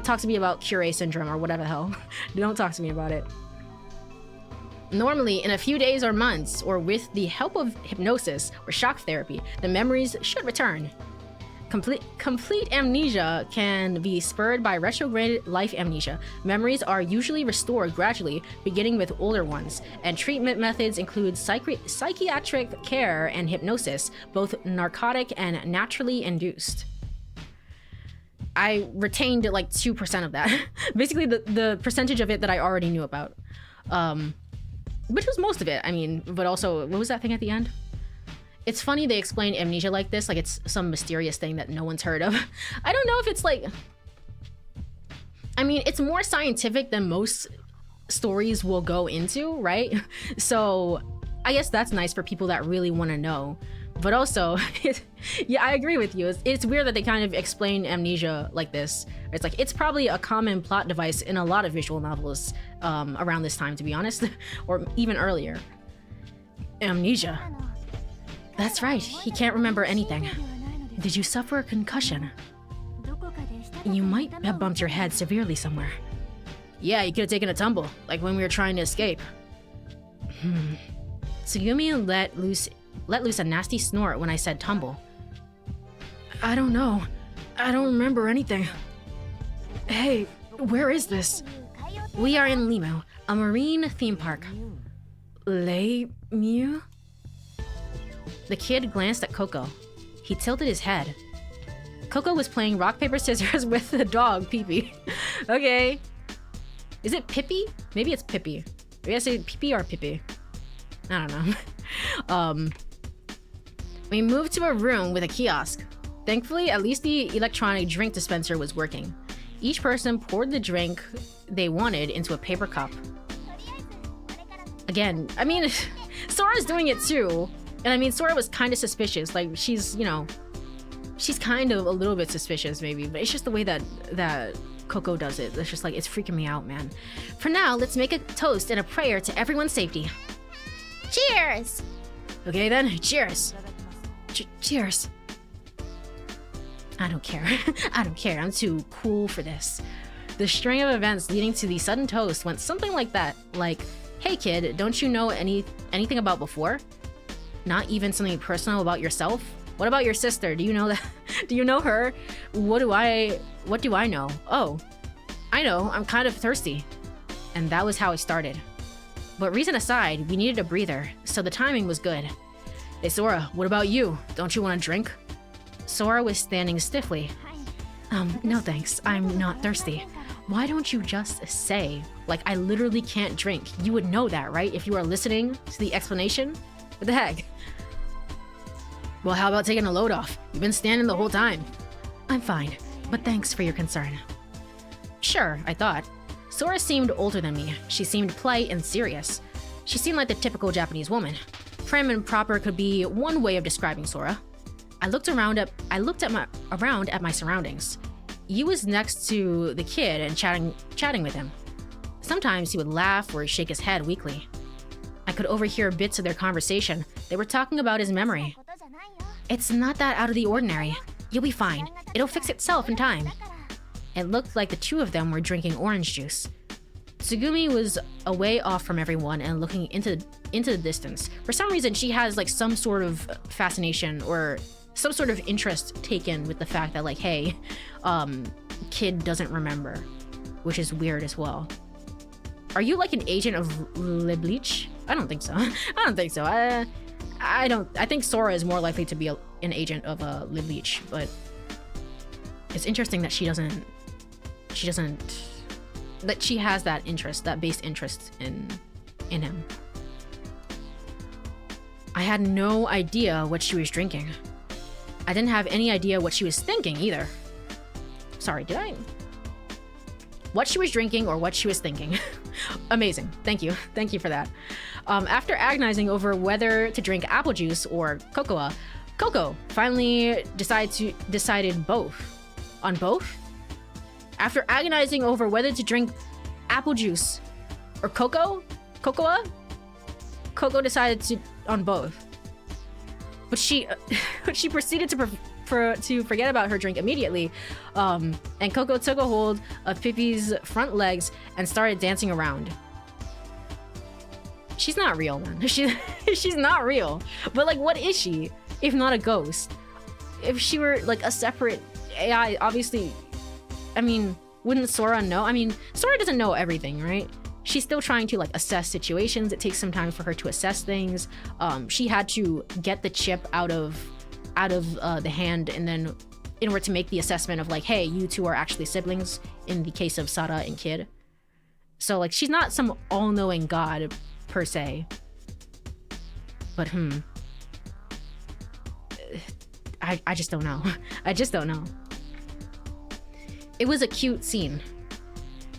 S1: talk to me about Courie syndrome or whatever the hell. Don't talk to me about it. Normally, in a few days or months, or with the help of hypnosis or shock therapy, the memories should return. Complete amnesia can be spurred by retrograde life amnesia. Memories are usually restored gradually, beginning with older ones, and treatment methods include psychiatric care and hypnosis, both narcotic and naturally induced. I retained like 2% of that. Basically the percentage of it that I already knew about. Which was most of it, I mean, but also, what was that thing at the end? It's funny they explain amnesia like this, like it's some mysterious thing that no one's heard of. I don't know if it's like... I mean, it's more scientific than most stories will go into, right? So I guess that's nice for people that really want to know. But also, yeah, I agree with you. It's weird that they kind of explain amnesia like this. It's like, it's probably a common plot device in a lot of visual novels around this time, to be honest, or even earlier. Amnesia. That's right, he can't remember anything. Did you suffer a concussion? You might have bumped your head severely somewhere. Yeah, you could have taken a tumble, like when we were trying to escape. Tsugumi let loose a nasty snort when I said tumble. I don't know. I don't remember anything. Hey, where is this? We are in Limo, a marine theme park. Les Mieux? The kid glanced at Coco. He tilted his head. Coco was playing rock, paper, scissors with the dog, Pee-Pee. Okay. Is it Pippi? Maybe it's Pippi. Maybe I say Pee-Pee or Pippi. I don't know. We moved to a room with a kiosk. Thankfully, at least the electronic drink dispenser was working. Each person poured the drink they wanted into a paper cup. Again, I mean, Sora's doing it too. And I mean, Sora was kind of suspicious. Like, she's, you know, she's kind of a little bit suspicious maybe, but it's just the way that Coco does it. It's just like, it's freaking me out, man. For now, let's make a toast and a prayer to everyone's safety.
S2: Cheers!
S1: Okay then, cheers. Cheers. I don't care. I don't care. I'm too cool for this. The string of events leading to the sudden toast went something like that. Like, hey kid, don't you know anything about before? Not even something personal about yourself? What about your sister? Do you know that? Do you know her? What do I know? Oh, I know, I'm kind of thirsty. And that was how it started. But reason aside, we needed a breather, so the timing was good. Hey Sora, what about you? Don't you want a drink? Sora was standing stiffly. No thanks, I'm not thirsty. Why don't you just say, like, I literally can't drink? You would know that, right? If you are listening to the explanation? What the heck? Well, how about taking a load off? You've been standing the whole time. I'm fine, but thanks for your concern. Sure, I thought. Sora seemed older than me. She seemed polite and serious. She seemed like the typical Japanese woman. Prim and proper could be one way of describing Sora. I looked around at my surroundings. Yu was next to the kid and chatting with him. Sometimes he would laugh or shake his head weakly. I could overhear bits of their conversation. They were talking about his memory. It's not that out of the ordinary. You'll be fine. It'll fix itself in time. It looked like the two of them were drinking orange juice. Tsugumi was away off from everyone and looking into the distance. For some reason, she has like some sort of fascination or some sort of interest taken with the fact that like, hey, kid doesn't remember, which is weird as well. Are you like an agent of Libleach? I don't think so. I don't think so. I think Sora is more likely to be an agent of Libleach, but it's interesting that she has that interest, that base interest in him. I had no idea what she was drinking. I didn't have any idea what she was thinking either. Sorry, did I? What she was drinking or what she was thinking. Amazing. Thank you. Thank you for that. After agonizing over whether to drink apple juice or cocoa, Coco finally decided both. On both? After agonizing over whether to drink apple juice, or cocoa? Cocoa? Coco decided to on both. But she proceeded to forget about her drink immediately. And Coco took a hold of Pippi's front legs and started dancing around. She's not real, man. She's not real. But like, what is she if not a ghost? If she were like a separate AI, obviously, I mean, wouldn't Sora know? I mean, Sora doesn't know everything, right? She's still trying to like assess situations. It takes some time for her to assess things. She had to get the chip out of the hand, and then in order to make the assessment of like, hey, you two are actually siblings in the case of SARA and Kid. So like, she's not some all-knowing god per se. But I just don't know. I just don't know. It was a cute scene.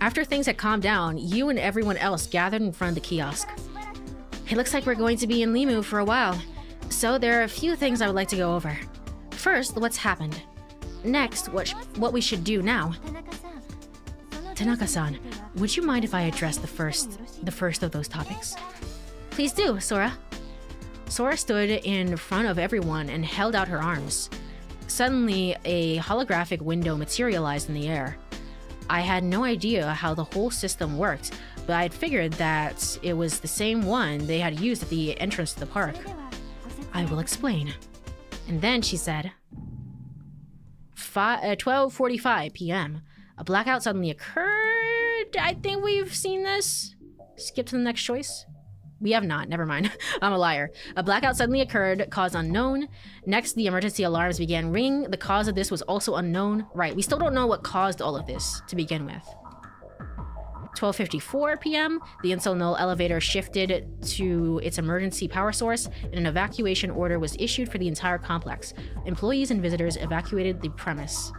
S1: After things had calmed down, you and everyone else gathered in front of the kiosk. It looks like we're going to be in Limu for a while, so there are a few things I would like to go over. First, what's happened. Next, what we should do now. Tanaka-san, would you mind if I address the first of those topics? Please do, Sora. Sora stood in front of everyone and held out her arms. Suddenly, a holographic window materialized in the air. I had no idea how the whole system worked, but I had figured that it was the same one they had used at the entrance to the park. I will explain. And then she said, 12:45 p.m. A blackout suddenly occurred. I think we've seen this. Skip to the next choice. We have not, never mind. I'm a liar. A blackout suddenly occurred, cause unknown. Next, the emergency alarms began ringing. The cause of this was also unknown. Right, we still don't know what caused all of this to begin with. 12:54 p.m., the Insel elevator shifted to its emergency power source, and an evacuation order was issued for the entire complex. Employees and visitors evacuated the premise.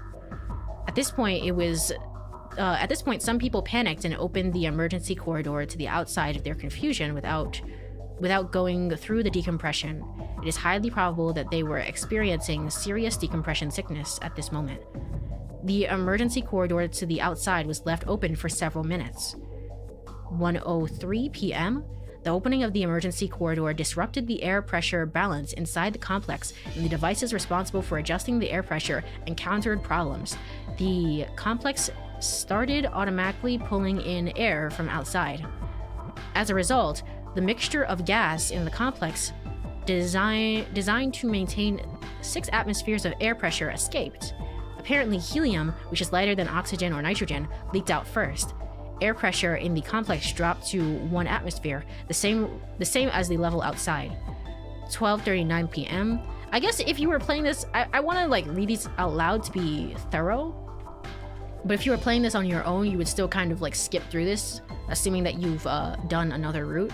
S1: At this point, some people panicked and opened the emergency corridor to the outside of their confusion without going through the decompression. It is highly probable that they were experiencing serious decompression sickness at this moment. The emergency corridor to the outside was left open for several minutes. 1:03 p.m., the opening of the emergency corridor disrupted the air pressure balance inside the complex, and the devices responsible for adjusting the air pressure encountered problems. The complex started automatically pulling in air from outside. As a result, the mixture of gas in the complex, designed to maintain 6 atmospheres of air pressure, escaped. Apparently, helium, which is lighter than oxygen or nitrogen, leaked out first. Air pressure in the complex dropped to 1 atmosphere, the same as the level outside. 12:39 p.m. I guess if you were playing this, I want to like read these out loud to be thorough. But if you were playing this on your own, you would still kind of like skip through this, assuming that you've done another route.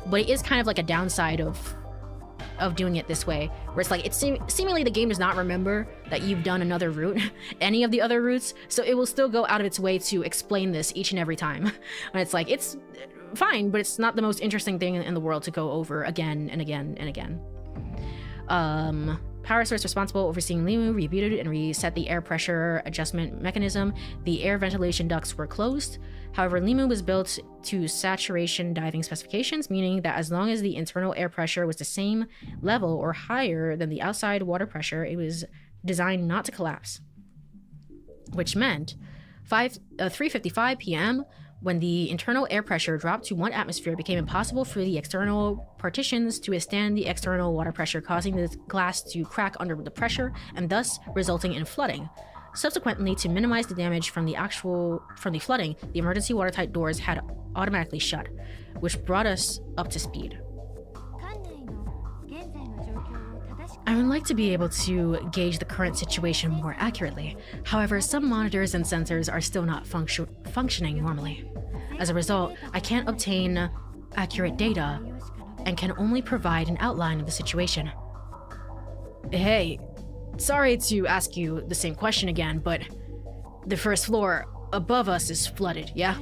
S1: But it is kind of like a downside of doing it this way, where it's like seemingly the game does not remember that you've done another route, any of the other routes, so it will still go out of its way to explain this each and every time. And it's like, it's fine, but it's not the most interesting thing in the world to go over again and again and again. Power source responsible overseeing Limu rebooted and reset the air pressure adjustment mechanism. The air ventilation ducts were closed. However, Limu was built to saturation diving specifications, meaning that as long as the internal air pressure was the same level or higher than the outside water pressure, it was designed not to collapse. Which meant 3:55 p.m., when the internal air pressure dropped to 1 atmosphere, it became impossible for the external partitions to withstand the external water pressure, causing the glass to crack under the pressure and thus resulting in flooding. Subsequently, to minimize the damage from the flooding, the emergency watertight doors had automatically shut, which brought us up to speed. I would like to be able to gauge the current situation more accurately. However, some monitors and sensors are still not functioning normally. As a result, I can't obtain accurate data and can only provide an outline of the situation. Hey, sorry to ask you the same question again, but the first floor above us is flooded, yeah?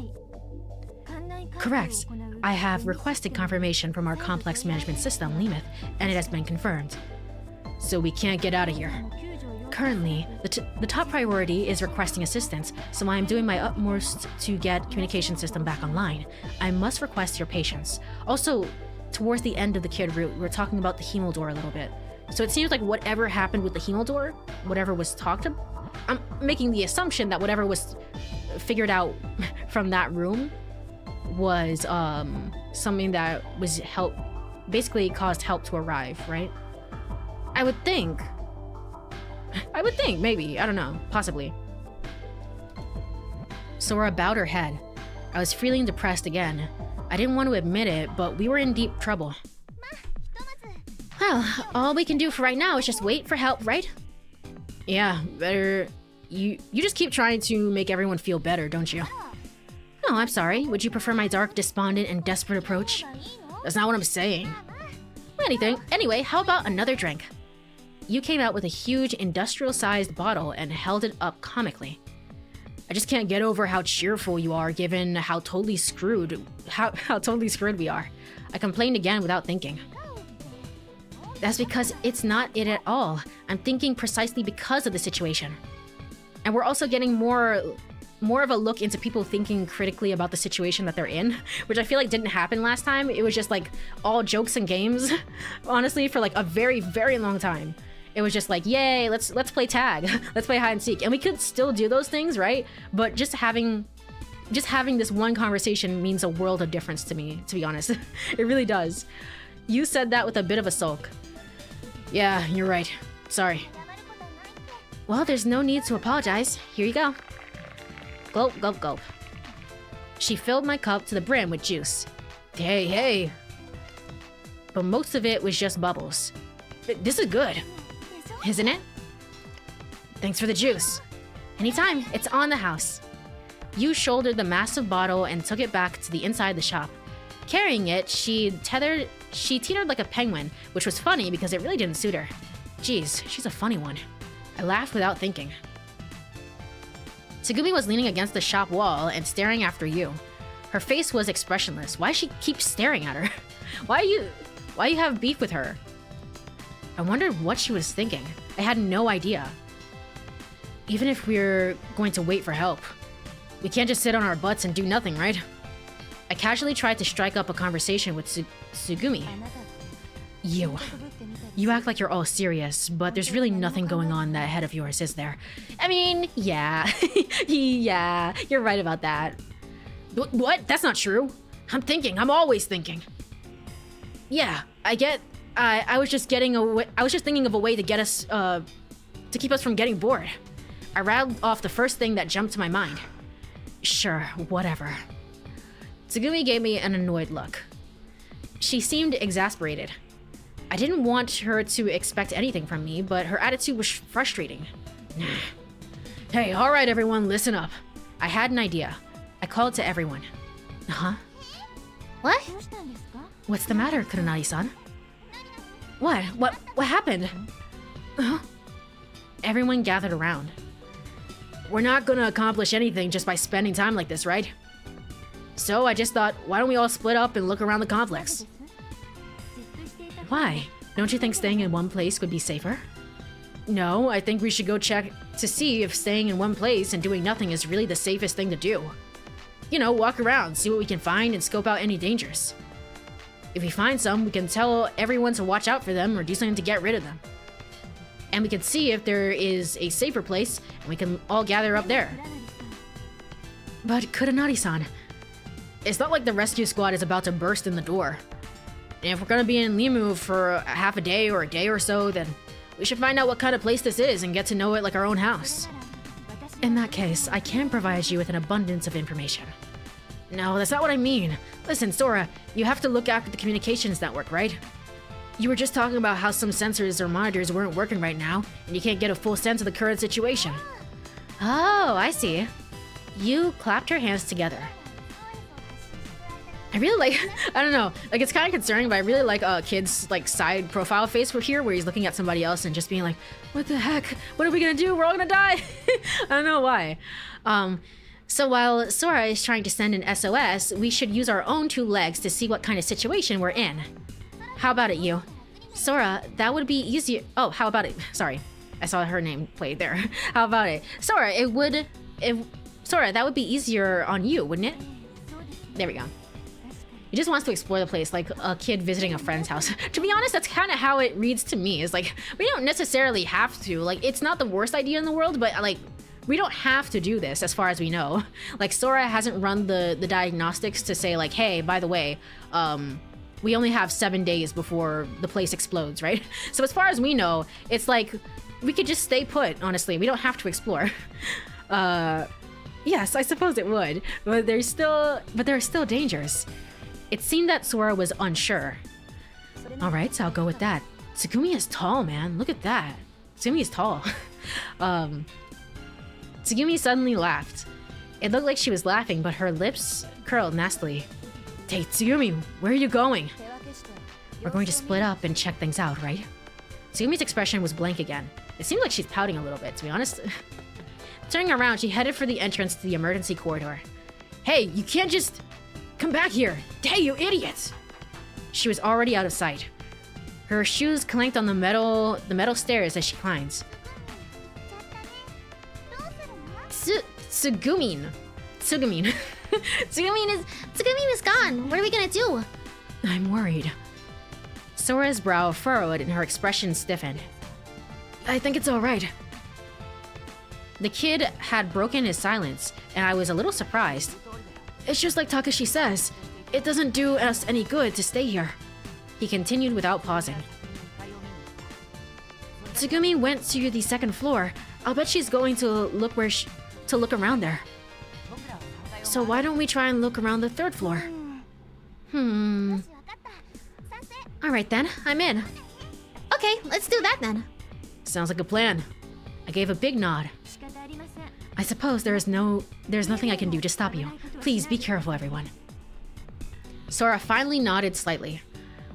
S1: Correct. I have requested confirmation from our complex management system, Lemith, and it has been confirmed. So we can't get out of here. Currently, the top priority is requesting assistance, so I am doing my utmost to get communication system back online. I must request your patience. Also, towards the end of the kid route, we're talking about the hemo door a little bit. So it seems like whatever happened with the hemo door, whatever was talked about, I'm making the assumption that whatever was figured out from that room was something that was basically caused help to arrive, right? I would think, maybe, I don't know, possibly. Sora bowed her head. I was feeling depressed again. I didn't want to admit it, but we were in deep trouble. Well, all we can do for right now is just wait for help, right? Yeah, better... You just keep trying to make everyone feel better, don't you? No, I'm sorry. Would you prefer my dark, despondent, and desperate approach? That's not what I'm saying. Anyway, how about another drink? You came out with a huge industrial-sized bottle and held it up comically. I just can't get over how cheerful you are given how totally screwed we are. I complained again without thinking. That's because it's not it at all. I'm thinking precisely because of the situation. And we're also getting more of a look into people thinking critically about the situation that they're in, which I feel like didn't happen last time. It was just like all jokes and games, honestly, for like a very, very long time. It was just like, yay, let's play tag, let's play hide and seek. And we could still do those things, right? But just having this one conversation means a world of difference to me, to be honest. It really does. You said that with a bit of a sulk. Yeah, you're right. Sorry. Well, there's no need to apologize. Here you go. Gulp, gulp, gulp. She filled my cup to the brim with juice. Hey. But most of it was just bubbles. This is good, isn't it? Thanks for the juice. Anytime, it's on the house. You shouldered the massive bottle and took it back to the inside of the shop. Carrying it, she teetered like a penguin, which was funny because it really didn't suit her. Geez, she's a funny one. I laughed without thinking. Tsugumi was leaning against the shop wall and staring after you. Her face was expressionless. Why does she keep staring at her? Why you have beef with her? I wondered what she was thinking. I had no idea. Even if we're going to wait for help, we can't just sit on our butts and do nothing, right? I casually tried to strike up a conversation with Tsugumi. You act like you're all serious, but there's really nothing going on that head of yours, is there? I mean, yeah. Yeah, you're right about that. What? That's not true. I'm always thinking. Yeah, I was just thinking of a way to get us, to keep us from getting bored. I rattled off the first thing that jumped to my mind. Sure, whatever. Tsugumi gave me an annoyed look. She seemed exasperated. I didn't want her to expect anything from me, but her attitude was frustrating. Hey, all right, everyone, listen up. I had an idea. I called to everyone. Huh?
S2: What?
S1: What's the matter, Kuronari-san? What happened? Huh? Everyone gathered around. We're not gonna accomplish anything just by spending time like this, right? So I just thought, why don't we all split up and look around the complex? Why? Don't you think staying in one place would be safer? No, I think we should go check to see if staying in one place and doing nothing is really the safest thing to do. You know, walk around, see what we can find, and scope out any dangers. If we find some, we can tell everyone to watch out for them or do something to get rid of them. And we can see if there is a safer place, and we can all gather up there. But Kuronari-san, it's not like the rescue squad is about to burst in the door. And if we're gonna be in Limu for a half a day or a day or so, then we should find out what kind of place this is and get to know it like our own house. In that case, I can provide you with an abundance of information. No, that's not what I mean. Listen, Sora, you have to look after the communications network, right? You were just talking about how some sensors or monitors weren't working right now, and you can't get a full sense of the current situation. Oh, I see. You clapped your hands together. I really like, I don't know, like it's kind of concerning, but I really like a kid's like side profile face for here where he's looking at somebody else and just being like, what the heck? What are we gonna do? We're all gonna die. I don't know why. So while Sora is trying to send an SOS, we should use our own two legs to see what kind of situation we're in. How about it, you? Sora, that would be easier. Oh, how about it? Sorry. I saw her name played there. How about it? Sora, Sora, that would be easier on you, wouldn't it? There we go. He just wants to explore the place like a kid visiting a friend's house. To be honest, that's kind of how it reads to me. Is like, we don't necessarily have to. Like, it's not the worst idea in the world, but like, we don't have to do this as far as we know. Like, Sora hasn't run the diagnostics to say like, hey, by the way, we only have 7 days before the place explodes, right? So as far as we know, it's like, we could just stay put, honestly. We don't have to explore. Yes, I suppose it would, but there are still dangers. It seemed that Sora was unsure. All right, so I'll go with that. Tsugumi is tall, man. Look at that. Tsugumi is tall. Tsugumi suddenly laughed. It looked like she was laughing, but her lips curled nastily. Hey, Tsugumi, where are you going? We're going to split up and check things out, right? Tsugumi's expression was blank again. It seemed like she's pouting a little bit, to be honest. Turning around, she headed for the entrance to the emergency corridor. Hey, you can't just... Come back here! Hey, you idiots! She was already out of sight. Her shoes clanked on the metal stairs as she climbs. Tsugumi
S2: is gone. What are we gonna do?
S1: I'm worried. Sora's brow furrowed and her expression stiffened. I think it's all right. The kid had broken his silence, and I was a little surprised. It's just like Takashi says. It doesn't do us any good to stay here. He continued without pausing. Tsugumi went to the second floor. I'll bet she's going to look around there. So why don't we try and look around the third floor? Alright then, I'm in.
S2: Okay, let's do that then.
S1: Sounds like a plan. I gave a big nod. I suppose there's nothing I can do to stop you. Please be careful, everyone. Sora finally nodded slightly.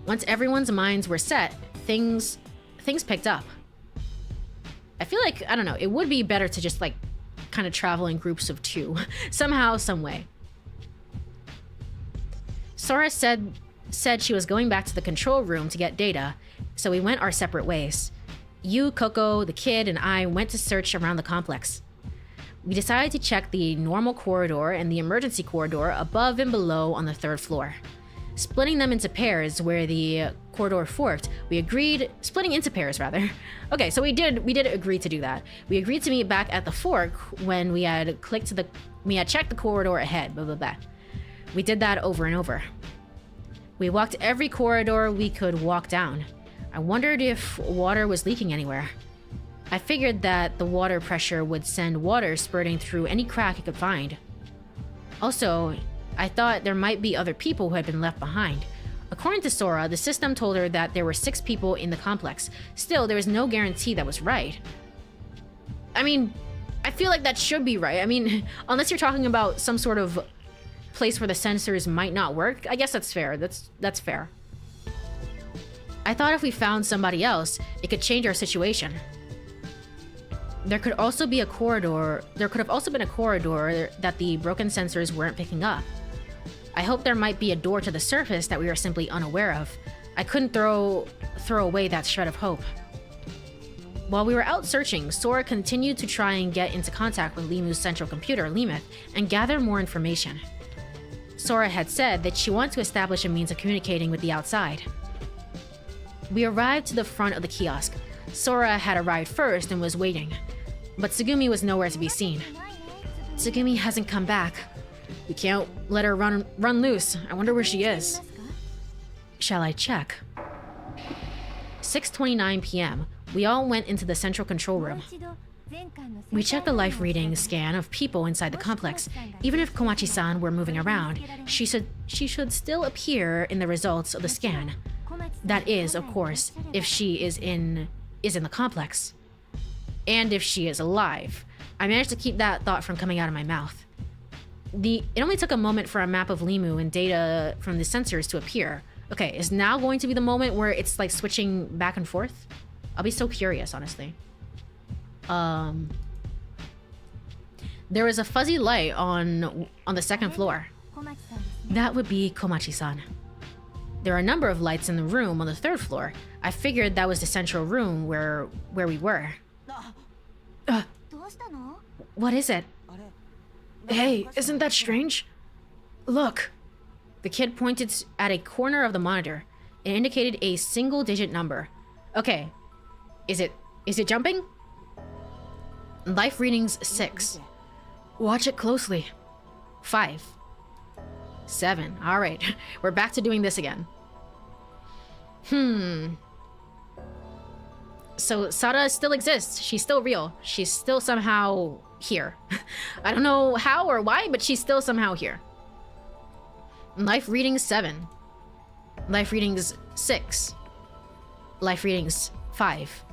S1: Once everyone's minds were set, things picked up. I feel like, I don't know, it would be better to just like kind of travel in groups of 2. Somehow, some way. Sora said she was going back to the control room to get data, so we went our separate ways. You, Coco, the kid, and I went to search around the complex. We decided to check the normal corridor and the emergency corridor above and below on the third floor. Splitting them into pairs where the corridor forked, splitting into pairs rather. Okay, so we did agree to do that. We agreed to meet back at the fork when we had checked the corridor ahead, blah blah blah. We did that over and over. We walked every corridor we could walk down. I wondered if water was leaking anywhere. I figured that the water pressure would send water spurting through any crack it could find. Also, I thought there might be other people who had been left behind. According to Sora, the system told her that there were 6 people in the complex. Still, there was no guarantee that was right. I mean, I feel like that should be right. I mean, unless you're talking about some sort of place where the sensors might not work, I guess that's fair. That's fair. I thought if we found somebody else, it could change our situation. There could have also been a corridor that the broken sensors weren't picking up. I hoped there might be a door to the surface that we were simply unaware of. I couldn't throw away that shred of hope. While we were out searching, Sora continued to try and get into contact with Limu's central computer, Lemeth, and gather more information. Sora had said that she wanted to establish a means of communicating with the outside. We arrived to the front of the kiosk. Sora had arrived first and was waiting, but Tsugumi was nowhere to be seen. Tsugumi hasn't come back. We can't let her run loose. I wonder where she is. Shall I check? 6:29 p.m. We all went into the central control room. We checked the life reading scan of people inside the complex. Even if Komachi-san were moving around, she should still appear in the results of the scan. That is, of course, if she is in the complex. And if she is alive. I managed to keep that thought from coming out of my mouth. It only took a moment for a map of Limu and data from the sensors to appear. Okay, is now going to be the moment where it's like switching back and forth? I'll be so curious, honestly. There was a fuzzy light on the second floor. That would be Komachi-san. There are a number of lights in the room on the third floor. I figured that was the central room where we were. What is it? Hey, isn't that strange? Look. The kid pointed at a corner of the monitor. It indicated a single-digit number. Okay. Is it jumping? Life readings 6. Watch it closely. 5. 7. Alright. We're back to doing this again. So SARA still exists. She's still real. She's still somehow here. I don't know how or why, but she's still somehow here. Life readings 7. Life readings 6. Life readings 5.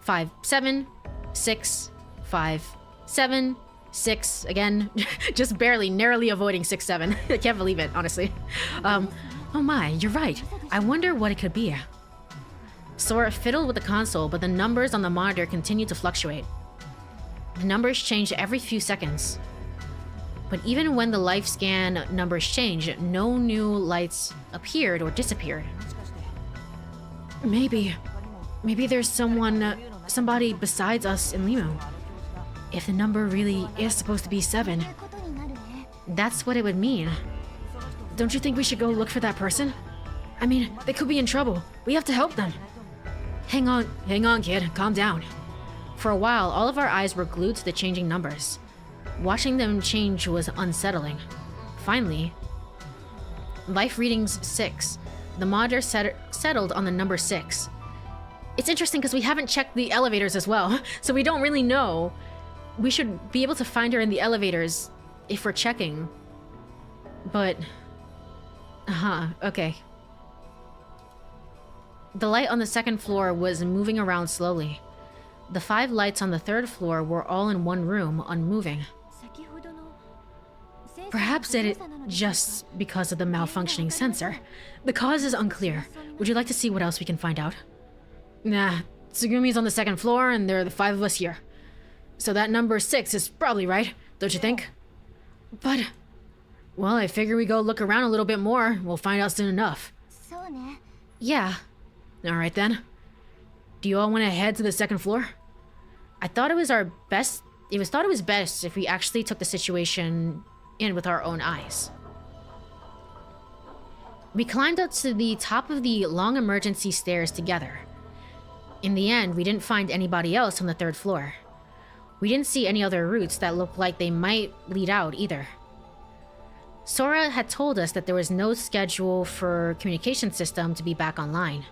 S1: 5, 7, 6, 5, 7, 6. Again, just barely, narrowly avoiding 6, 7. I can't believe it, honestly. Oh my, you're right. I wonder what it could be. Sora fiddled with the console, but the numbers on the monitor continued to fluctuate. The numbers changed every few seconds. But even when the life scan numbers changed, no new lights appeared or disappeared. Maybe there's somebody besides us in Limu. If the number really is supposed to be 7, that's what it would mean. Don't you think we should go look for that person? I mean, they could be in trouble. We have to help them. Hang on, kid. Calm down. For a while, all of our eyes were glued to the changing numbers. Watching them change was unsettling. Finally, life readings 6. The monitor settled on the number 6. It's interesting because we haven't checked the elevators as well, so we don't really know. We should be able to find her in the elevators if we're checking. But... okay. The light on the second floor was moving around slowly. The 5 lights on the third floor were all in one room, unmoving. Perhaps it just because of the malfunctioning sensor. The cause is unclear. Would you like to see what else we can find out? Nah, Tsugumi's on the second floor and there are the 5 of us here. So that number 6 is probably right, don't you think? But... well, I figure we go look around a little bit more. We'll find out soon enough. Yeah. Alright then. Do you all want to head to the second floor? I thought it was best if we actually took the situation in with our own eyes. We climbed up to the top of the long emergency stairs together. In the end, we didn't find anybody else on the third floor. We didn't see any other routes that looked like they might lead out either. Sora had told us that there was no schedule for communication system to be back online.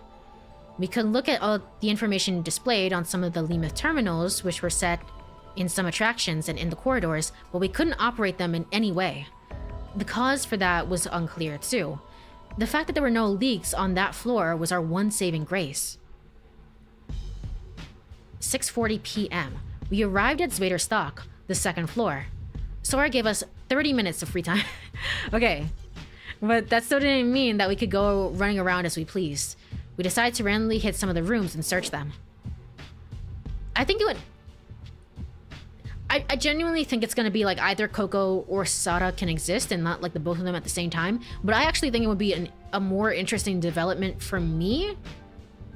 S1: We could look at all the information displayed on some of the Limith terminals, which were set in some attractions and in the corridors, but we couldn't operate them in any way. The cause for that was unclear too. The fact that there were no leaks on that floor was our one saving grace. 6:40 p.m. We arrived at Zvederstock, the second floor. Sora gave us 30 minutes of free time. Okay, but that still didn't mean that we could go running around as we pleased. We decided to randomly hit some of the rooms and search them. I think it would... I genuinely think it's gonna be like either Coco or SARA can exist and not like the both of them at the same time. But I actually think it would be a more interesting development for me.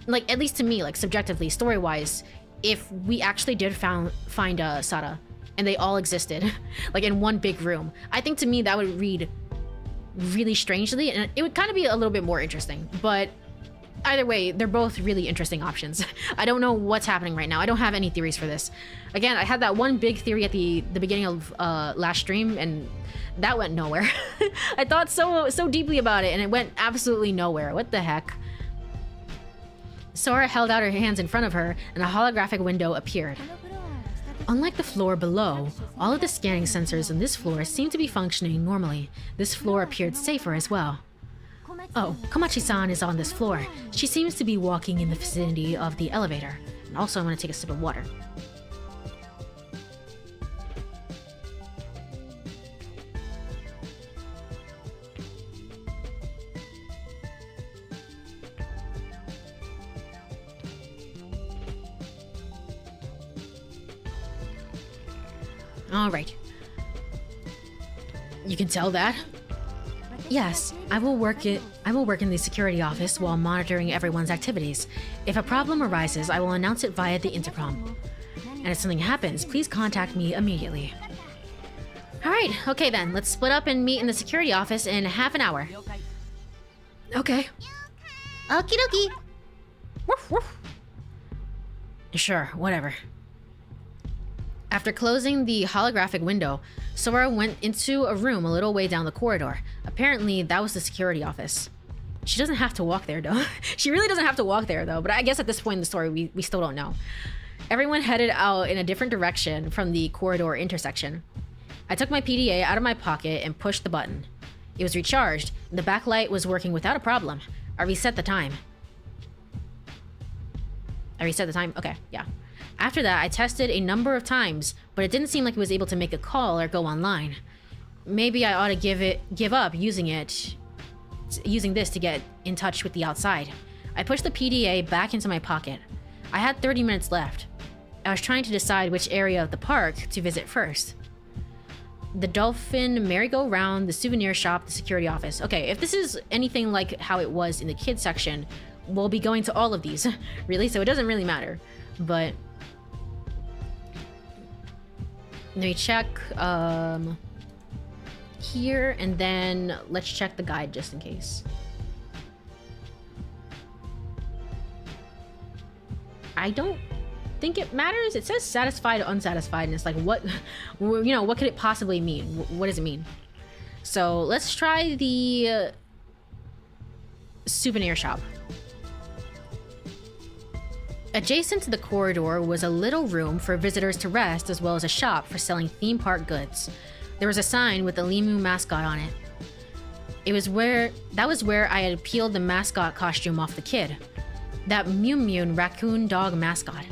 S1: Like, at least to me, like subjectively, story-wise, if we actually did find SARA and they all existed, like in one big room. I think to me that would read really strangely and it would kind of be a little bit more interesting. But either way, they're both really interesting options. I don't know what's happening right now. I don't have any theories for this. Again, I had that one big theory at the beginning of last stream, and that went nowhere. I thought so deeply about it, and it went absolutely nowhere. What the heck? Sora held out her hands in front of her, and a holographic window appeared. Unlike the floor below, all of the scanning sensors in this floor seemed to be functioning normally. This floor appeared safer as well. Oh, Komachi-san is on this floor. She seems to be walking in the vicinity of the elevator. And also, I'm gonna take a sip of water. All right. You can tell that? Yes, I will work in the security office while monitoring everyone's activities. If a problem arises, I will announce it via the intercom. And if something happens, please contact me immediately. Alright, okay then. Let's split up and meet in the security office in half an hour. Okay.
S2: Okie dokie.
S1: Woof, woof. Sure, whatever. After closing the holographic window, Sora went into a room a little way down the corridor. Apparently, that was the security office. She doesn't have to walk there, though. She really doesn't have to walk there, though. But I guess at this point in the story, we still don't know. Everyone headed out in a different direction from the corridor intersection. I took my PDA out of my pocket and pushed the button. It was recharged, and the backlight was working without a problem. I reset the time. Okay, yeah. After that, I tested a number of times, but it didn't seem like it was able to make a call or go online. Maybe I ought to give up using this to get in touch with the outside. I pushed the PDA back into my pocket. I had 30 minutes left. I was trying to decide which area of the park to visit first. The dolphin merry-go-round, the souvenir shop, the security office. Okay, if this is anything like how it was in the kids section, we'll be going to all of these, really, so it doesn't really matter. But let me check here, and then let's check the guide just in case. I don't think it matters. It says satisfied or unsatisfied, and it's like, what, you know, what could it possibly mean? What does it mean? So let's try the souvenir shop. Adjacent to the corridor was a little room for visitors to rest, as well as a shop for selling theme park goods. There was a sign with the Limu mascot on it. That was where I had peeled the mascot costume off the kid. That Mew Mew raccoon dog mascot.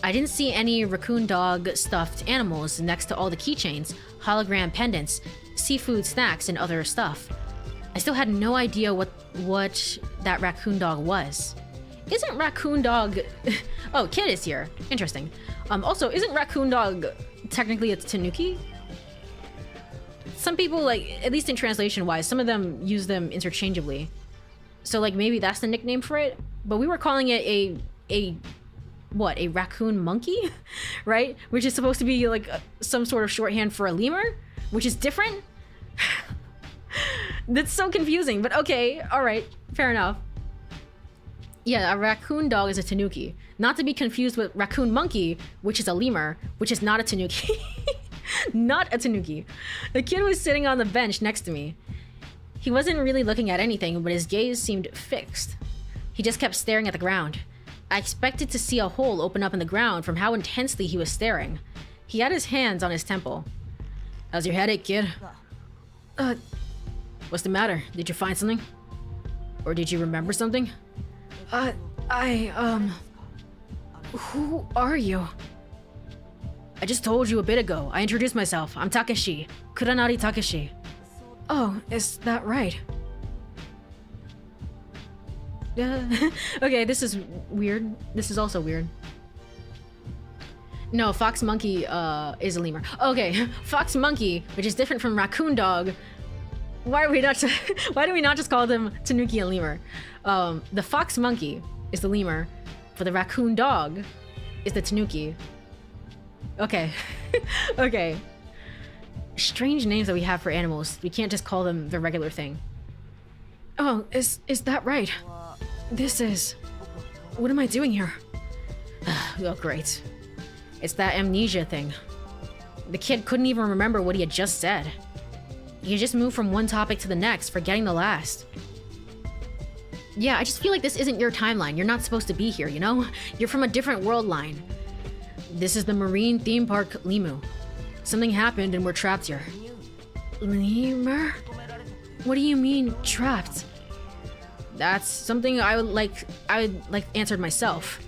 S1: I didn't see any raccoon dog stuffed animals next to all the keychains, hologram pendants, seafood snacks, and other stuff. I still had no idea what that raccoon dog was. Isn't raccoon dog... Oh, kid is here. Interesting. Also, isn't raccoon dog technically a tanuki? Some people, like, at least in translation-wise, some of them use them interchangeably. So, like, maybe that's the nickname for it? But we were calling it a raccoon monkey? Right? Which is supposed to be, like, some sort of shorthand for a lemur? Which is different? That's so confusing, but okay. Alright, fair enough. Yeah, a raccoon dog is a tanuki. Not to be confused with raccoon monkey, which is a lemur, which is not a tanuki. Not a tanuki. The kid was sitting on the bench next to me. He wasn't really looking at anything, but his gaze seemed fixed. He just kept staring at the ground. I expected to see a hole open up in the ground from how intensely he was staring. He had his hands on his temple. How's your headache, kid? What's the matter? Did you find something? Or did you remember something? Who are you? I just told you a bit ago. I introduced myself. I'm Takeshi. Kuranari Takeshi. Oh, is that right? Okay, this is weird. This is also weird. No, fox monkey is a lemur. Okay, fox monkey, which is different from raccoon dog. Why do we not just call them tanuki and lemur? The fox monkey is the lemur, for the raccoon dog is the tanuki. Okay. Okay. Strange names that we have for animals. We can't just call them the regular thing. Oh, is that right? This is... What am I doing here? Oh, great. It's that amnesia thing. The kid couldn't even remember what he had just said. He just moved from one topic to the next, forgetting the last. Yeah, I just feel like this isn't your timeline. You're not supposed to be here, you know? You're from a different world line. This is the marine theme park Limu. Something happened and we're trapped here. Lemur? What do you mean, trapped? That's something I would like answered myself.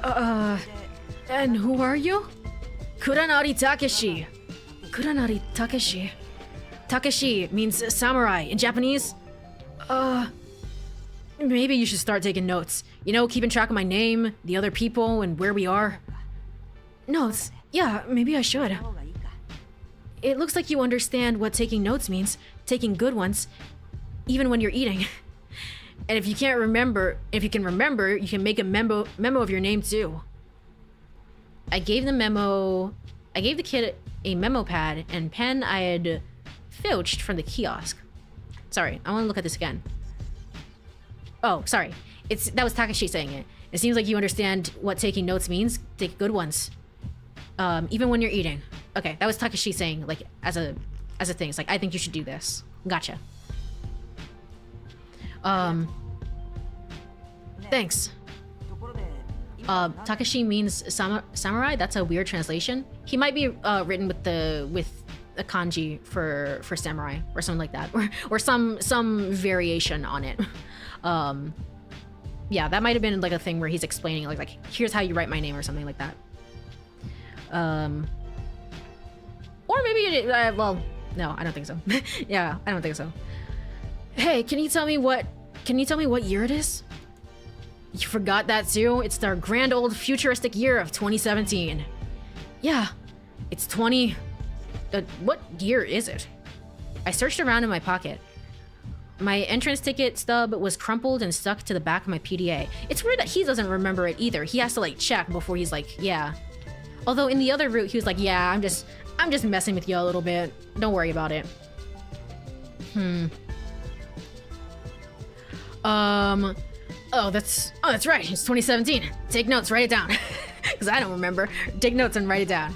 S1: And who are you? Kuranari Takeshi. Kuranari Takeshi. Takeshi means samurai in Japanese. Maybe you should start taking notes. You know, keeping track of my name, the other people, and where we are. Notes? Yeah, maybe I should. It looks like you understand what taking notes means. Taking good ones. Even when you're eating. And if you can remember, you can make a memo of your name too. I gave the kid a memo pad and pen I had filched from the kiosk. Sorry, I want to look at this again. Oh, sorry. That was Takashi saying it. It seems like you understand what taking notes means. Take good ones. Even when you're eating. Okay, that was Takashi saying, like, as a thing. It's like, I think you should do this. Gotcha. Thanks. Takashi means samurai. That's a weird translation. He might be written with a kanji for samurai or something like that, or some variation on it. Yeah, that might have been like a thing where he's explaining like here's how you write my name or something like that. Or maybe well, no, I don't think so. Yeah, I don't think so. Hey, can you tell me what year it is? You forgot that too? It's our grand old futuristic year of 2017. Yeah, it's 20... what year is it? I searched around in my pocket. My entrance ticket stub was crumpled and stuck to the back of my PDA. It's weird that he doesn't remember it either. He has to like check before he's like, yeah. Although in the other route, he was like, yeah, I'm just messing with you a little bit. Don't worry about it. Oh, that's right. It's 2017. Take notes, write it down. Because I don't remember. Take notes and write it down.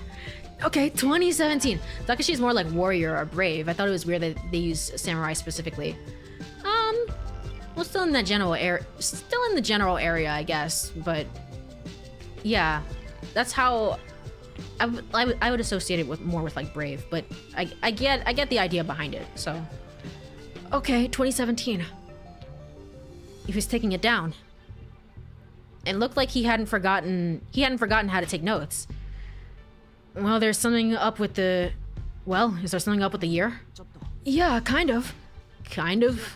S1: Okay, 2017. Takashi's more like warrior or brave. I thought it was weird that they use samurai specifically. Well, still in the general area, I guess. But yeah, that's how I would associate it with more with like brave. But I get the idea behind it. So okay, 2017. He was taking it down. It looked like he hadn't forgotten how to take notes. Well, there's something up with the... Well, is there something up with the year? Yeah, kind of. Kind of?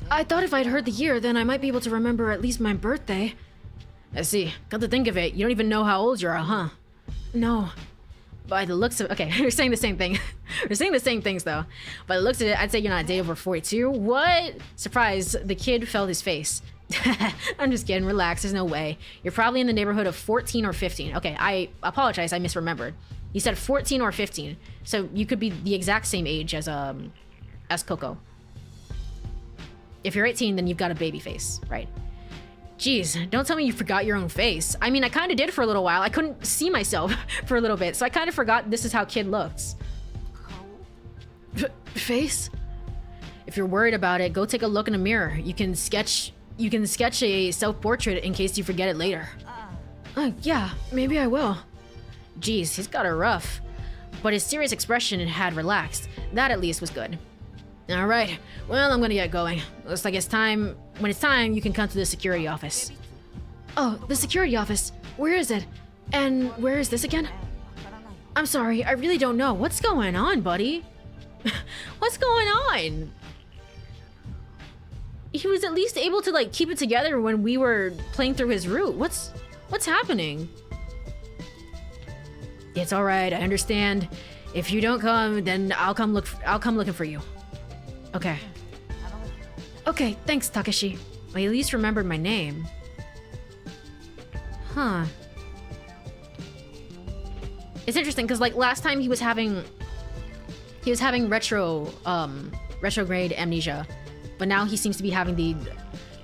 S1: I thought if I'd heard the year, then I might be able to remember at least my birthday. I see. Come to think of it, you don't even know how old you are, huh? No. By the looks of... Okay, we're saying the same thing. We're saying the same things, though. By the looks of it, I'd say you're not a day over 42. What? Surprise, the kid felt his face. I'm just kidding, relax, there's no way. You're probably in the neighborhood of 14 or 15. Okay, I apologize, I misremembered. You said 14 or 15. So you could be the exact same age as Coco. If you're 18, then you've got a baby face, right? Jeez, don't tell me you forgot your own face. I mean, I kind of did for a little while. I couldn't see myself for a little bit, so I kind of forgot this is how kid looks. Face? If you're worried about it, go take a look in a mirror. You can sketch a self-portrait in case you forget it later. Yeah, maybe I will. Jeez, he's got it rough. But his serious expression had relaxed. That at least was good. Alright, well, I'm gonna get going. Looks like it's time. When it's time, you can come to the security office. Oh, the security office. Where is it? And where is this again? I'm sorry, I really don't know. What's going on, buddy? What's going on? He was at least able to like keep it together when we were playing through his route. What's happening? It's all right, I understand. If you don't come, then I'll come looking for you. Okay. Okay, thanks, Takashi. Well, you at least remembered my name. Huh. It's interesting because like last time he was having retrograde amnesia, but now he seems to be having the,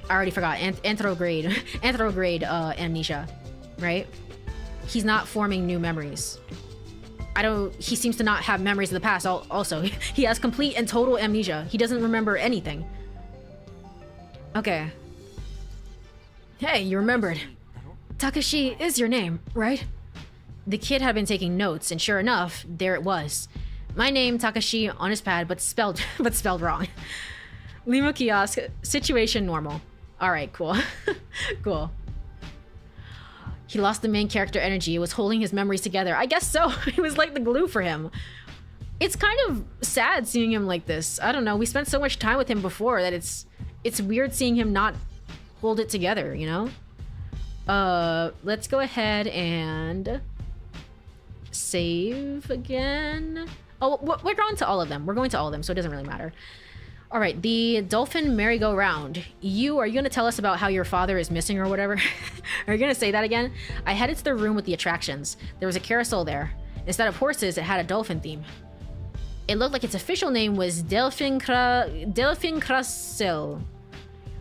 S1: I already forgot, anthrograde amnesia, right? He's not forming new memories. He seems to not have memories of the past also. He has complete and total amnesia. He doesn't remember anything. Okay. Hey, you remembered. Takashi is your name, right? The kid had been taking notes, and sure enough, there it was. My name, Takashi, on his pad, but spelled wrong. Lima kiosk, situation normal. Alright, cool. Cool. He lost the main character energy. It was holding his memories together. I guess so. It was like the glue for him. It's kind of sad seeing him like this. I don't know. We spent so much time with him before that it's weird seeing him not hold it together, you know? Let's go ahead and save again. Oh, we're going to all of them. We're going to all of them, so it doesn't really matter. All right, the dolphin merry-go-round. Are you gonna tell us about how your father is missing or whatever? Are you gonna say that again? I headed to the room with the attractions. There was a carousel there. Instead of horses, it had a dolphin theme. It looked like its official name was Delphin Carousel.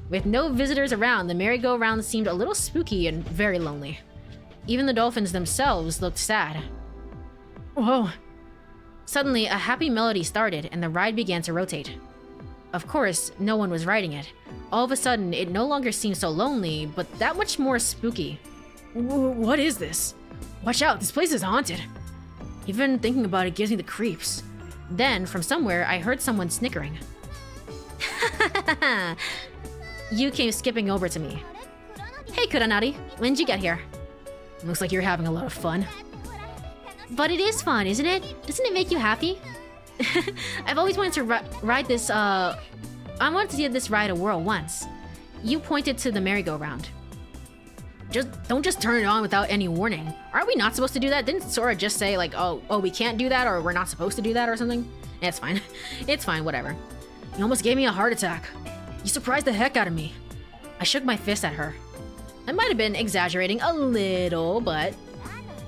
S1: With no visitors around, the merry-go-round seemed a little spooky and very lonely. Even the dolphins themselves looked sad. Whoa. Suddenly, a happy melody started and the ride began to rotate. Of course, no one was riding it. All of a sudden, it no longer seemed so lonely, but that much more spooky. What is this? Watch out, this place is haunted. Even thinking about it gives me the creeps. Then, from somewhere, I heard someone snickering. You came skipping over to me. Hey, Kuranari, when'd you get here? Looks like you're having a lot of fun. But it is fun, isn't it? Doesn't it make you happy? I've always wanted to ride this, I wanted to give this ride a whirl once. You pointed to the merry-go-round. Don't just turn it on without any warning. Aren't we not supposed to do that? Didn't Sora just say like, oh, we can't do that, or we're not supposed to do that or something? Yeah, it's fine. It's fine, whatever. You almost gave me a heart attack. You surprised the heck out of me. I shook my fist at her. I might have been exaggerating a little, but...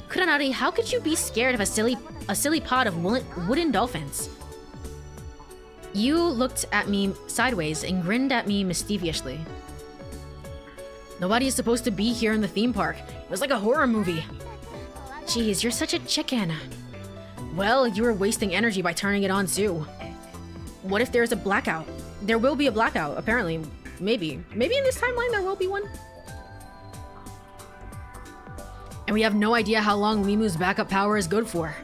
S1: Kuranari, how could you be scared of a silly pod of wooden dolphins? You looked at me sideways and grinned at me mischievously. Nobody is supposed to be here in the theme park. It was like a horror movie. Jeez, you're such a chicken. Well, you were wasting energy by turning it on too. What if there's a blackout? There will be a blackout, apparently. Maybe in this timeline there will be one. And we have no idea how long Limu's backup power is good for.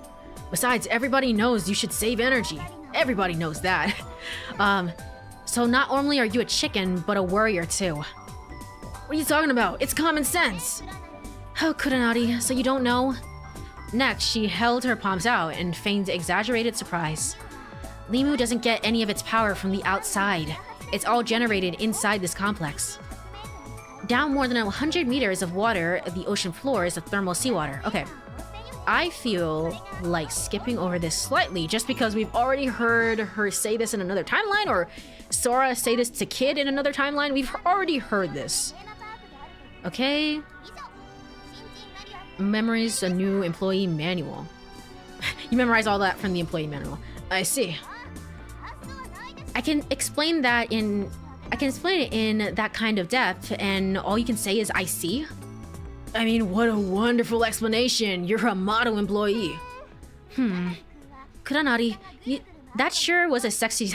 S1: Besides, everybody knows you should save energy. Everybody knows that. So not only are you a chicken, but a warrior too. What are you talking about? It's common sense. Oh, Kuranari, so you don't know? Next, she held her palms out and feigned exaggerated surprise. Limu doesn't get any of its power from the outside. It's all generated inside this complex. Down more than 100 meters of water, the ocean floor is the thermal seawater. Okay. I feel like skipping over this slightly just because we've already heard her say this in another timeline, or Sora say this to Kid in another timeline. We've already heard this. Okay. Memorize a new employee manual. You memorize all that from the employee manual. I see. I can explain it in that kind of depth, and all you can say is I see? I mean, what a wonderful explanation. You're a model employee. Kuranari, that sure was a sexy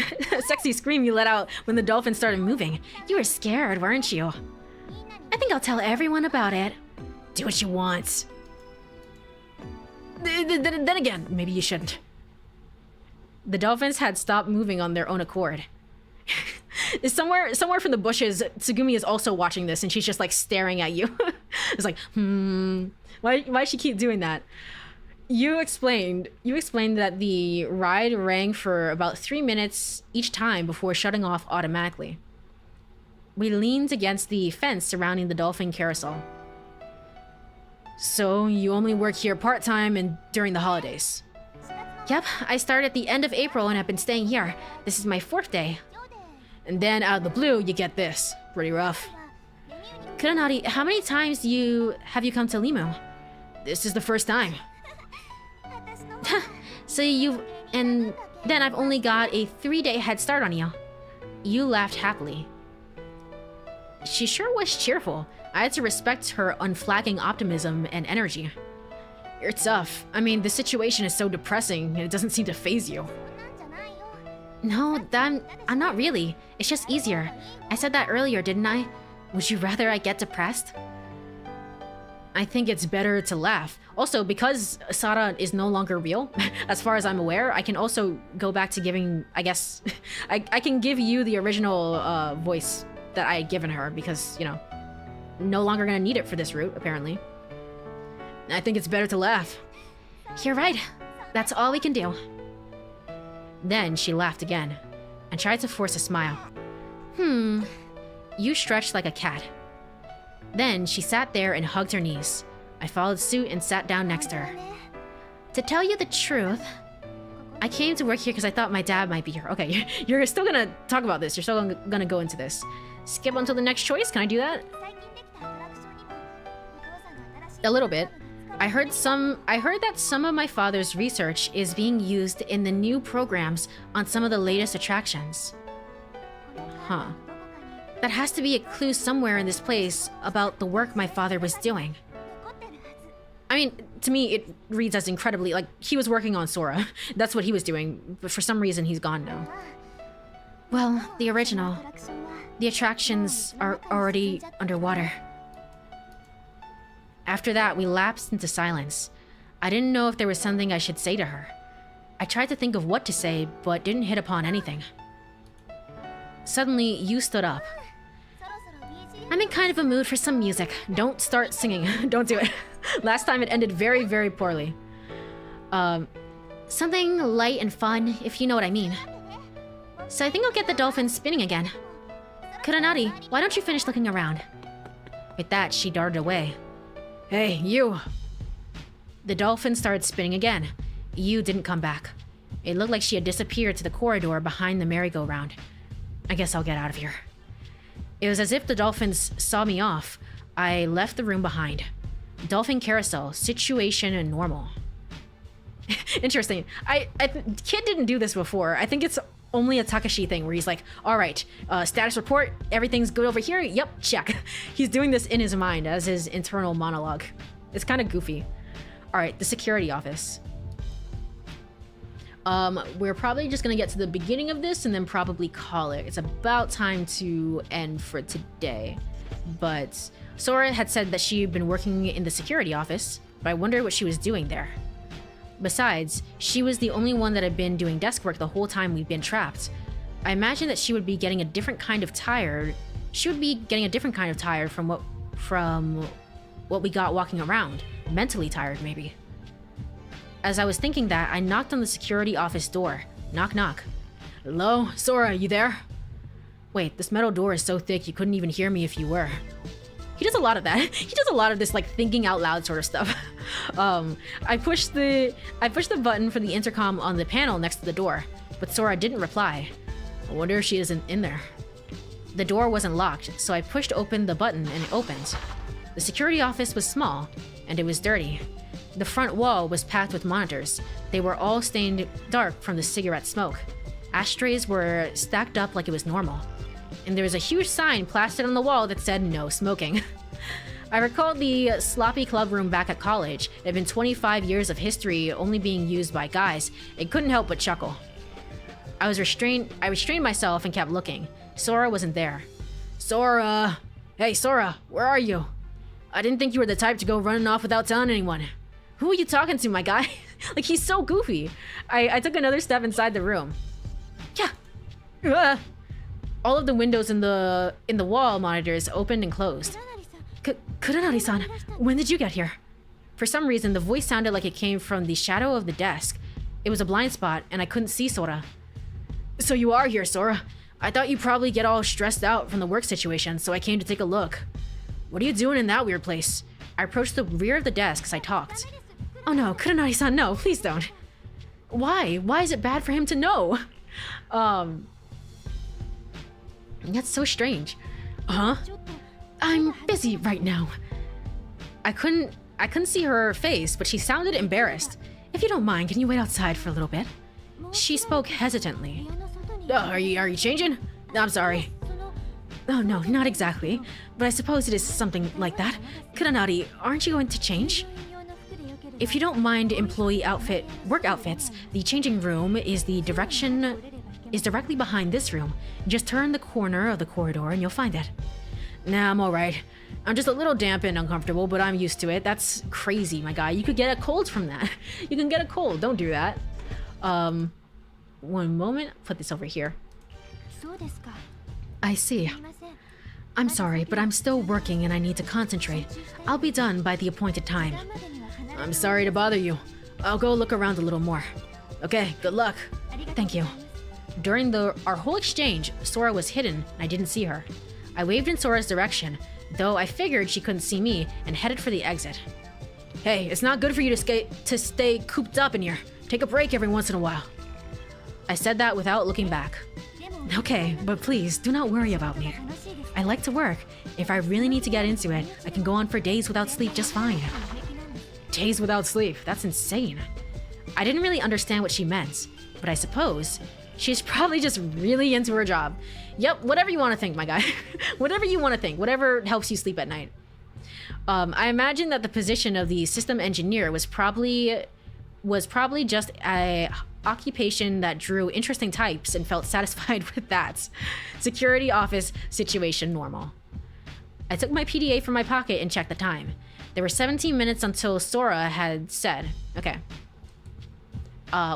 S1: scream you let out when the dolphin started moving. You were scared, weren't you? I think I'll tell everyone about it. Do what you want. Then again, maybe you shouldn't. The dolphins had stopped moving on their own accord. Somewhere from the bushes, Tsugumi is also watching this, and she's just like staring at you. It's like, why she keep doing that? You explained that the ride rang for about 3 minutes each time before shutting off automatically. We leaned against the fence surrounding the dolphin carousel. So you only work here part-time and during the holidays? Yep, I started at the end of April and have been staying here. This is my 4th day. And then out of the blue, you get this. Pretty rough. Kuranari, how many times have you come to Limu? This is the first time. And then I've only got a 3-day head start on you. You laughed happily. She sure was cheerful. I had to respect her unflagging optimism and energy. You're tough. I mean, the situation is so depressing and it doesn't seem to faze you. No, I'm not really. It's just easier. I said that earlier, didn't I? Would you rather I get depressed? I think it's better to laugh. Also, because SARA is no longer real, as far as I'm aware, I can also go back to giving, I guess, I can give you the original voice that I had given her because, you know, no longer gonna need it for this route, apparently. I think it's better to laugh. You're right. That's all we can do. Then she laughed again and tried to force a smile. You stretched like a cat. Then she sat there and hugged her knees. I followed suit and sat down next to her. To tell you the truth, I came to work here because I thought my dad might be here. Okay, you're still gonna talk about this. You're still gonna go into this. Skip until the next choice. Can I do that? A little bit. I heard that some of my father's research is being used in the new programs on some of the latest attractions. Huh. That has to be a clue somewhere in this place about the work my father was doing. I mean, to me, it reads as incredibly like he was working on SARA. That's what he was doing, but for some reason he's gone now. Well, the original. The attractions are already underwater. After that, we lapsed into silence. I didn't know if there was something I should say to her. I tried to think of what to say, but didn't hit upon anything. Suddenly, you stood up. I'm in kind of a mood for some music. Don't start singing. Don't do it. Last time it ended very, very poorly. Something light and fun, if you know what I mean. So I think I'll get the dolphin spinning again. Kuranari, why don't you finish looking around? With that, she darted away. Hey, you! The dolphin started spinning again. You didn't come back. It looked like she had disappeared to the corridor behind the merry-go-round. I guess I'll get out of here. It was as if the dolphins saw me off. I left the room behind. Dolphin carousel, situation and normal. Interesting. Kid didn't do this before. I think it's only a Takashi thing where he's like, all right, status report, everything's good over here. Yep, check. He's doing this in his mind as his internal monologue. It's kind of goofy. All right, the security office. We're probably just gonna get to the beginning of this and then probably call it. It's about time to end for today. But Sora had said that she'd been working in the security office, but I wondered what she was doing there. Besides, she was the only one that had been doing desk work the whole time we'd been trapped. I imagined that she would be getting a different kind of tired. She would be getting a different kind of tired from what we got walking around. Mentally tired, maybe. As I was thinking that, I knocked on the security office door. Knock, knock. Hello? Sora, you there? Wait, this metal door is so thick you couldn't even hear me if you were. He does a lot of that. He does a lot of this like thinking out loud sort of stuff. I pushed the button for the intercom on the panel next to the door, but Sora didn't reply. I wonder if she isn't in there. The door wasn't locked, so I pushed open the button and it opened. The security office was small, and it was dirty. The front wall was packed with monitors. They were all stained dark from the cigarette smoke. Ashtrays were stacked up like it was normal. And there was a huge sign plastered on the wall that said no smoking. I recalled the sloppy club room back at college. It had been 25 years of history only being used by guys. It couldn't help but chuckle. I restrained myself and kept looking. Sora wasn't there. Sora! Hey, Sora, where are you? I didn't think you were the type to go running off without telling anyone. Who are you talking to, my guy? Like, he's so goofy. I took another step inside the room. Yeah. All of the windows in the wall monitors opened and closed. Kuranari-san, when did you get here? For some reason, the voice sounded like it came from the shadow of the desk. It was a blind spot, and I couldn't see Sora. So you are here, Sora. I thought you'd probably get all stressed out from the work situation, so I came to take a look. What are you doing in that weird place? I approached the rear of the desk as I talked. Oh no, Kuranari-san, no, please don't. Why? Why is it bad for him to know? That's so strange. Huh? I'm busy right now. I couldn't see her face, but she sounded embarrassed. If you don't mind, can you wait outside for a little bit? She spoke hesitantly. Are you changing? I'm sorry. Oh no, not exactly. But I suppose it is something like that. Kuranari, aren't you going to change? If you don't mind work outfits, the changing room is directly behind this room. Just turn the corner of the corridor and you'll find it. Nah, I'm alright. I'm just a little damp and uncomfortable, but I'm used to it. That's crazy, my guy. You could get a cold from that. You can get a cold. Don't do that. One moment. Put this over here. I see. I'm sorry, but I'm still working and I need to concentrate. I'll be done by the appointed time. I'm sorry to bother you. I'll go look around a little more. Okay, good luck. Thank you. During our whole exchange, Sora was hidden and I didn't see her. I waved in Sora's direction, though I figured she couldn't see me, and headed for the exit. Hey, it's not good for you to stay cooped up in here. Take a break every once in a while. I said that without looking back. Okay, but please, do not worry about me. I like to work. If I really need to get into it, I can go on for days without sleep just fine. Days without sleep? That's insane. I didn't really understand what she meant, but I suppose she's probably just really into her job. Yep, whatever you want to think, my guy. Whatever you want to think, whatever helps you sleep at night. I imagine that the position of the system engineer was probably just a occupation that drew interesting types and felt satisfied with that. Security office situation normal. I took my PDA from my pocket and checked the time. There were 17 minutes until SARA had said. Okay.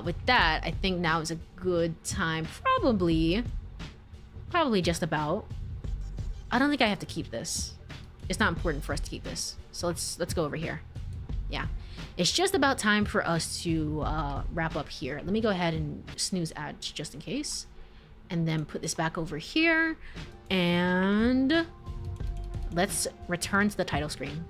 S1: With that, I think now is a good time. Probably just about. I don't think I have to keep this. It's not important for us to keep this. So let's go over here. Yeah. It's just about time for us to wrap up here. Let me go ahead and snooze ads just in case. And then put this back over here. And let's return to the title screen.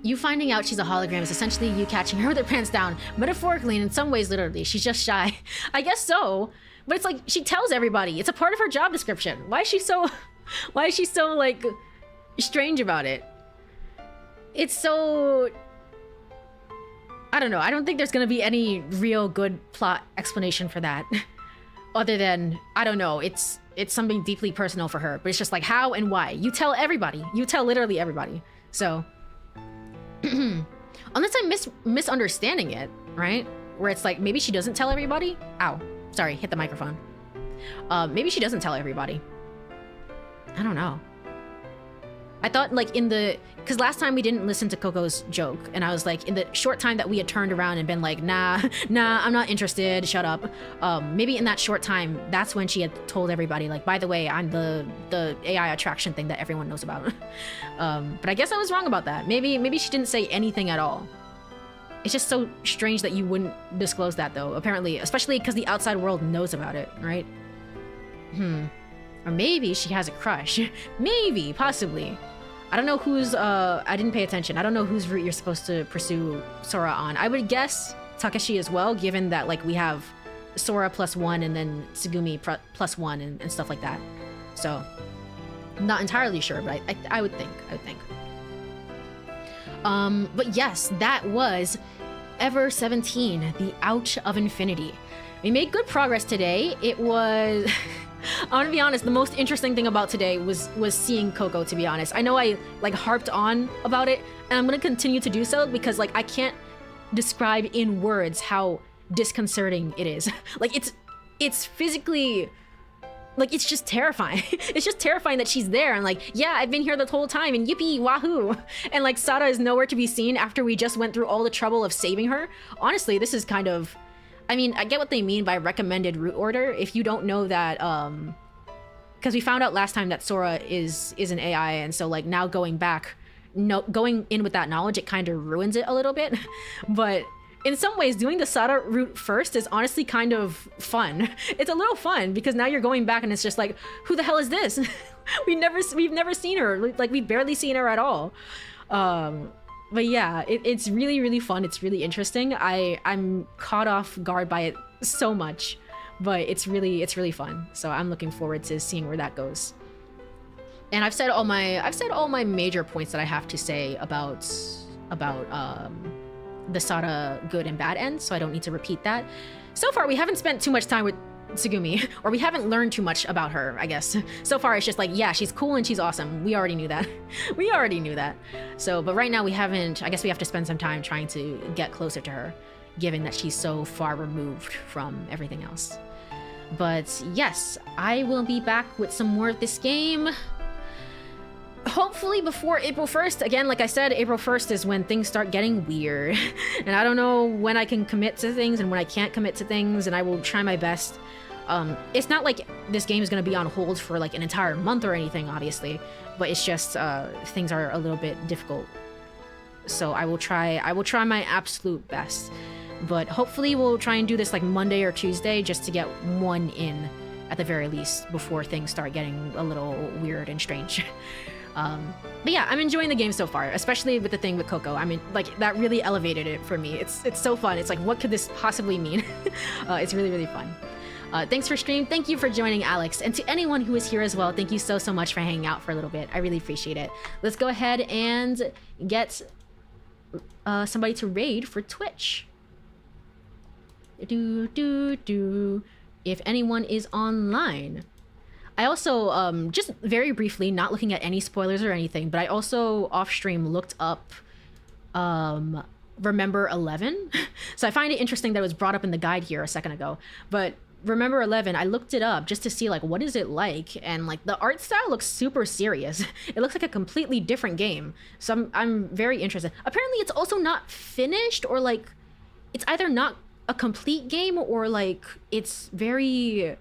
S1: You finding out she's a hologram is essentially you catching her with her pants down. Metaphorically and in some ways literally. She's just shy. I guess so. But it's like she tells everybody. It's a part of her job description. Why is she so like strange about it? It's so, I don't know. I don't think there's gonna be any real good plot explanation for that. Other than, I don't know, it's something deeply personal for her. But it's just like how and why. You tell everybody. You tell literally everybody. So unless I'm misunderstanding it, right? Where it's like maybe she doesn't tell everybody. Ow, sorry, hit the microphone. Maybe she doesn't tell everybody. I don't know. I thought like because last time we didn't listen to Coco's joke, and I was like, in the short time that we had turned around and been like, nah, I'm not interested, shut up. Maybe in that short time, that's when she had told everybody, like, by the way, I'm the AI attraction thing that everyone knows about. But I guess I was wrong about that. Maybe she didn't say anything at all. It's just so strange that you wouldn't disclose that though, apparently, especially because the outside world knows about it, right? Or maybe she has a crush. Maybe, possibly. I don't know who's, I didn't pay attention. I don't know whose route you're supposed to pursue SARA on. I would guess Takeshi as well, given that, like, we have SARA +1 and then Tsugumi +1 and stuff like that. So, I'm not entirely sure, but I would think. But yes, that was Ever 17, the Ouch of Infinity. We made good progress today. It was... I want to be honest, the most interesting thing about today was seeing Coco, to be honest. I know I like harped on about it, and I'm going to continue to do so because like I can't describe in words how disconcerting it is. Like it's physically, like it's just terrifying. It's just terrifying that she's there and like, yeah, I've been here the whole time and yippee, wahoo. And like SARA is nowhere to be seen after we just went through all the trouble of saving her. Honestly, this is kind of... I mean, I get what they mean by recommended route order. If you don't know that, because we found out last time that SARA is an AI, and so like now going back, going in with that knowledge, it kind of ruins it a little bit. But in some ways, doing the SARA route first is honestly kind of fun. It's a little fun because now you're going back and it's just like, who the hell is this? We've never seen her. Like we've barely seen her at all. But yeah, it's really, really fun. It's really interesting. I'm caught off guard by it so much, but it's really fun. So I'm looking forward to seeing where that goes. And I've said all my major points that I have to say about the SARA good and bad end, so I don't need to repeat that. So far, we haven't spent too much time with Tsugumi, or we haven't learned too much about her, I guess. So far, it's just like, yeah, she's cool and she's awesome. We already knew that. We already knew that. So, but right now we haven't, I guess we have to spend some time trying to get closer to her, given that she's so far removed from everything else. But yes, I will be back with some more of this game. Hopefully before April 1st. Again, like I said, April 1st is when things start getting weird. And I don't know when I can commit to things and when I can't commit to things, and I will try my best. It's not like this game is going to be on hold for like an entire month or anything, obviously, but it's just things are a little bit difficult. So I will try my absolute best. But hopefully we'll try and do this like Monday or Tuesday just to get one in at the very least, before things start getting a little weird and strange. But yeah, I'm enjoying the game so far, especially with the thing with Coco. I mean, like, that really elevated it for me. It's so fun. It's like, what could this possibly mean? It's really, really fun. Thanks for stream. Thank you for joining, Alex. And to anyone who is here as well, thank you so much for hanging out for a little bit. I really appreciate it. Let's go ahead and get somebody to raid for Twitch. If anyone is online. I also, just very briefly, not looking at any spoilers or anything, but I also off stream looked up Remember 11. So I find it interesting that it was brought up in the guide here a second ago. But Remember 11, I looked it up just to see, like, what is it like? And, like, the art style looks super serious. It looks like a completely different game. So I'm very interested. Apparently it's also not finished, or, like, it's either not a complete game or, like, it's very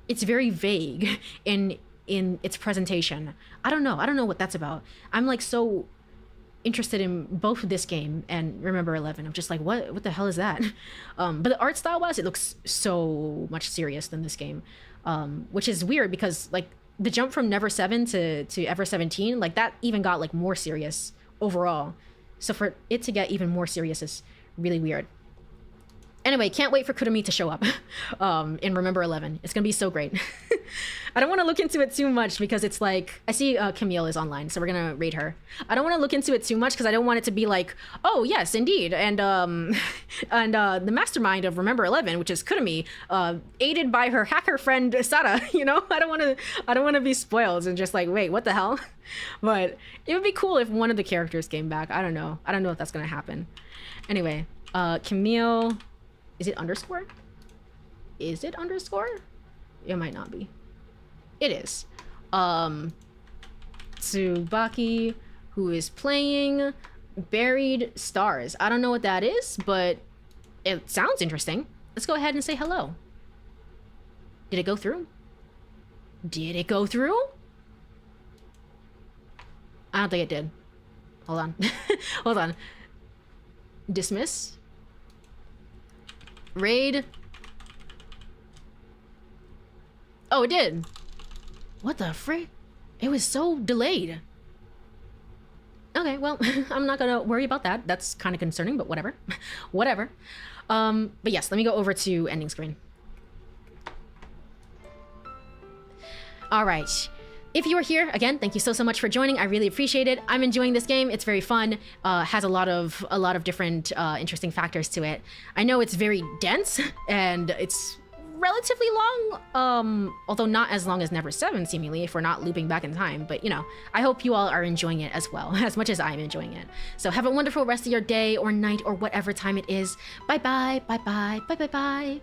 S1: vague in its presentation. I don't know what that's about. I'm, like, so interested in both this game and Remember 11. I'm just like, what the hell is that? But the art style wise, it looks so much serious than this game, which is weird because, like, the jump from Never 7 to Ever 17, like, that even got, like, more serious overall. So for it to get even more serious is really weird. Anyway, can't wait for Kurumi to show up in Remember 11. It's gonna be so great. I don't want to look into it too much because it's like, I see Camille is online, so we're gonna raid her. I don't want to look into it too much because I don't want it to be like, oh yes, indeed, and the mastermind of Remember 11, which is Kurumi, aided by her hacker friend SARA. You know, I don't want to be spoiled and just like, wait, what the hell? But it would be cool if one of the characters came back. I don't know if that's gonna happen. Anyway, Camille. Is it underscore? Is it underscore? It might not be. It is. Tsubaki, who is playing Buried Stars. I don't know what that is, but it sounds interesting. Let's go ahead and say hello. Did it go through? Did it go through? I don't think it did. Hold on. Hold on. Dismiss. Raid. Oh, it did. What the frick? It was so delayed. Okay, well, I'm not gonna worry about that. That's kind of concerning, but whatever. Whatever. But yes, let me go over to ending screen. All right. If you are here, again, thank you so much for joining. I really appreciate it. I'm enjoying this game. It's very fun. Has a lot of different interesting factors to it. I know it's very dense and it's relatively long, although not as long as Never 7, seemingly, if we're not looping back in time. But, you know, I hope you all are enjoying it as well, as much as I'm enjoying it. So have a wonderful rest of your day or night or whatever time it is. Bye-bye, bye-bye, bye-bye-bye.